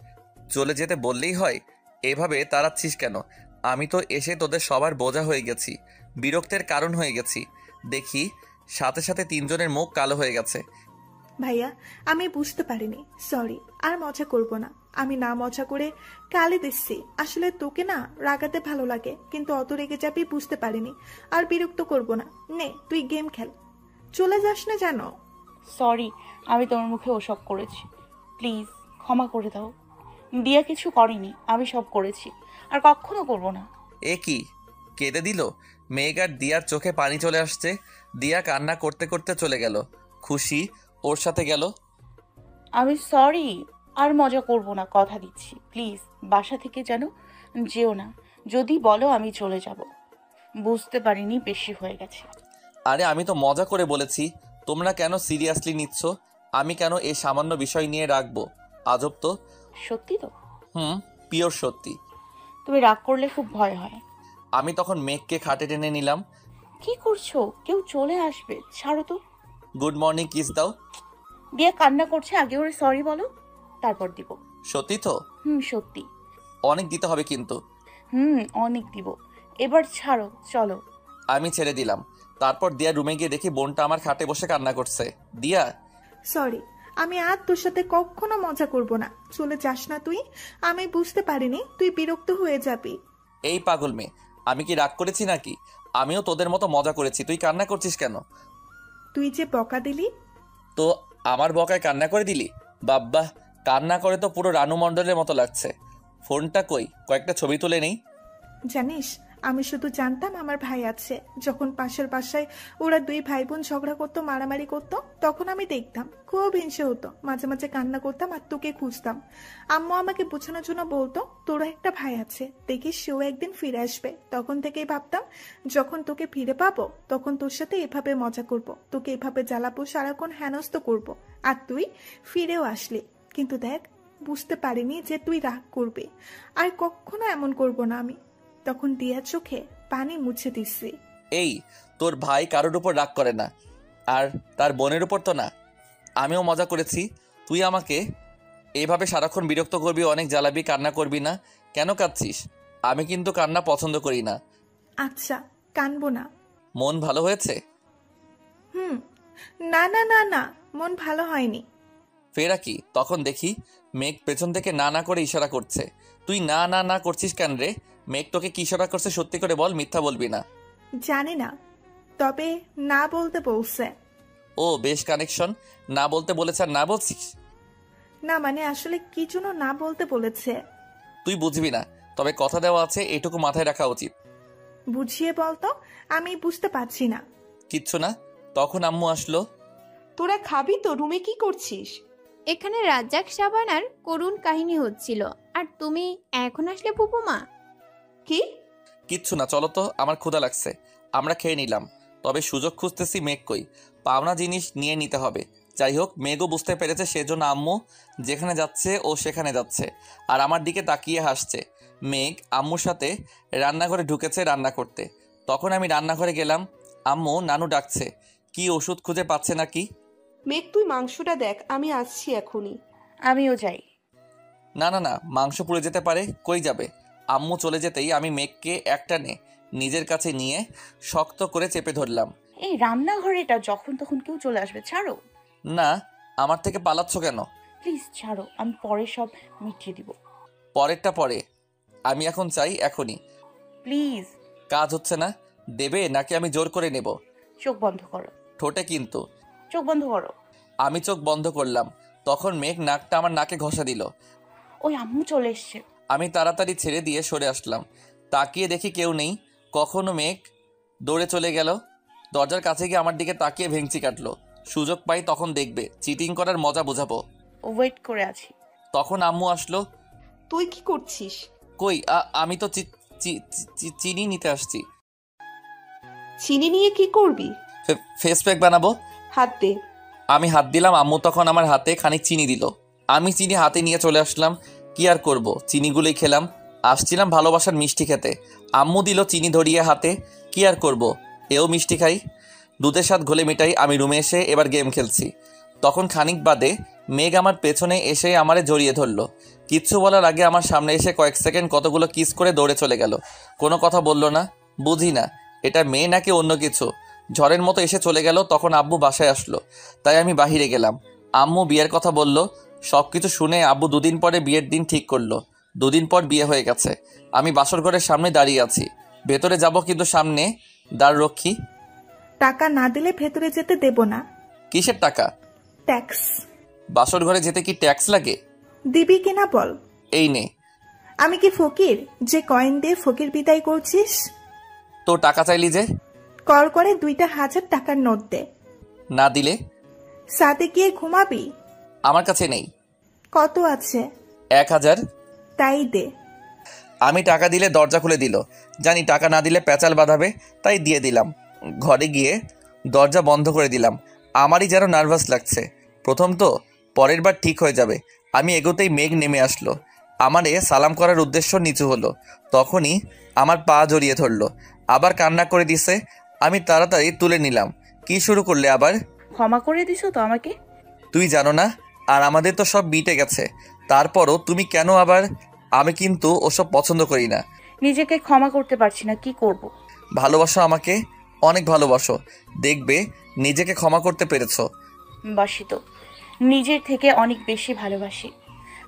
চলে যেতে বললেই হয়, এভাবে তাড়াচ্ছিস কেন? আমি তো এসে তোদের সবার বোঝা হয়ে গেছি, বিরক্তের কারণ হয়ে গেছি। দেখি সাথে সাথে 3 জনের মুখ কালো হয়ে গেছে। ভাইয়া আমি বুঝতে পারিনি, সরি। আর মজা করব না। আমি না মজা করে কালে দিচ্ছি। আসলে তোকে না রাগাতে ভালো লাগে, কিন্তু অত রেগে যাবি বুঝতে পারিনি। আর বিরক্ত করব না। নে তুই গেম খেল, চলে যাস না জানো। সরি, আমি তোমার মুখে ওসব করেছি, প্লিজ ক্ষমা করে দাও। দিয়া কিছু করেনি, আমি সব করেছি, আর কখনো করব না। এ কি কেঁদে দিল? মেঘ আর দিয়ার চোখে পানি চলে আসছে। দিয়া কান্না করতে করতে চলে গেল। খুশি ওর সাথে গেল। আমি সরি, আর মজা করব না, কথা দিচ্ছি। প্লিজ বাসা থেকে যেন যেও না। যদি বলো আমি চলে যাব। বুঝতে পারিনি বেশি হয়ে গেছে। আরে আমি তো মজা করে বলেছি, তোমরা কেন সিরিয়াসলি নিচ্ছ? আমি কেন এই সামান্য বিষয় নিয়ে রাখবো? আজব তো। সত্যি তো? পিওর সত্যি। তুমি রাগ করলে খুব ভয় হয়। আমি তখন মেঘকে খাটে টেনে নিলাম। কি করছো? কেউ চলে আসবে, ছাড়ো তো। গুড মর্নিং কিস দাও। দিয়া কান্না করছে, আগে ওরে সরি বলো, তারপর দিব। সত্যি তো? সত্যি। অনেক দিতে হবে কিন্তু। অনেক দিব। এবার ছাড়ো, চলো। আমি ছেড়ে দিলাম। তারপর দিয়া রুমে গিয়ে দেখি বোনটা আমার খাটে বসে কান্না করছে। দিয়া সরি, আমি আর তোর সাথে কখনো মজা করব না। চলে যাস না তুই। আমি বুঝতে পারিনি তুই বিরক্ত হয়ে যাবি। এই পাগল মেয়ে, আমি কি রাগ করেছি নাকি? আমিও তোদের মতো মজা করেছি। তুই কান্না করছিস কেন? তুই যে বকা দিলি। তো আমার বকায় কান্না করে দিলি? বাব্বা, কান্না করে তো পুরো রানু মণ্ডলের মতো লাগছে। ফোনটা কই, কয়েকটা ছবি তুলে নেই। জানিস, আমি শুধু জানতাম আমার ভাই আছে। যখন পাশের বাসায় ওরা দুই ভাই বোন ঝগড়া করতো, মারামারি করতো, তখন আমি দেখতাম, খুব হিংসে হতো। মাঝে মাঝে কান্না করতাম আর তোকে খুঁজতাম। আম্মু আমাকে বোঝানোর জন্য বলতো, তোরা একটা ভাই আছে, দেখিস সেও একদিন ফিরে আসবে। তখন থেকেই ভাবতাম, যখন তোকে ফিরে পাবো তখন তোর সাথে এভাবে মজা করব, তোকে এভাবে জ্বালাবো, সারাক্ষণ হেনস্ত করব। আর তুই ফিরেও আসলি। কিন্তু দেখ, বুঝতে পারিনি যে তুই রাগ করবি। আর কখনো এমন করব না আমি। তখন দিয়া চোখে পানি মুছে দিচ্ছি। এই, তোর ভাই কারোর উপর রাগ করে না, আর তার বোনের উপর তো না। আমিও মজা করেছি। তুই আমাকে এইভাবে সারাক্ষণ বিরক্ত করবি, অনেক জ্বালাবি, কান্না করবি না। কেন কাঁদছিস? আমি কিন্তু কান্না পছন্দ করি না। আচ্ছা, কানবো না। মন ভালো হয়েছে? না না না না, মন ভালো হয়নি। ফেরা কি? তখন দেখি মেঘ পেছন থেকে না না করে ইশারা করছে। তুই না না না করছিস কেন রে? মেঘ তোকে কি ইশারা করছে সত্যি করে বল, মিথ্যা বলবি না। জানি না, তবে না বলতে বলছে। ও বেশ কানেকশন। না বলতে বলেছে আর না বলছিস? না মানে আসলে কি জন্য না বলতে বলেছে। তুই বুঝবি না, তবে কথা দেওয়া আছে, এটুকু মাথায় রাখা উচিত। বুঝিয়ে বলতো, আমি বুঝতে পারছি না। কিচ্ছু না। তখন আম্মু আসলো। তোরা খাবি তো? রুমে কি করছিস? এখানে রাজ্জাক সাবানার করুণ কাহিনী হচ্ছিল, আর তুমি এখন আসলে ফুপুমা? কি? কিচ্ছু না, চলো তো, আমার ক্ষুধা লাগছে। আমরা খেয়ে নিলাম, তবে সুযোগ খুঁজতেছি মেঘ কই। পাওনা জিনিস নিয়ে নিতে হবে। যাই হোক, মেঘও বুঝতে পেরেছে, সেজন্য আম্মু যেখানে যাচ্ছে ও সেখানে যাচ্ছে, আর আমার দিকে তাকিয়ে হাসছে। মেঘ আম্মুর সাথে রান্নাঘরে ঢুকেছে রান্না করতে। তখন আমি রান্নাঘরে গেলাম। আম্মু নানু ডাকছে, কি ওষুধ খুঁজে পাচ্ছে নাকি। মেঘ তুই মাংসটা দেখ, আমি আসছি এখনই। আমিও যাই। না না না, মাংস পুড়ে যেতে পারে। কই যাবে? আম্মু চলে যেতেই আমি মেঘকে একটানে নিজের কাছে নিয়ে শক্ত করে চেপে ধরলাম। এই রান্নাঘরেটা যখন তখন কেউ চলে আসবে, ছাড়ো। না, আমার থেকে পালাচ্ছ কেন? প্লিজ ছাড়ো, আমি পরে সব মিটিয়ে দিব। পরেরটা পরে, আমি এখন চাই এখনই। প্লিজ। কাজ হচ্ছে না, দেবে নাকি আমি জোর করে নেব? চোখ বন্ধ করো। ঠোঁটে কিন্তু। চোখ বন্ধ করো। আমি চোখ বন্ধ করলাম। তখন মেঘ নাকটা আমার নাকে ঘষা দিল। ওই আম্মু চলে এসছে। আমি তাড়াতাড়ি ছেড়ে দিয়ে সরে আসলাম। তাকিয়ে দেখি কেউ নেই। কখনো মেঘ দৌড়ে চলে গেল। দরজার কাছে গিয়ে আমার দিকে তাকিয়ে ভেঙচি কাটলো। সুযোগ পাই তখন দেখবে, চিটিং করার মজা বোঝাবো। ওয়েট করে আছি। তখন আম্মু আসলো। তুই কি করছিস? কই, আমি তো চিনি নিতে আসছি। চিনি নিয়ে কি করবি? ফেস প্যাক বানাবো। হাত দে। আমি হাত দিলাম। আম্মু তখন আমার হাতে খানিক চিনি দিল। আমি চিনি হাতে নিয়ে চলে আসলাম। কি আর করব, চিনিগুলোই খেলাম। আসছিলাম ভালোবাসার মিষ্টি খেতে। আম্মু দিল চিনি ধরিয়ে হাতে। কি আর করব, এও মিষ্টি খাই। দুধের স্বাদ ঘোলে মিটাই। আমি রুমে এসে এবার গেম খেলছি। তখন খানিক বাদে মেঘ আমার পেছনে এসে আমারে জড়িয়ে ধরলো। কিচ্ছু বলার আগে আমার সামনে এসে কয়েক সেকেন্ড কতগুলো কিস করে দৌড়ে চলে গেল। কোনো কথা বলল না। বুঝি না এটা মেয়ে নাকি অন্য কিছু। ঝড়ের মতো এসে চলে গেল। তখন আব্বু বাসায় আসলো, তাই আমি বাহিরে গেলাম। আম্মু বিয়ের কথা বলল, সবকিছু শুনে আব্বু 2 দিন পরে বিয়ের দিন ঠিক করলো। 2 দিন পর বিয়ে হয়ে গেছে। আমি বাসর ঘরের সামনে দাঁড়িয়ে আছি, ভেতরে যাব কিন্তু সামনে দ্বার রক্ষী। টাকা না দিলে ভেতরে যেতে দেব না। কিসের টাকা? ট্যাক্স। বাসর ঘরে যেতে কি ট্যাক্স লাগে? দিবি কিনা বল। এই নে। আমি কি ফকির যে কয়েন দিয়ে ফকির বিদায় করছিস? তো টাকা চাইলি যে? কল করে 2,000 টাকার নোট দে। না দিলে? সাথে গিয়ে ঘুমাবি? আমার কাছে নেই। কত আছে? 1000। তাই দে। আমি টাকা দিলে দরজা খুলে দিল। জানি টাকা না দিলে পেঁচাল বাঁধাবে, তাই দিয়ে দিলাম। ঘরে গিয়ে দরজা বন্ধ করে দিলাম। আমারই যেন নার্ভাস লাগছে। প্রথম তো, পরের বার ঠিক হয়ে যাবে। আমি এগোতেই মেঘ নেমে আসলো। আমারে সালাম করার উদ্দেশ্য নিচু হলো। তখনই আমার পা জড়িয়ে ধরলো, আবার কান্না করে দিছে। আমি তাড়াতাড়ি তুলে নিলাম। কি শুরু করলে আবার? ক্ষমা করে দিছো তো আমাকে? তুই জানো না, আর আমাদের তো সব মিটে গেছে। তারপরও তুমি কেন আবার? আমি কিন্তু ওসব পছন্দ করি না। নিজেকে ক্ষমা করতে পারছি না, কি করব? ভালোবাসো আমাকে, অনেক ভালোবাসো। দেখবে নিজেকে ক্ষমা করতে পেরেছো। বাসি তো, নিজের থেকে অনেক বেশি ভালোবাসি।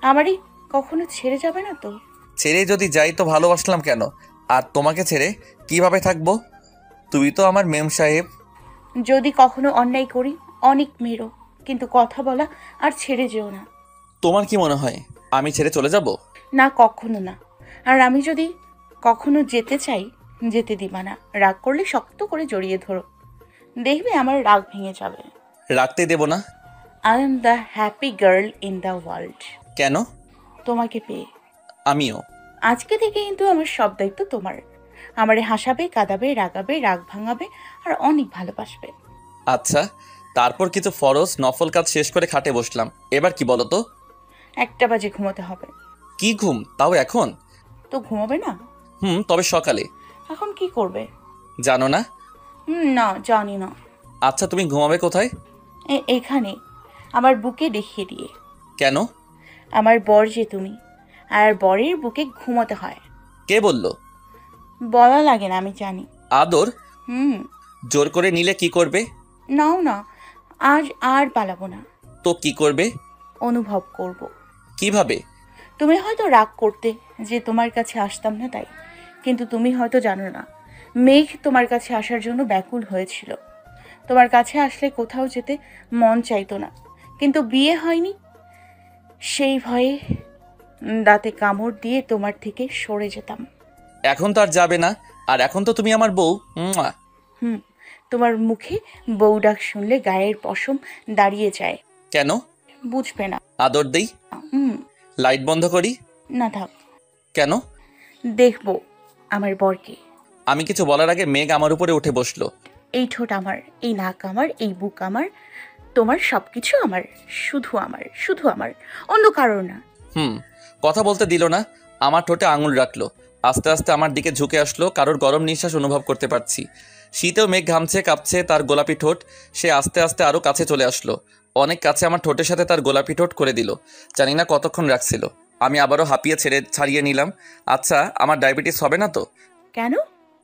আমারই কখনো ছেড়ে যাবে না তো? ছেড়ে যদি যাই তো ভালোবাসলাম কেন? আর তোমাকে ছেড়ে কিভাবে থাকবো? তুমি তো আমার মেম সাহেব। যদি কখনো অন্যায় করি অনেক মেরো, কিন্তু কথা বলা আর ছেড়ে যেও না। তোমার কি মনে হয় আমি ছেড়ে চলে যাব? না, কখনো না। আর আমি যদি কখনো যেতে চাই, যেতে দিবা না। রাগ করলে শক্ত করে জড়িয়ে ধরো, দেখবে আমার রাগ ভেঙে যাবে। রাখতে দেব না। I am the happy girl in the world. কেন? তোমাকে পেয়ে। আমিও। আজকে থেকে কিন্তু আমার সব দায়িত্ব তোমার। আমারে হাসাবে, কাঁদাবে, রাগাবে, রাগ ভাঙাবে, আর অনেক ভালোবাসবে। আচ্ছা, তারপর কিছু ফরজ নফল কাজ শেষ করে খাটে বসলাম। এবার কি বলো তো? 1টা বাজে ঘুমোতে হবে। কি ঘুম, তাও এখন? তো ঘুমাবে না? তবে সকালে। এখন কি করবে? জানো না? না, জানি না। আচ্ছা, তুমি ঘুমাবে কোথায়? এখানে, আমার বুকে দেখিয়ে দিয়ে। কেন? আমার বর যে তুমি, আর বরের বুকে ঘুমোতে হয়। কে বলল? বলা লাগে না, আমি জানি। আদর? জোর করে নিলে কি করবে? নাও না, আজ আর পালাবো না। তো কি করবে? অনুভব করব। কিভাবে? তুমি হয়তো রাগ করতে যে তোমার কাছে আসতাম না, তাই। কিন্তু তুমি হয়তো জানো না, মেঘ তোমার কাছে আসার জন্য ব্যাকুল হয়েছিল। তোমার কাছে আসলে কোথাও যেতে মন চাইতো না, কিন্তু বিয়ে হয়নি সেই ভয়ে দাঁতে কামড় দিয়ে তোমার থেকে সরে যেতাম। এখন তো আর যাবে না, আর এখন তো তুমি আমার বউ। তোমার মুখে বউ ডাক শুনলে গায়ের পশম দাঁড়িয়ে যায়। কেন? বুঝবে না। আদর দেই? লাইট বন্ধ করি? না, থাক। কেন? দেখবো আমার বরকে। আমি কিছু বলার আগে মেঘ আমার উপরে উঠে বসলো। এই ঠোঁট আমার, এই নাক আমার, এই বুক আমার, তোমার সবকিছু আমার, শুধু আমার, শুধু আমার, অন্য কারোর না। কথা বলতে দিল না। আমার ঠোঁটে আঙুল রাখলো। আস্তে আস্তে আমার দিকে ঝুঁকে আসলো। কারোর গরম নিঃশ্বাস অনুভব করতে পারছি। শীতেও মেঘ ঘামছে, কাঁপছে তার গোলাপি ঠোঁট। সে আস্তে আস্তে আরো কাছে চলে আসলো, অনেক কাছে। আমার ঠোঁটের সাথে তার গোলাপি ঠোঁট করে দিল। জানি না কতক্ষণ রাখছিল। আমি আবারও হাঁপিয়ে ছাড়িয়ে নিলাম। আচ্ছা, আমার ডায়াবেটিস হবে না তো? কেন?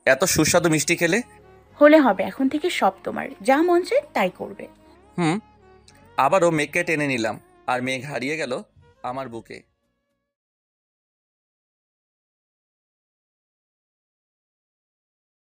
এত সুস্বাদু মিষ্টি খেলে। হলে হবে, এখন থেকে সব তোমার, যা মন চায় তাই করবে। আবারও মেঘকে টেনে নিলাম, আর মেঘ হারিয়ে গেল আমার বুকে।